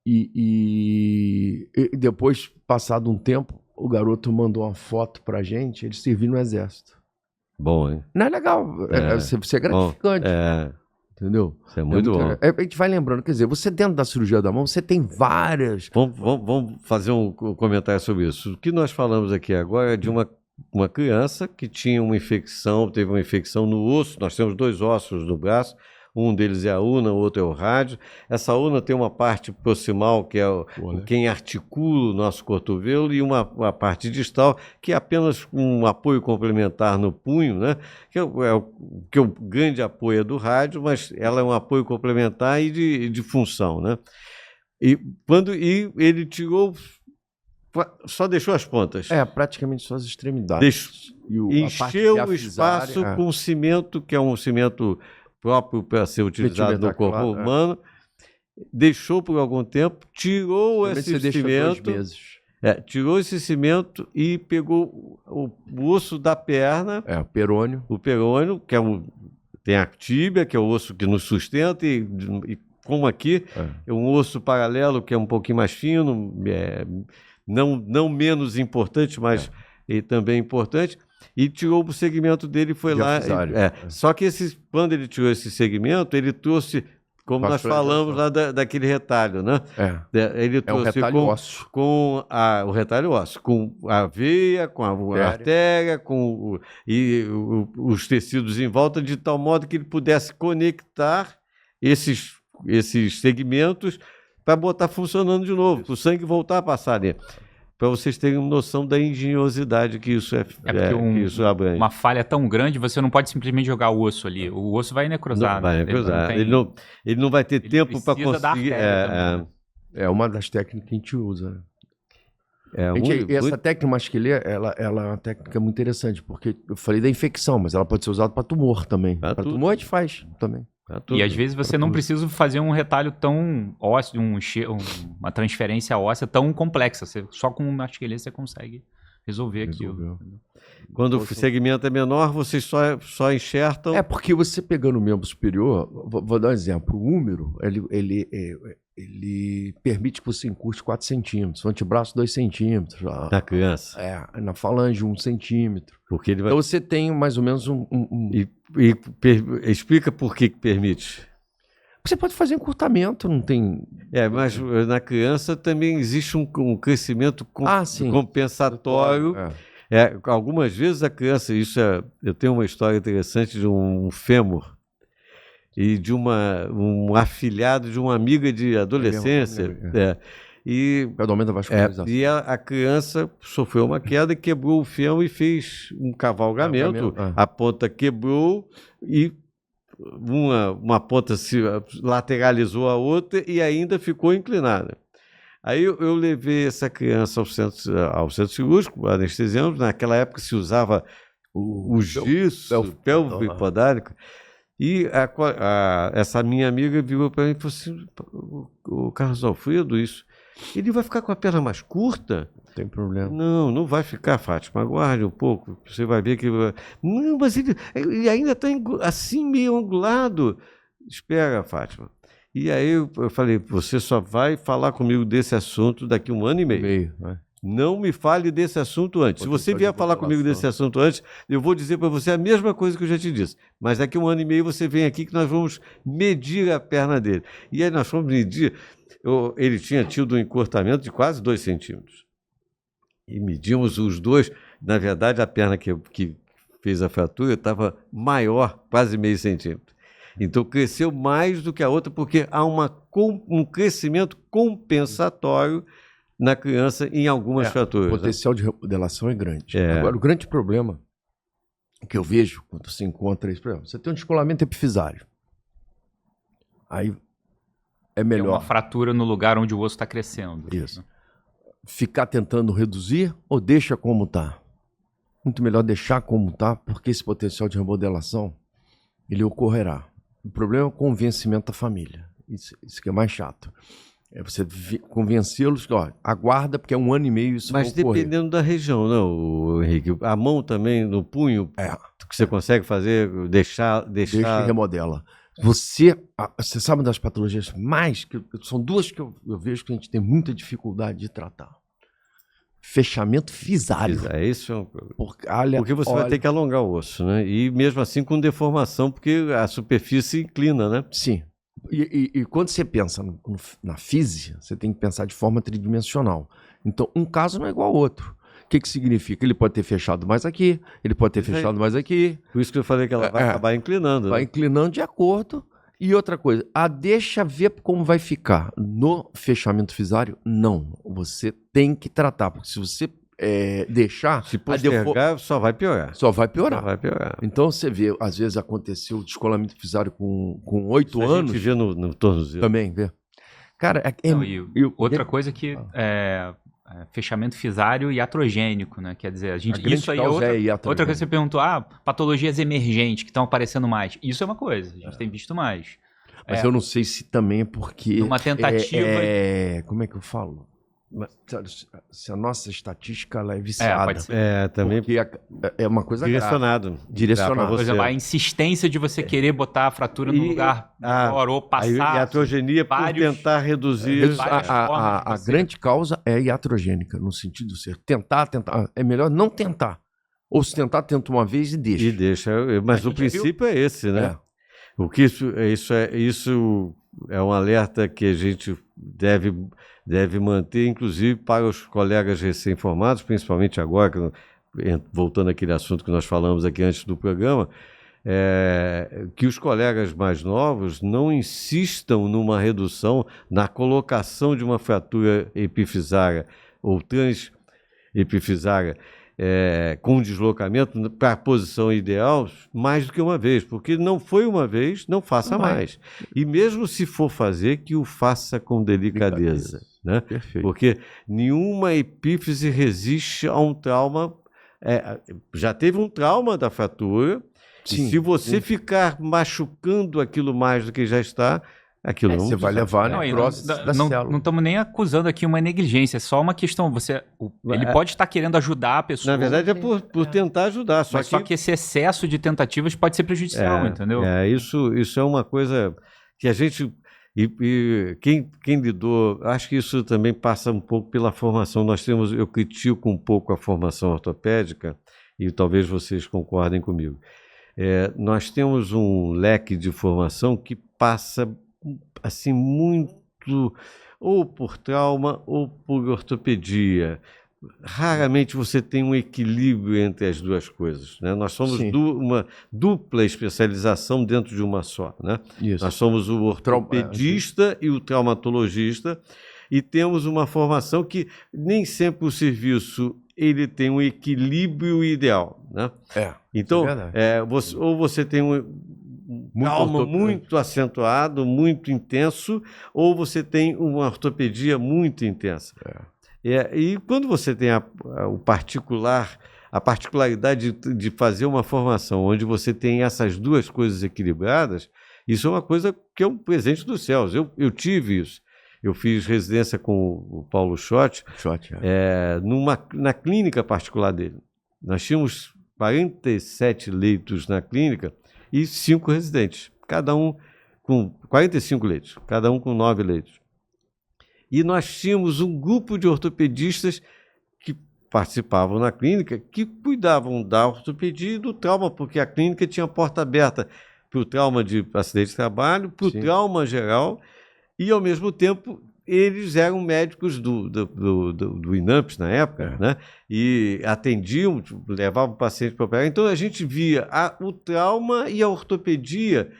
e depois, passado um tempo, o garoto mandou uma foto pra gente, ele serviu no exército. Bom, hein? Não é legal, você é gratificante. Entendeu? Isso é muito bom. A gente vai lembrando, quer dizer, você dentro da cirurgia da mão, você tem várias... Vamos fazer um comentário sobre isso. O que nós falamos aqui agora é de uma criança que tinha uma infecção, teve uma infecção no osso. Nós temos 2 ossos no braço, um deles é a una, o outro é o rádio. Essa una tem uma parte proximal, que é quem articula o nosso cotovelo, e uma parte distal, que é apenas um apoio complementar no punho, né? Que o grande apoio é do rádio, mas ela é um apoio complementar e de função, né? E ele tirou... Só deixou as pontas. Praticamente só as extremidades. Encheu o espaço com cimento, que é um cimento próprio para ser utilizado no corpo humano. Deixou por algum tempo, tirou esse cimento. 2 meses. Tirou esse cimento e pegou o osso da perna. O perônio. O perônio, que tem a tíbia, que é o osso que nos sustenta, e como aqui, é um osso paralelo, que é um pouquinho mais fino, não menos importante, mas também importante. E tirou o segmento dele e foi lá. Só que quando ele tirou esse segmento, ele trouxe, como nós falamos lá daquele retalho, né? Ele trouxe retalho ósseo. O retalho ósseo, com a veia, com a artéria, e os tecidos em volta, de tal modo que ele pudesse conectar esses segmentos para botar funcionando de novo, para o sangue voltar a passar ali. Para vocês terem uma noção da engenhosidade que isso que isso abrange. Uma falha tão grande, você não pode simplesmente jogar o osso ali. O osso vai necrosar. Vai necrosar. Ele não vai ter tempo para conseguir. É uma das técnicas que a gente usa. Né? Essa técnica masquelê, ela é uma técnica muito interessante, porque eu falei da infecção, mas ela pode ser usada para tumor também. Para tumor a gente faz também. E às vezes você não precisa fazer um retalho tão ósseo, uma transferência óssea tão complexa. Só com um masquelê você consegue resolver aquilo. Quando o segmento é menor, vocês só enxertam. Porque você pegando o membro superior, vou dar um exemplo. O húmero, ele permite que você encurte 4 centímetros, o antebraço 2 centímetros. Na criança. Na falange 1 centímetro. Porque ele vai... Então você tem mais ou menos explica por que permite. Você pode fazer encurtamento, não tem... mas na criança também existe um crescimento compensatório. Algumas vezes a criança... eu tenho uma história interessante de um fêmur e de um afilhado de uma amiga de adolescência. E a criança sofreu uma queda e quebrou o fêmur e fez um cavalgamento. A ponta quebrou e uma ponta se lateralizou a outra e ainda ficou inclinada. Aí eu levei essa criança ao centro cirúrgico, anestesiamos. Naquela época se usava o gesso pélvico podálico. E essa minha amiga virou para mim e falou assim: o Carlos Alfredo, ele vai ficar com a perna mais curta? Não tem problema. Não vai ficar, Fátima. Aguarde um pouco. Você vai ver que... Não, mas ele ainda está assim, meio angulado. Espera, Fátima. E aí eu falei: você só vai falar comigo desse assunto daqui 1 ano e meio. Não me fale desse assunto antes. Se você vier falar comigo desse assunto antes, eu vou dizer para você a mesma coisa que eu já te disse. Mas daqui 1 ano e meio você vem aqui que nós vamos medir a perna dele. E aí nós fomos medir... Ele tinha tido um encurtamento de quase 2 centímetros. E medimos os dois. Na verdade, a perna que fez a fratura estava maior, quase meio centímetro. Então, cresceu mais do que a outra, porque há um crescimento compensatório na criança em algumas fraturas. O potencial de remodelação é grande. Agora, o grande problema que eu vejo quando se encontra isso, por exemplo, você tem um descolamento epifisário. Aí é melhor. É uma fratura no lugar onde o osso está crescendo. Isso. Ficar tentando reduzir ou deixa como está? Muito melhor deixar como está, porque esse potencial de remodelação, ele ocorrerá. O problema é o convencimento da família. Isso que é mais chato. É você convencê-los que, aguarda, porque é 1 ano e meio isso vai ocorrer. Mas dependendo da região, não, Henrique? A mão também, no punho, que você consegue fazer, deixar... Deixa e remodela. Você sabe das patologias mais, são 2 que eu vejo que a gente tem muita dificuldade de tratar. Fechamento fisário. Isso é um problema. Porque você vai ter que alongar o osso, né? E mesmo assim com deformação, porque a superfície inclina, né? Sim. E quando você pensa na física, você tem que pensar de forma tridimensional. Então, um caso não é igual ao outro. O que significa? Ele pode ter fechado mais aqui, ele pode ter fechado mais aqui. Por isso que eu falei que ela vai acabar inclinando. Vai inclinando de acordo. E outra coisa, deixa ver como vai ficar. No fechamento fisário, não. Você tem que tratar, porque se você deixar... Se postergar, só vai piorar. Só vai piorar. Então você vê, às vezes aconteceu o descolamento fisário com 8 anos. A gente vê no tornozelo. Também, vê. Cara, outra coisa que fechamento fisário iatrogênico, né? Quer dizer, isso aí é outra coisa que você perguntou, patologias emergentes que estão aparecendo mais. Isso é uma coisa, a gente tem visto mais. Mas eu não sei se também é porque... Numa tentativa... como é que eu falo? Se a nossa estatística ela é viciada. Pode ser. Também. Porque é uma coisa direcionado. Direcionado. Por exemplo, a insistência de você querer botar a fratura no lugar melhor ou passar... A iatrogenia por tentar reduzir... A grande causa é iatrogênica, no sentido de você tentar. É melhor não tentar. Ou se tentar, tenta uma vez e deixa. Mas o princípio é esse, né? O que isso é um alerta que a gente deve manter, inclusive para os colegas recém-formados, principalmente agora, voltando àquele assunto que nós falamos aqui antes do programa, que os colegas mais novos não insistam numa redução, na colocação de uma fratura epifisária ou transepifisária com deslocamento para a posição ideal mais do que uma vez, porque não foi uma vez, não faça mais. E mesmo se for fazer, que o faça com delicadeza. Né? Porque nenhuma epífise resiste a um trauma. Já teve um trauma da fratura, e se você ficar machucando aquilo mais do que já está, aquilo não... Você vai levar na próxima da célula. Não estamos nem acusando aqui uma negligência, é só uma questão. Ele pode estar querendo ajudar a pessoa. Na verdade é por tentar ajudar. Só que esse excesso de tentativas pode ser prejudicial, entendeu? Isso é uma coisa que a gente... E quem lidou, acho que isso também passa um pouco pela formação. Eu critico um pouco a formação ortopédica, e talvez vocês concordem comigo. Nós temos um leque de formação que passa assim muito ou por trauma ou por ortopedia. Raramente você tem um equilíbrio entre as duas coisas, né? Nós somos uma dupla especialização dentro de uma só, né? Nós somos o ortopedista e o traumatologista, e temos uma formação que nem sempre o serviço ele tem um equilíbrio ideal, né? Então, você tem um trauma muito acentuado, muito intenso, ou você tem uma ortopedia muito intensa. E quando você tem a particularidade de fazer uma formação onde você tem essas duas coisas equilibradas, isso é uma coisa que é um presente dos céus. Eu tive isso. Eu fiz residência com o Paulo Schott, na clínica particular dele. Nós tínhamos 47 leitos na clínica e 5 residentes, cada um com 45 leitos, cada um com 9 leitos. E nós tínhamos um grupo de ortopedistas que participavam na clínica, que cuidavam da ortopedia e do trauma, porque a clínica tinha porta aberta para o trauma de acidente de trabalho, para o trauma geral, e, ao mesmo tempo, eles eram médicos do INAMPS na época, né? E atendiam, levavam o paciente para operar. Então, a gente via o trauma e a ortopedia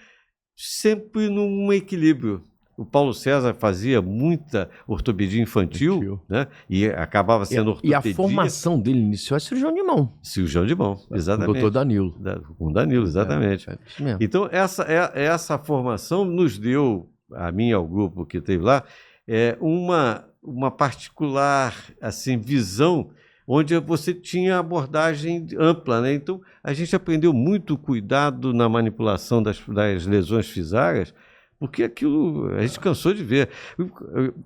sempre num equilíbrio. O Paulo César fazia muita ortopedia infantil, né? E acabava sendo ortopedia. E a formação dele iniciou é cirurgião de mão. Cirurgião de mão, exatamente. Com o doutor Danilo. Com o Danilo, exatamente. Isso mesmo. Então, essa formação nos deu, a mim e ao grupo que teve lá, uma particular assim, visão onde você tinha abordagem ampla, né? Então, a gente aprendeu muito cuidado na manipulação das lesões fisárias, porque aquilo a gente cansou de ver.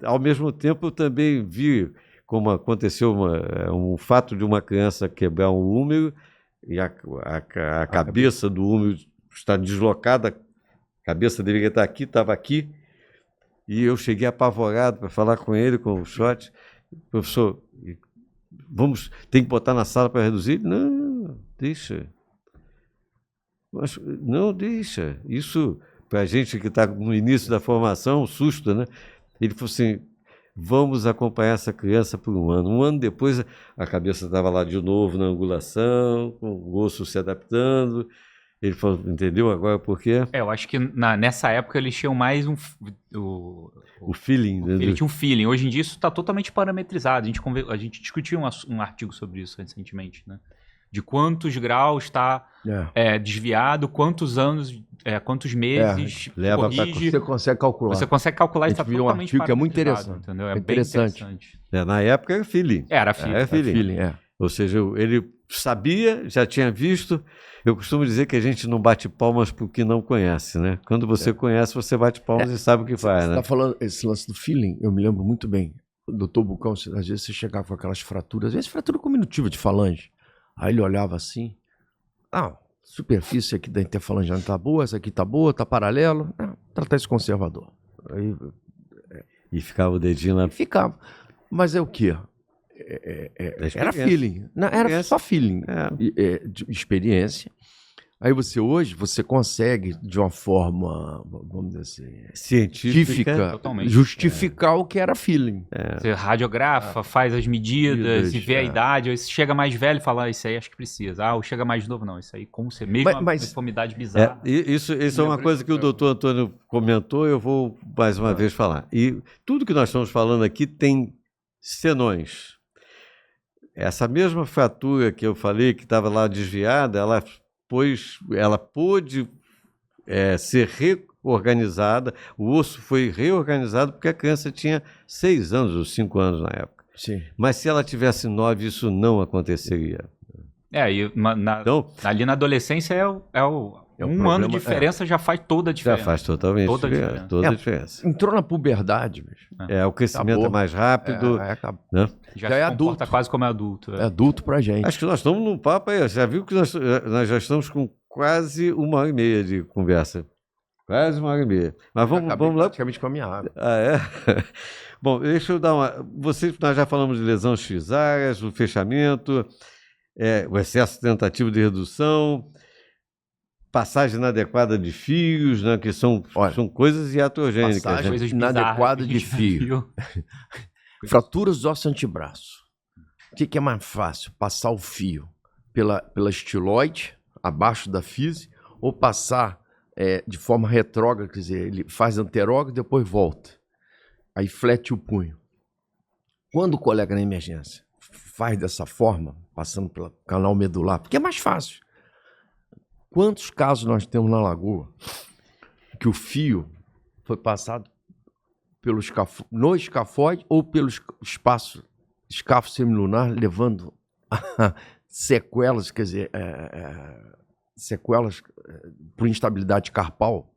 Ao mesmo tempo, eu também vi como aconteceu um fato de uma criança quebrar um húmero e a cabeça do húmero está deslocada, a cabeça deveria estar aqui, estava aqui, e eu cheguei apavorado para falar com ele, com o Schott. Professor, tem que botar na sala para reduzir? Não, deixa. Não, deixa. Isso... Para a gente que está no início da formação, um susto, né? Ele falou assim, vamos acompanhar essa criança por um ano. Um ano depois, a cabeça estava lá de novo na angulação, com o osso se adaptando. Ele falou, entendeu agora por quê? Eu acho que nessa época eles tinham mais o feeling. Né? Ele tinha um feeling. Hoje em dia isso está totalmente parametrizado. A gente discutiu um artigo sobre isso recentemente, né? de quantos graus está desviado, quantos anos, quantos meses, leva pra... Você consegue calcular. Você consegue calcular e está viu um artigo que é muito interessante. Entendeu? É interessante. bem interessante. Na época era feeling. Era feeling. Ou seja, ele sabia, já tinha visto. Eu costumo dizer que a gente não bate palmas para o que não conhece, né? Quando você conhece, você bate palmas e sabe o que faz, né? Você está falando esse lance do feeling, eu me lembro muito bem. O doutor Bucão, às vezes você chegava com aquelas fraturas, às vezes fratura cominutiva de falange. Aí ele olhava assim, superfície aqui da interfalange não tá boa, essa aqui tá boa, tá paralelo. Tratar esse conservador. Aí, e ficava o dedinho lá. Ficava. Mas é o quê? Era feeling. Não, era só feeling. De experiência. Aí hoje você consegue, de uma forma, vamos dizer assim, científica, justificar o que era feeling. Você radiografa, faz as medidas e vê a idade. Aí você chega mais velho e fala, isso aí acho que precisa. Ou chega mais novo, não, isso aí como você mesmo uma deformidade bizarra. Isso é uma coisa que o doutor Antônio comentou, eu vou mais uma vez falar. E tudo que nós estamos falando aqui tem senões. Essa mesma fratura que eu falei, que estava lá desviada, ela pôde ser reorganizada, o osso foi reorganizado porque a criança tinha 6 anos ou 5 anos na época. Sim. Mas se ela tivesse 9, isso não aconteceria. Ali na adolescência um ano de diferença já faz toda a diferença. Já faz totalmente toda a diferença. Entrou na puberdade, bicho. O crescimento é mais rápido. Né? Já é adulto. Quase como adulto. É adulto pra gente. Acho que nós estamos num papo aí. Já viu que nós já estamos com quase 1h30 de conversa. Quase 1h30. Mas vamos lá. Praticamente com a minha água. Bom, deixa eu dar nós já falamos de lesões fisárias, do fechamento, o excesso tentativo de redução, passagem inadequada de fios, né, que são coisas iatrogênicas. Passagem inadequada de fio. Fraturas do osso antebraço. O que é mais fácil? Passar o fio pela estiloide, abaixo da fise, ou passar de forma retrógrada, quer dizer, ele faz anterógrado e depois volta. Aí flete o punho. Quando o colega na emergência faz dessa forma, passando pelo canal medular, porque é mais fácil. Quantos casos nós temos na Lagoa que o fio foi passado no escafóide ou pelo escafo semilunar, levando sequelas, quer dizer, sequelas por instabilidade carpal?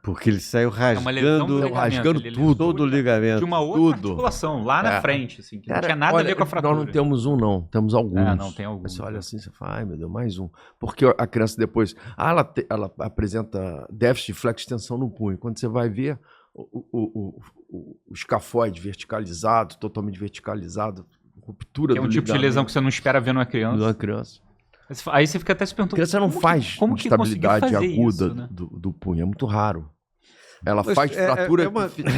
Porque ele saiu rasgando tudo. Todo o ligamento. De uma outra articulação, lá na frente, assim, que não tinha nada a ver com a fratura. Nós não temos um, não. Temos alguns. Não, tem alguns. Você olha assim, você fala, ai meu Deus, mais um. Porque a criança depois, ela apresenta déficit de flexo-extensão no punho. Quando você vai ver o escafoide verticalizado, totalmente verticalizado, ruptura do ligamento. É um tipo de lesão que você não espera ver numa criança. Numa criança. Aí você fica até se perguntando... A criança não faz estabilidade aguda do punho, é muito raro. Ela faz fratura...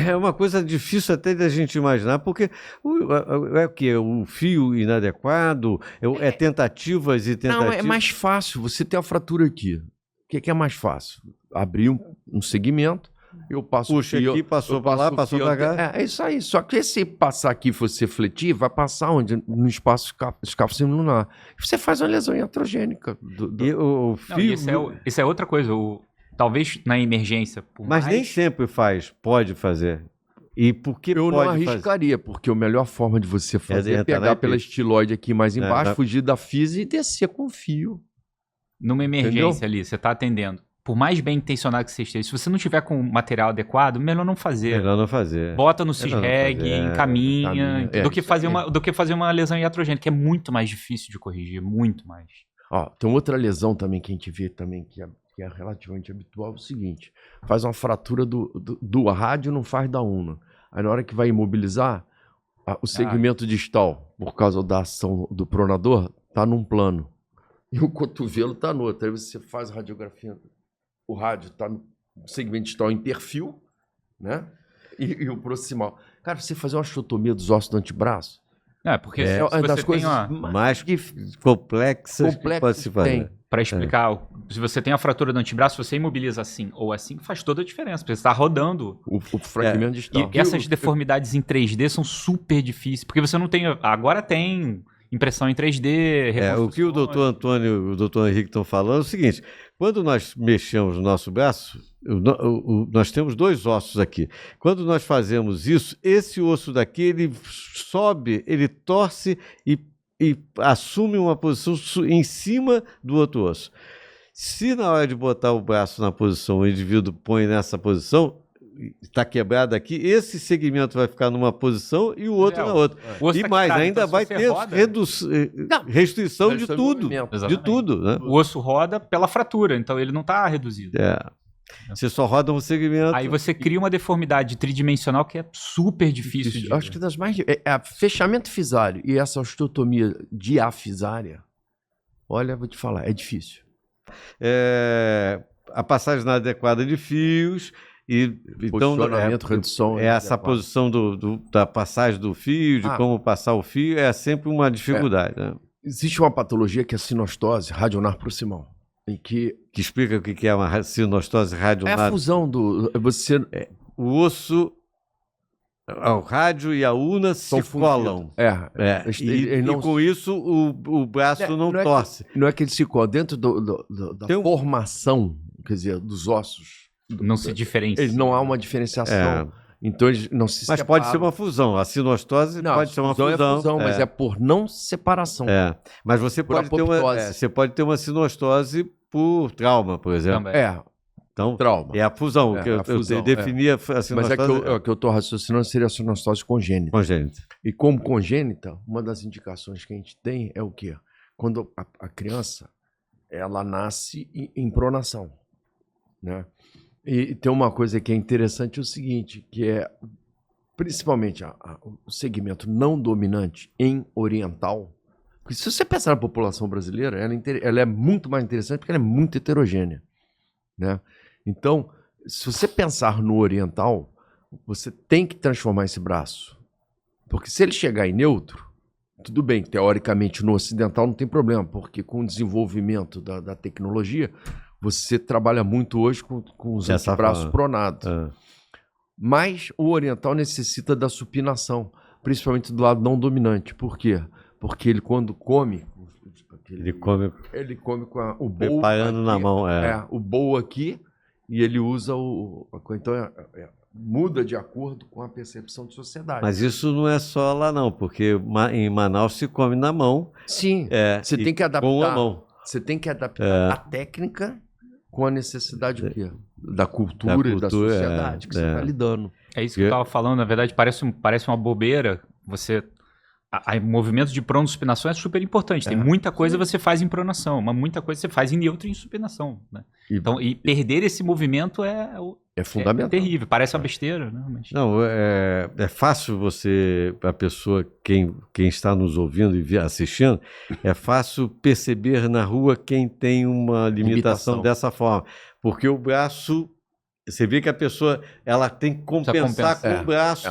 É uma coisa difícil até da gente imaginar, porque o fio inadequado, tentativas e tentativas... Não, é mais fácil, você tem a fratura aqui. O que é mais fácil? Abrir um segmento, eu passo puxa fio, aqui, passou para lá, passou para cá. É isso aí. Só que se passar aqui e você fletir, vai passar onde? No espaço escafo semilunar. Você faz uma lesão iatrogênica. E o fio... Isso é outra coisa. Talvez na emergência. Mas nem sempre pode fazer. E por que eu não arriscaria, porque a melhor forma de você fazer é pegar pela estiloide aqui mais embaixo, fugir da fise e descer com o fio. Numa emergência ali, você está atendendo. Por mais bem intencionado que você esteja, se você não tiver com o material adequado, melhor não fazer. Melhor não fazer. Bota no CISREG, encaminha, do que fazer uma lesão iatrogênica, que é muito mais difícil de corrigir, muito mais. Tem outra lesão também que a gente vê também, que é relativamente habitual, é o seguinte, faz uma fratura do rádio, não faz da una. Aí na hora que vai imobilizar, o segmento distal, por causa da ação do pronador, tá num plano. E o cotovelo tá no outro. Aí você faz a radiografia... O rádio está no segmento distal em perfil, né? E o proximal. Cara, você fazer uma osteotomia dos ossos do antebraço... Porque se você das coisas mais complexas que pode se fazer. Para explicar, se você tem a fratura do antebraço, você imobiliza assim ou assim, faz toda a diferença, porque você está rodando. O fragmento distal. E essas deformidades em 3D são super difíceis, porque você não tem... Agora tem impressão em 3D, O que o doutor Antônio e o doutor Henrique estão falando é o seguinte: quando nós mexemos no nosso braço, nós temos 2 ossos aqui. Quando nós fazemos isso, esse osso daqui, ele sobe, ele torce e assume uma posição em cima do outro osso. Se na hora de botar o braço na posição, o indivíduo põe nessa posição, está quebrado aqui, esse segmento vai ficar numa posição e o outro na outra. E mais, ainda vai ter restrição de tudo. De tudo, né? O osso roda pela fratura, então ele não está reduzido. Você só roda um segmento. Aí você cria uma deformidade tridimensional que é super difícil. Acho que das mais... fechamento fisário e essa osteotomia diafisária, olha, vou te falar, é difícil. A passagem inadequada de fios... Então, redução... essa posição da passagem do fio, de como passar o fio, é sempre uma dificuldade. Né? Existe uma patologia que é a sinostose radionar proximal. Que explica o que é uma sinostose radionar. É a fusão do... O osso, o rádio e a una se colam. E com isso o braço não torce. Não é que ele se cola. Dentro da formação, quer dizer, dos ossos, não se diferencia. Ele não há uma diferenciação. Então eles não se separam. Mas pode ser uma fusão. A sinostose pode ser uma fusão. Mas é por não separação. Mas você pode ter uma sinostose por trauma, por exemplo. Então, trauma. É a fusão. Eu definia a sinostose. Mas que eu estou raciocinando seria a sinostose congênita. E como congênita, uma das indicações que a gente tem é o quê? Quando a criança ela nasce em pronação, né? E tem uma coisa que é interessante, o seguinte, que é principalmente o segmento não dominante em oriental, porque se você pensar na população brasileira, ela é muito mais interessante porque ela é muito heterogênea, né? Então, se você pensar no oriental, você tem que transformar esse braço, porque se ele chegar em neutro, tudo bem, teoricamente no ocidental não tem problema, porque com o desenvolvimento da tecnologia, você trabalha muito hoje com os antebraços pronados. Mas o oriental necessita da supinação, principalmente do lado não dominante. Por quê? Porque ele, quando come... Ele come com o bowl preparando aqui, na mão. O bowl aqui, e ele usa então, muda de acordo com a percepção de sociedade. Mas isso não é só lá não, porque em Manaus se come na mão. Sim, você tem que adaptar. Com a mão. Você tem que adaptar a técnica com a necessidade da cultura e da sociedade que você está lidando. É isso que eu estava falando, na verdade parece uma bobeira. O movimento de pronospinação é super importante. Tem muita coisa que você faz em pronação, mas muita coisa você faz em neutro e em supinação. Né? Então, perder esse movimento é fundamental. É terrível, parece uma besteira. Né? Mas... Não, é fácil a pessoa, quem está nos ouvindo e assistindo, é fácil perceber na rua quem tem uma limitação dessa forma. Porque o braço... Você vê que a pessoa ela tem que compensar com o braço,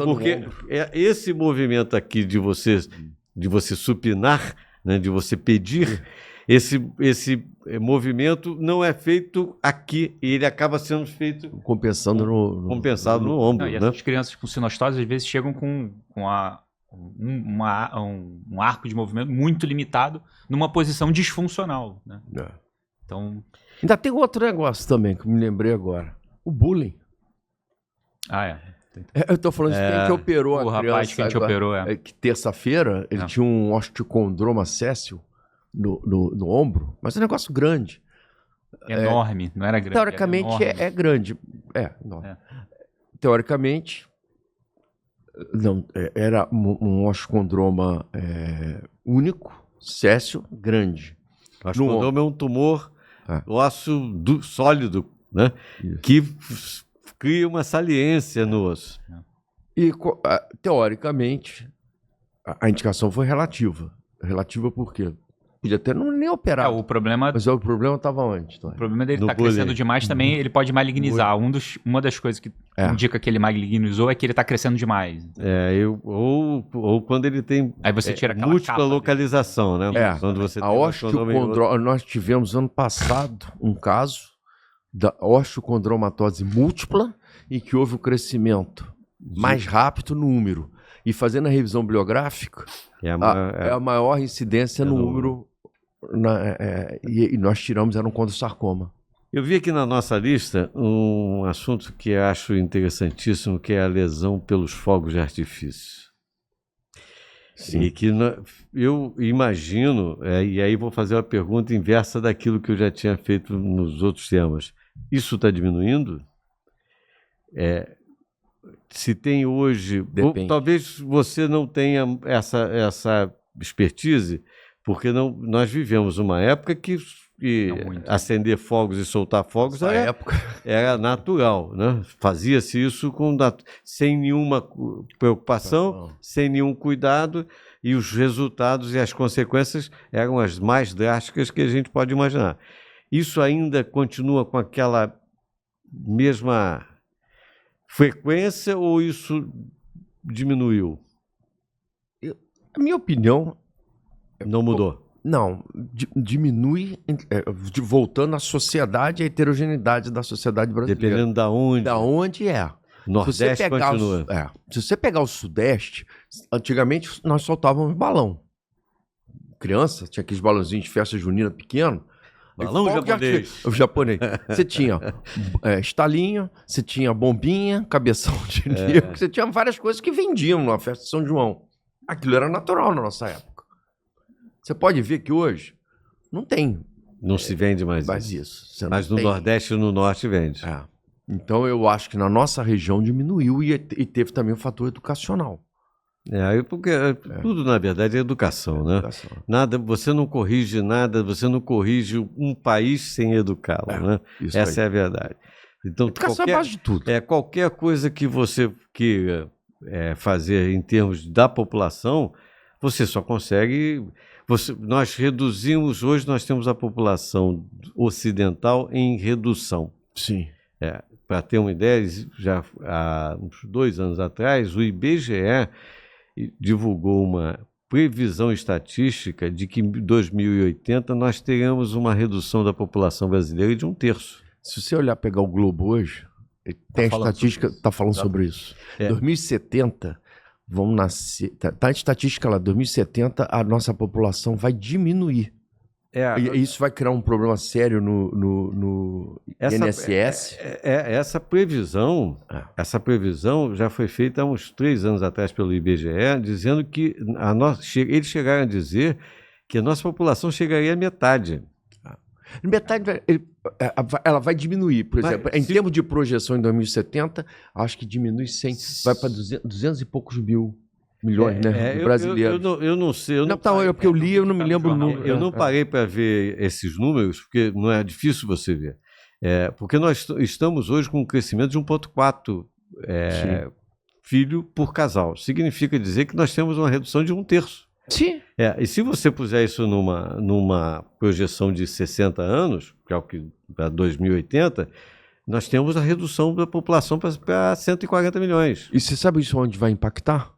porque esse movimento aqui de você supinar, né, de você pedir, esse movimento não é feito aqui, e ele acaba sendo feito compensado no ombro. E essas crianças com sinostose às vezes chegam com um arco de movimento muito limitado numa posição disfuncional. Né? Então... Ainda tem outro negócio também que me lembrei agora. O bullying. Eu tô falando de quem que operou a criança. O rapaz que a gente operou, que terça-feira ele tinha um osteocondroma séssil no ombro, mas é um negócio grande. Enorme, não era grande. Teoricamente é grande. Enorme. Teoricamente, não, era um osteocondroma único, céssil, grande. O osteocondroma é um tumor ósseo sólido, né? Que cria uma saliência no osso. E, teoricamente, a indicação foi relativa. Relativa por quê? Podia até nem operar. Mas o problema estava onde? O problema dele está crescendo demais também, ele pode malignizar. Uma das coisas que indica que ele malignizou é que ele está crescendo demais. Ou quando ele tem aí você tira múltipla localização, né? Quando você a osteocondroma, nós tivemos ano passado um caso da osteocondromatose múltipla e que houve um crescimento mais rápido no úmero. E fazendo a revisão bibliográfica, é a maior incidência no úmero, e nós tiramos, era um condrosarcoma. Eu vi aqui na nossa lista um assunto que eu acho interessantíssimo, que é a lesão pelos fogos de artifício. Sim. E que eu imagino, e aí vou fazer uma pergunta inversa daquilo que eu já tinha feito nos outros temas. Isso está diminuindo? Se tem hoje... Talvez você não tenha essa expertise, porque nós vivemos uma época que acender fogos e soltar fogos era natural, né? Fazia-se isso sem nenhuma preocupação, sem nenhum cuidado, e os resultados e as consequências eram as mais drásticas que a gente pode imaginar. Isso ainda continua com aquela mesma frequência ou isso diminuiu? A minha opinião... Não mudou? Não, diminui, voltando à sociedade, a heterogeneidade da sociedade brasileira. Dependendo da onde. Da onde é. Nordeste continua. Se você pegar o Sudeste, antigamente nós soltávamos balão. Criança, tinha aqueles balãozinhos de festa junina pequeno. Balão japonês. O japonês. Você tinha estalinho, você tinha bombinha, cabeção de negro, você tinha várias coisas que vendiam na festa de São João. Aquilo era natural na nossa época. Você pode ver que hoje não tem. Não se vende mais isso. Mas no Nordeste e no Norte vende. Então eu acho que na nossa região diminuiu e teve também o fator educacional. Porque tudo na verdade é educação, né? Nada, você não corrige nada, você não corrige um país sem educá-lo, né? Essa é a verdade. Então, educação é a base de tudo. Qualquer coisa que você queira fazer em termos da população, você só consegue... Nós reduzimos, hoje nós temos a população ocidental em redução. Sim. Para ter uma ideia, já há uns 2 anos atrás, o IBGE divulgou uma previsão estatística de que em 2080 nós teremos uma redução da população brasileira de 1/3. Se você olhar, pegar o Globo hoje, tem a estatística que está falando sobre isso. 2070... vão nascer. Tá em estatística lá, 2070 a nossa população vai diminuir. E isso vai criar um problema sério no INSS. Essa previsão já foi feita há uns 3 anos atrás pelo IBGE, dizendo que eles chegaram a dizer que a nossa população chegaria à metade. Metade ela vai diminuir, por exemplo, em termos de projeção em 2070, acho que diminui 100, vai para 200 e poucos milhões, né, brasileiros. Eu não sei. Porque eu li, eu não me lembro o número. Eu não parei para ver esses números, porque não é difícil você ver. Porque nós estamos hoje com um crescimento de 1,4 filho por casal. Significa dizer que nós temos uma redução de 1/3. Sim. E se você puser isso numa projeção de 60 anos, que é o que para 2080, nós temos a redução da população para 140 milhões. E você sabe isso onde vai impactar?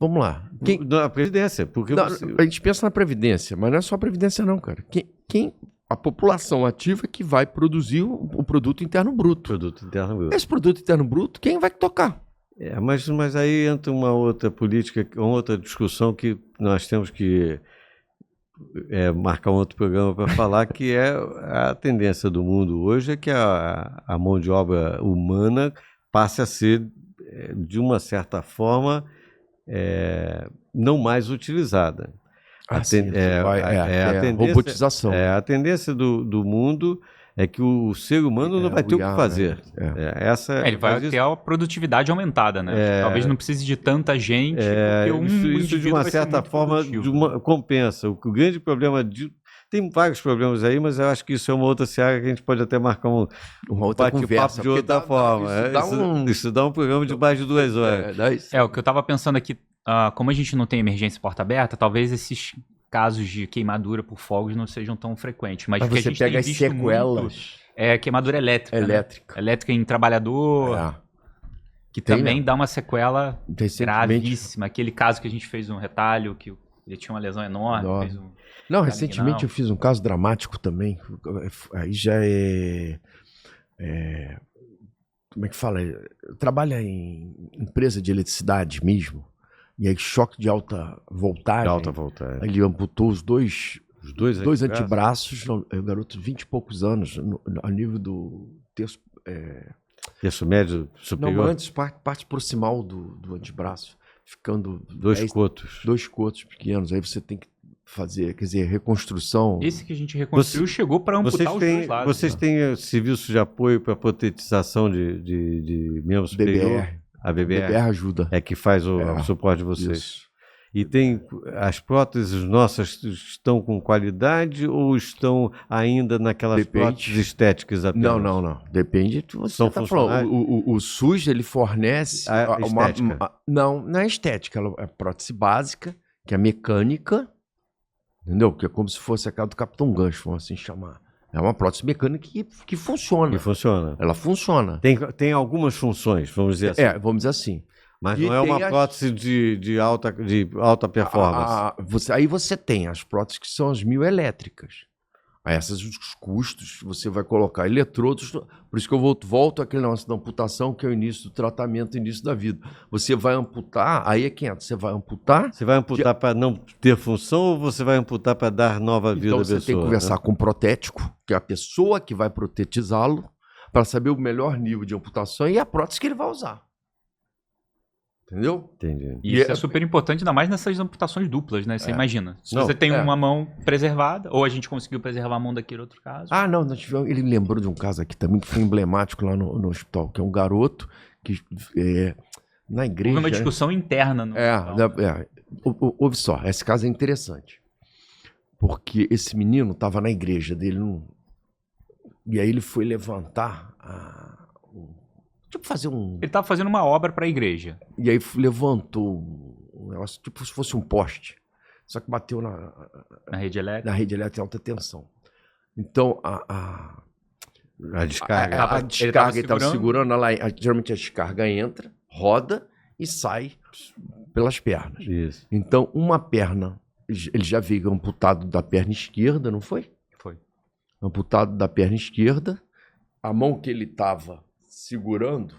Vamos lá. Na Previdência. Porque a gente pensa na Previdência, mas não é só a Previdência não, cara. A população ativa que vai produzir o Produto Interno Bruto. Esse Produto Interno Bruto, quem vai tocar? Mas aí entra uma outra política, uma outra discussão que nós temos que marcar um outro programa para falar, que é a tendência do mundo hoje é que a mão de obra humana passe a ser, de uma certa forma, não mais utilizada. A robotização. A tendência do mundo é que o ser humano não vai ter o que fazer. Ele vai ter a produtividade aumentada, né? Talvez não precise de tanta gente, porque isso de uma certa forma compensa. O grande problema tem vários problemas aí, mas eu acho que isso é uma outra seara que a gente pode até marcar uma outra conversa de outra forma. Isso dá um programa de mais de 2 horas. O que eu estava pensando aqui, como a gente não tem emergência porta aberta, talvez esses casos de queimadura por fogos não sejam tão frequentes. Mas você pega as sequelas. Queimadura elétrica. Elétrica em trabalhador. Que também dá uma sequela gravíssima. Aquele caso que a gente fez um retalho, que ele tinha uma lesão enorme. Recentemente eu fiz um caso dramático também. Aí já como é que fala? Trabalha em empresa de eletricidade mesmo. E aí, choque de alta voltagem. Alta voltagem. Ele amputou os dois antebraços. o garoto de 20 e poucos anos, a nível do terço. Terço médio superior? Não, antes, parte proximal do antebraço, ficando... 2 cotos. 2 cotos pequenos, aí você tem que fazer, quer dizer, reconstrução... Esse que a gente reconstruiu chegou para amputar os dois lados. Vocês têm serviço de apoio para protetização de membro superior? BBR. A BBR? BBR ajuda. É que faz o suporte de vocês. Isso. E as próteses nossas estão com qualidade ou estão ainda naquelas próteses estéticas apenas? Não. Depende do que você São está falando. O SUS, ele fornece... estética. Não é estética. É a prótese básica, que é mecânica, entendeu? Que é como se fosse aquela do Capitão Gancho, vamos assim chamar. É uma prótese mecânica que funciona. Que funciona. Ela funciona. Tem algumas funções, vamos dizer assim. Vamos dizer assim. Mas não é uma prótese de alta performance. Aí você tem as próteses que são as mioelétricas. Aí os custos, você vai colocar eletrodos. Por isso que eu volto àquele negócio da amputação, que é o início do tratamento, o início da vida. Você vai amputar, aí é que entra. Você vai amputar... Você vai amputar para não ter função ou você vai amputar para dar nova vida à pessoa? Então você tem que conversar com o protético, que é a pessoa que vai protetizá-lo, para saber o melhor nível de amputação e a prótese que ele vai usar. Entendeu? Entendi. E isso é super importante, ainda mais nessas amputações duplas, né? Você imagina. Se você tem uma mão preservada, ou a gente conseguiu preservar a mão daquele outro caso. Não, ele lembrou de um caso aqui também que foi emblemático lá no hospital, que é um garoto que na igreja... Houve uma discussão interna no hospital. Ouve só, esse caso é interessante. Porque esse menino estava na igreja dele, e aí ele foi levantar fazer um... Ele estava fazendo uma obra para a igreja. E aí levantou um negócio, tipo se fosse um poste. Só que bateu na rede elétrica. Na rede elétrica de alta tensão. Então, a descarga. A descarga ele estava segurando, geralmente a descarga entra, roda e sai pelas pernas. Isso. Então, uma perna, ele já veio amputado da perna esquerda, não foi? Foi. Amputado da perna esquerda. A mão que ele estava segurando,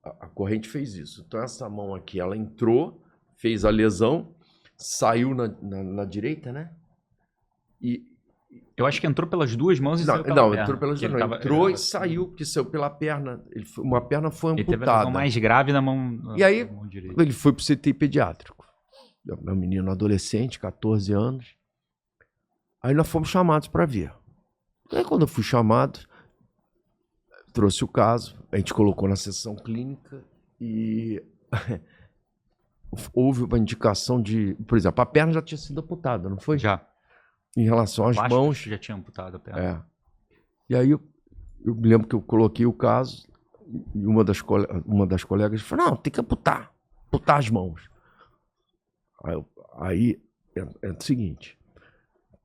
a corrente fez isso. Então essa mão aqui, ela entrou, fez a lesão, saiu na direita, né? Eu acho que entrou pelas duas mãos e saiu pela perna. Entrou pelas duas mãos. Entrou e saiu, porque saiu pela perna. Uma perna foi amputada. Ele teve a lesão mais grave na mão E aí, mão direita. Ele foi pro CTI pediátrico. É um menino adolescente, 14 anos. Aí nós fomos chamados para ver. Aí quando eu fui chamado, trouxe o caso, a gente colocou na sessão clínica e houve uma indicação de... Por exemplo, a perna já tinha sido amputada, não foi? Já. Em relação às mãos... Já tinha amputado a perna. E aí eu me lembro que eu coloquei o caso e uma das colegas falou, não, tem que amputar as mãos. Aí é o seguinte,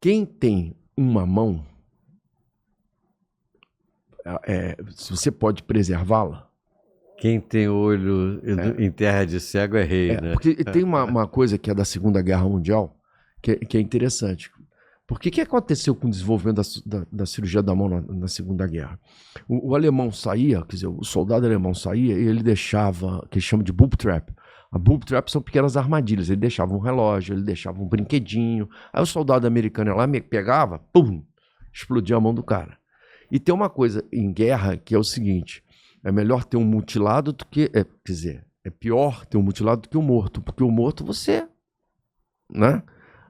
quem tem uma mão... se você pode preservá-la. Quem tem olho em terra de cego é rei, né? Porque tem uma coisa que é da Segunda Guerra Mundial, que é interessante. Por que aconteceu com o desenvolvimento da cirurgia da mão na Segunda Guerra? O alemão saía, quer dizer, o soldado alemão saía e ele deixava, que eles chamam de boob trap. A boob trap são pequenas armadilhas. Ele deixava um relógio, ele deixava um brinquedinho. Aí o soldado americano lá pegava, pum, explodia a mão do cara. E tem uma coisa em guerra que é o seguinte, é melhor ter um mutilado do que... quer dizer, é pior ter um mutilado do que um morto, porque o morto você... né?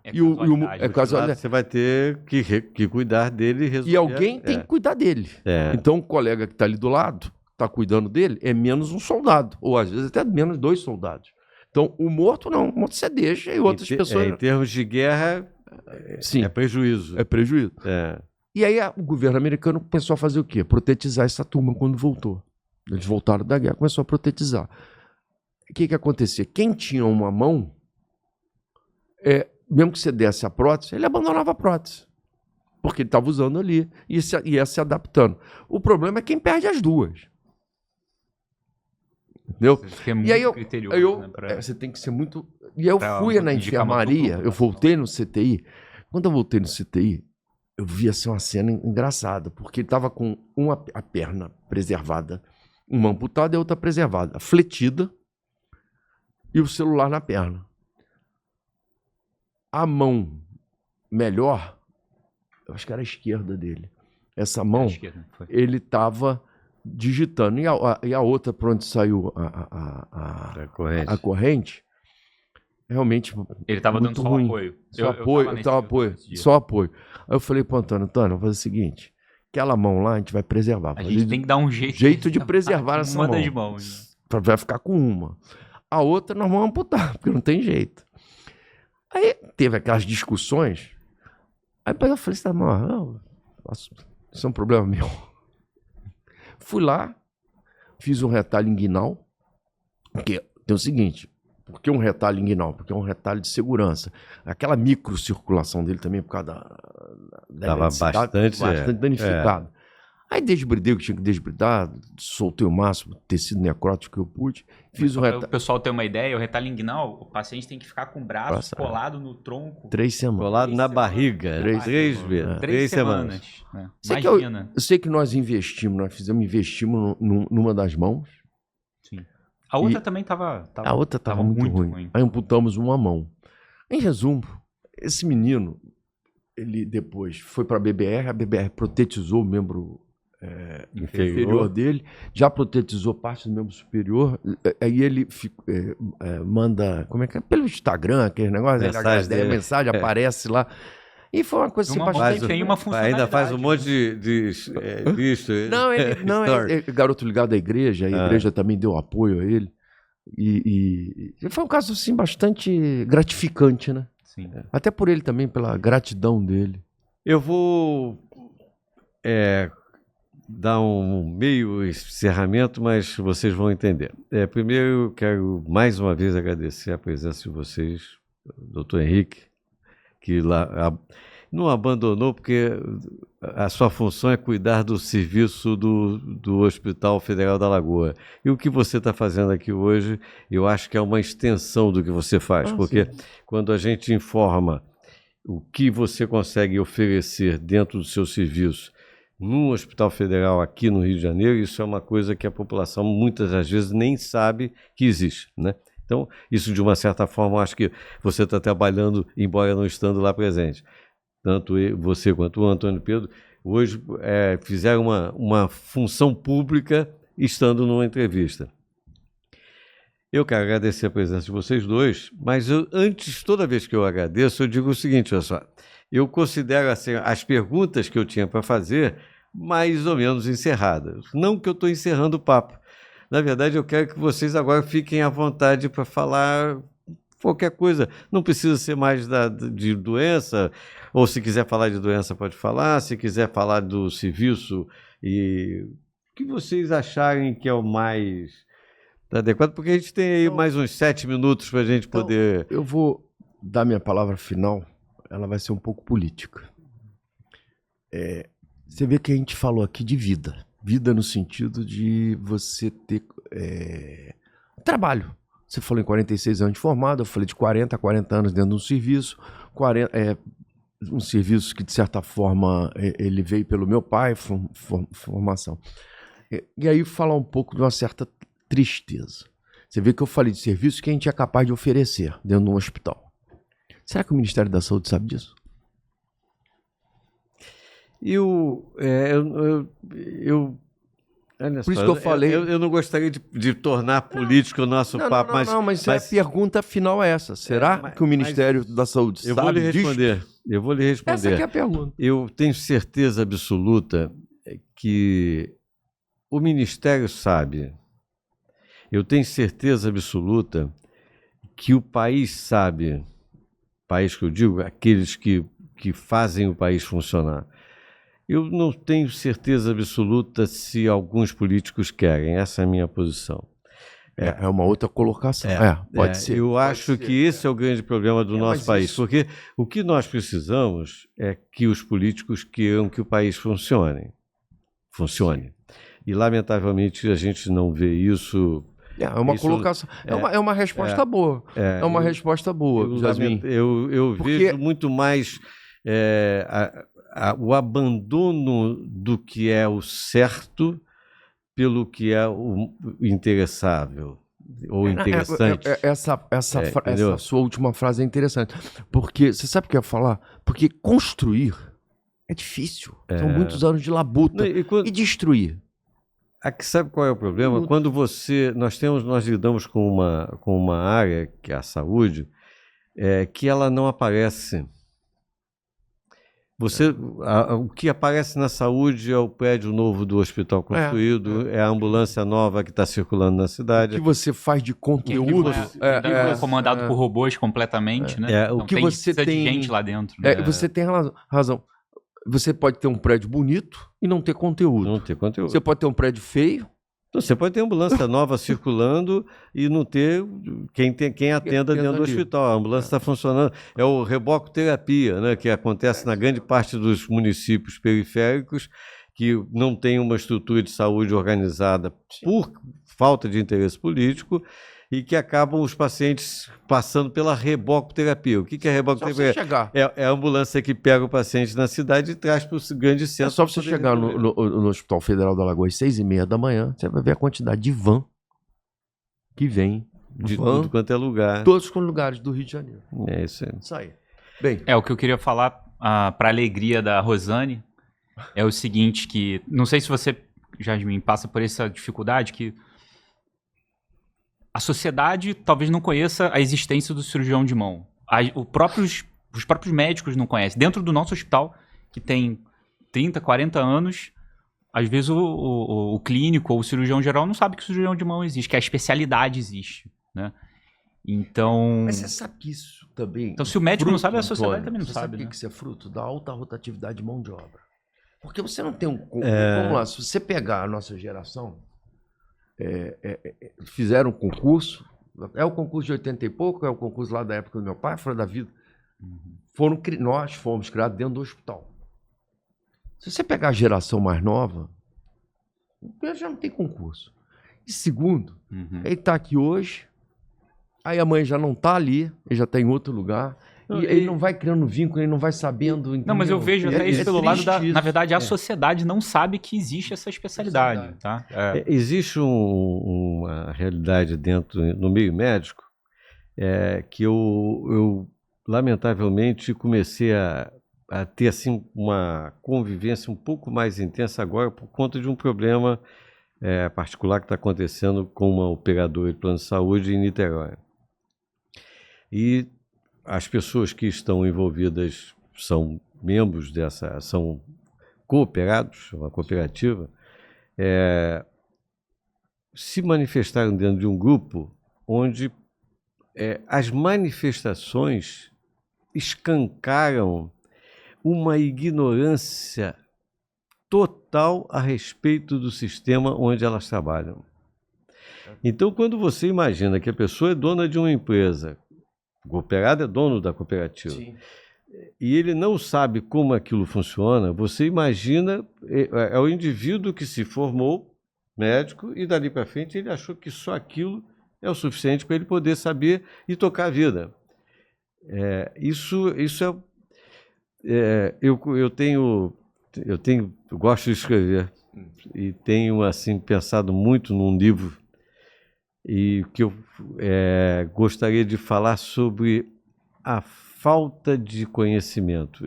Você vai ter que cuidar dele e resolver. E alguém tem que cuidar dele. Então o colega que está ali do lado, está cuidando dele, é menos um soldado, ou às vezes até menos 2 soldados. Então o morto não, o morto você deixa e outras pessoas... Em termos de guerra, sim, é prejuízo. É prejuízo. E aí o governo americano começou a fazer o quê? Protetizar essa turma quando voltou. Eles voltaram da guerra, começou a protetizar. O que acontecia? Quem tinha uma mão, mesmo que você desse a prótese, ele abandonava a prótese. Porque ele estava usando ali e ia se adaptando. O problema é quem perde as duas. Entendeu? E aí você tem que ser muito... E eu fui na enfermaria, eu voltei no CTI. Quando eu voltei no CTI, eu vi assim, uma cena engraçada, porque ele estava com a perna preservada, uma amputada e a outra preservada, fletida, e o celular na perna. A mão melhor, eu acho que era a esquerda dele. Essa mão, ele estava digitando. E a outra, por onde saiu a corrente, realmente ele estava dando só ruim. apoio. Só apoio. Aí eu falei pro Antônio, vamos fazer o seguinte, aquela mão lá a gente vai preservar. A gente tem que dar um jeito de preservar essa mão. De mãos. Vai ficar com uma. A outra nós vamos amputar, porque não tem jeito. Aí teve aquelas discussões. Aí depois eu falei, não, isso é um problema meu. Fui lá, fiz um retalho inguinal, porque tem o seguinte, por que um retalho inguinal? Porque é um retalho de segurança. Aquela microcirculação dele também, por causa da Tava bastante danificado. Aí desbridei o que tinha que desbridar, soltei o máximo tecido necrótico que eu pude, fiz o retalho. Para o pessoal ter uma ideia, o retalho inguinal, o paciente tem que ficar com o braço colado no tronco. 3 semanas. Colado na barriga. 3 semanas. Imagina. Eu sei que nós investimos numa das mãos. Sim. A outra também estava a outra estava muito ruim. Aí amputamos uma mão. Em resumo, esse menino, ele depois foi para a BBR protetizou o membro inferior dele, já protetizou parte do membro superior, aí ele manda, como é que é? Pelo Instagram, aquele negócio, mensagem aparece lá. E foi uma coisa assim, bastante... Tem uma funcionalidade. Ainda faz um monte de visto. Não, ele é garoto ligado à igreja, a igreja também deu apoio a ele. E foi um caso assim, bastante gratificante, né? Sim. Até por ele também, pela gratidão dele. Eu vou dar um meio encerramento, mas vocês vão entender. Primeiro, eu quero mais uma vez agradecer a presença de vocês, doutor Henrique, que lá não abandonou, porque a sua função é cuidar do serviço do Hospital Federal da Lagoa. E o que você está fazendo aqui hoje, eu acho que é uma extensão do que você faz, porque quando a gente informa o que você consegue oferecer dentro do seu serviço num hospital federal aqui no Rio de Janeiro, isso é uma coisa que a população muitas das vezes nem sabe que existe, né? Então, isso de uma certa forma, eu acho que você está trabalhando, embora não estando lá presente. Tanto você quanto o Antônio Pedro, hoje fizeram uma função pública estando numa entrevista. Eu quero agradecer a presença de vocês dois, mas antes, toda vez que eu agradeço, eu digo o seguinte, olha só, eu considero assim, as perguntas que eu tinha para fazer mais ou menos encerradas. Não que eu estou encerrando o papo. Na verdade, eu quero que vocês agora fiquem à vontade para falar qualquer coisa. Não precisa ser mais de doença, ou se quiser falar de doença, pode falar. Se quiser falar do serviço e o que vocês acharem que é o mais adequado, porque a gente tem aí mais uns 7 minutos para a gente poder... Eu vou dar minha palavra final, ela vai ser um pouco política. Você vê que a gente falou aqui de vida. Vida no sentido de você ter trabalho. Você falou em 46 anos de formado, eu falei de 40 anos dentro de um serviço. Um serviço que, de certa forma, ele veio pelo meu pai, formação. E aí falar um pouco de uma certa tristeza. Você vê que eu falei de serviço que a gente é capaz de oferecer dentro de um hospital. Será que o Ministério da Saúde sabe disso? Olha Por só, isso que eu falei... Eu não gostaria de tornar político o nosso papo, mas... Mas a pergunta final é essa. Será que o Ministério da Saúde sabe disso? Eu vou lhe responder. Essa que é a pergunta. Eu tenho certeza absoluta que o Ministério sabe. Eu tenho certeza absoluta que o país sabe. País que eu digo, aqueles que fazem o país funcionar. Eu não tenho certeza absoluta se alguns políticos querem. Essa é a minha posição. É uma outra colocação. Pode ser. Eu acho que esse é o grande problema do nosso país. Porque o que nós precisamos é que os políticos queiram que o país funcione. E, lamentavelmente, a gente não vê isso... É uma colocação. É uma resposta boa. É uma resposta boa, Jasmin. Eu vejo muito mais o abandono do que é o certo pelo que é o interessável. ou interessante. Essa sua última frase é interessante. Porque, você sabe o que eu ia falar? Porque construir é difícil. São muitos anos de labuta. E destruir? Aqui, sabe qual é o problema? Quando nós lidamos com uma área, que é a saúde, que ela não aparece. O que aparece na saúde é o prédio novo do hospital construído, é a ambulância nova que está circulando na cidade. O que você faz de conteúdo comandado por robôs completamente, né? O que você tem de gente lá dentro. Né? Você tem razão. Você pode ter um prédio bonito e não ter conteúdo. Não ter conteúdo. Você pode ter um prédio feio. Você pode ter ambulância nova circulando e não ter quem atenda dentro do hospital. A ambulância está funcionando. É o rebocoterapia, né, que acontece na grande parte dos municípios periféricos que não tem uma estrutura de saúde organizada por falta de interesse político e que acabam os pacientes passando pela rebocoterapia. O que é rebocoterapia? É a ambulância que pega o paciente na cidade e traz para o grande centro. É só você chegar no Hospital Federal da Lagoa às 6h30 da manhã, você vai ver a quantidade de van que vem. De tudo quanto é lugar. Todos os lugares do Rio de Janeiro. É isso aí. Isso aí. Bem, o que eu queria falar para a alegria da Rosane é o seguinte, que não sei se você, Jasmin, passa por essa dificuldade, que a sociedade talvez não conheça a existência do cirurgião de mão. Os próprios médicos não conhecem. Dentro do nosso hospital, que tem 30, 40 anos, às vezes o clínico ou o cirurgião geral não sabe que o cirurgião de mão existe, que a especialidade existe, né? Então... Mas você sabe que isso também... Então, se o médico não sabe, a sociedade também não sabe. Você sabe que isso é fruto da alta rotatividade de mão de obra. Porque você não tem Vamos lá, se você pegar a nossa geração... fizeram um concurso, é o concurso de 80 e pouco, é o concurso lá da época do meu pai, fora da vida. Nós fomos criados dentro do hospital. Se você pegar a geração mais nova, já não tem concurso. E segundo, ele está aqui hoje, aí a mãe já não está ali, ele já está em outro lugar. E ele não vai criando vínculo, ele não vai sabendo... Entendeu? Não, mas eu vejo até isso pelo lado da... Na verdade, a sociedade não sabe que existe essa especialidade. Tá? Existe uma realidade no meio médico que eu lamentavelmente, comecei a ter assim, uma convivência um pouco mais intensa agora por conta de um problema particular que está acontecendo com uma operadora de plano de saúde em Niterói. E as pessoas que estão envolvidas são membros são cooperados, uma cooperativa, se manifestaram dentro de um grupo onde as manifestações escancaram uma ignorância total a respeito do sistema onde elas trabalham. Então, quando você imagina que a pessoa é dona de uma empresa, o cooperado é dono da cooperativa, sim, e ele não sabe como aquilo funciona, você imagina, é o indivíduo que se formou médico e dali para frente ele achou que só aquilo é o suficiente para ele poder saber e tocar a vida. Eu gosto de escrever e tenho assim pensado muito num livro e que eu gostaria de falar sobre a falta de conhecimento.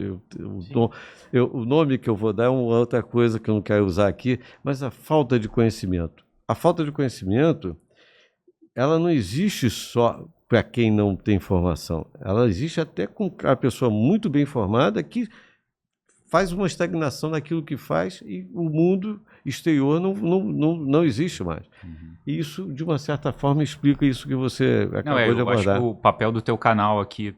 O nome que eu vou dar é uma outra coisa que eu não quero usar aqui, mas a falta de conhecimento. A falta de conhecimento, ela não existe só para quem não tem formação. Ela existe até com a pessoa muito bem formada que faz uma estagnação naquilo que faz e o mundo exterior não existe mais. Uhum. E isso, de uma certa forma, explica isso que você acabou de abordar. Eu acho que o papel do teu canal aqui,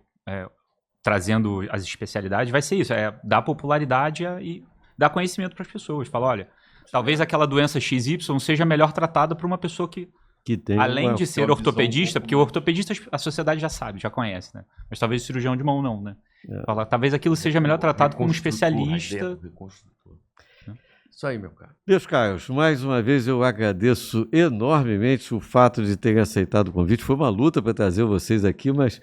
trazendo as especialidades, vai ser isso, dar popularidade e dar conhecimento para as pessoas. Falar, olha, talvez aquela doença XY seja melhor tratada por uma pessoa que tem além de ser ortopedista, porque o ortopedista a sociedade já sabe, já conhece, né? Mas talvez o cirurgião de mão não, né? Fala, talvez aquilo seja melhor tratado como especialista. Isso aí, meu caro. Meus caros, mais uma vez eu agradeço enormemente o fato de terem aceitado o convite. Foi uma luta para trazer vocês aqui, mas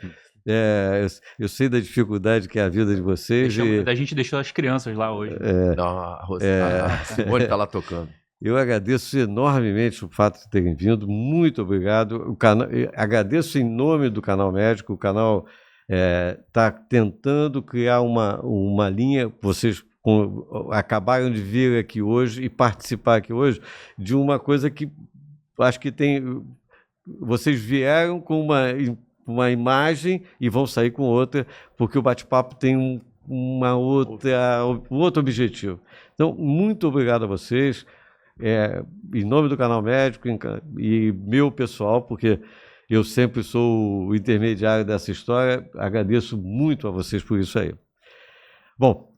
eu sei da dificuldade que é a vida de vocês. A gente deixou as crianças lá hoje. A Simone está lá tocando. Eu agradeço enormemente o fato de terem vindo, muito obrigado. Agradeço em nome do Canal Médico, o canal está tentando criar uma linha, vocês acabaram de vir aqui hoje e participar aqui hoje de uma coisa que acho que vocês vieram com uma imagem e vão sair com outra, porque o bate-papo tem um outro objetivo. Então, muito obrigado a vocês. Em nome do Canal Médico e meu pessoal, porque eu sempre sou o intermediário dessa história, agradeço muito a vocês por isso aí. Bom,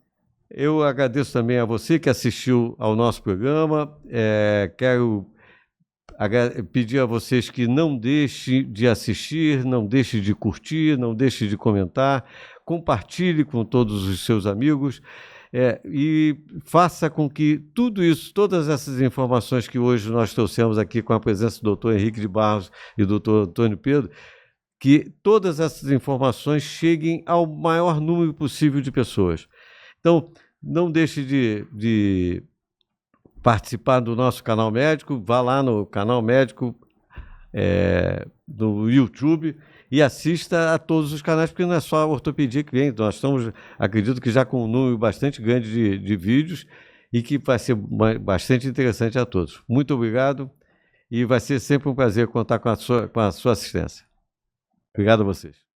eu agradeço também a você que assistiu ao nosso programa, quero pedir a vocês que não deixem de assistir, não deixem de curtir, não deixem de comentar, compartilhe com todos os seus amigos, e faça com que tudo isso, todas essas informações que hoje nós trouxemos aqui com a presença do Dr. Henrique de Barros e do Dr. Antônio Pedro, que todas essas informações cheguem ao maior número possível de pessoas. Então, não deixe de participar do nosso Canal Médico, vá lá no Canal Médico no YouTube e assista a todos os canais, porque não é só a ortopedia que vem, nós estamos, acredito que já com um número bastante grande de vídeos e que vai ser bastante interessante a todos. Muito obrigado e vai ser sempre um prazer contar com a sua assistência. Obrigado a vocês.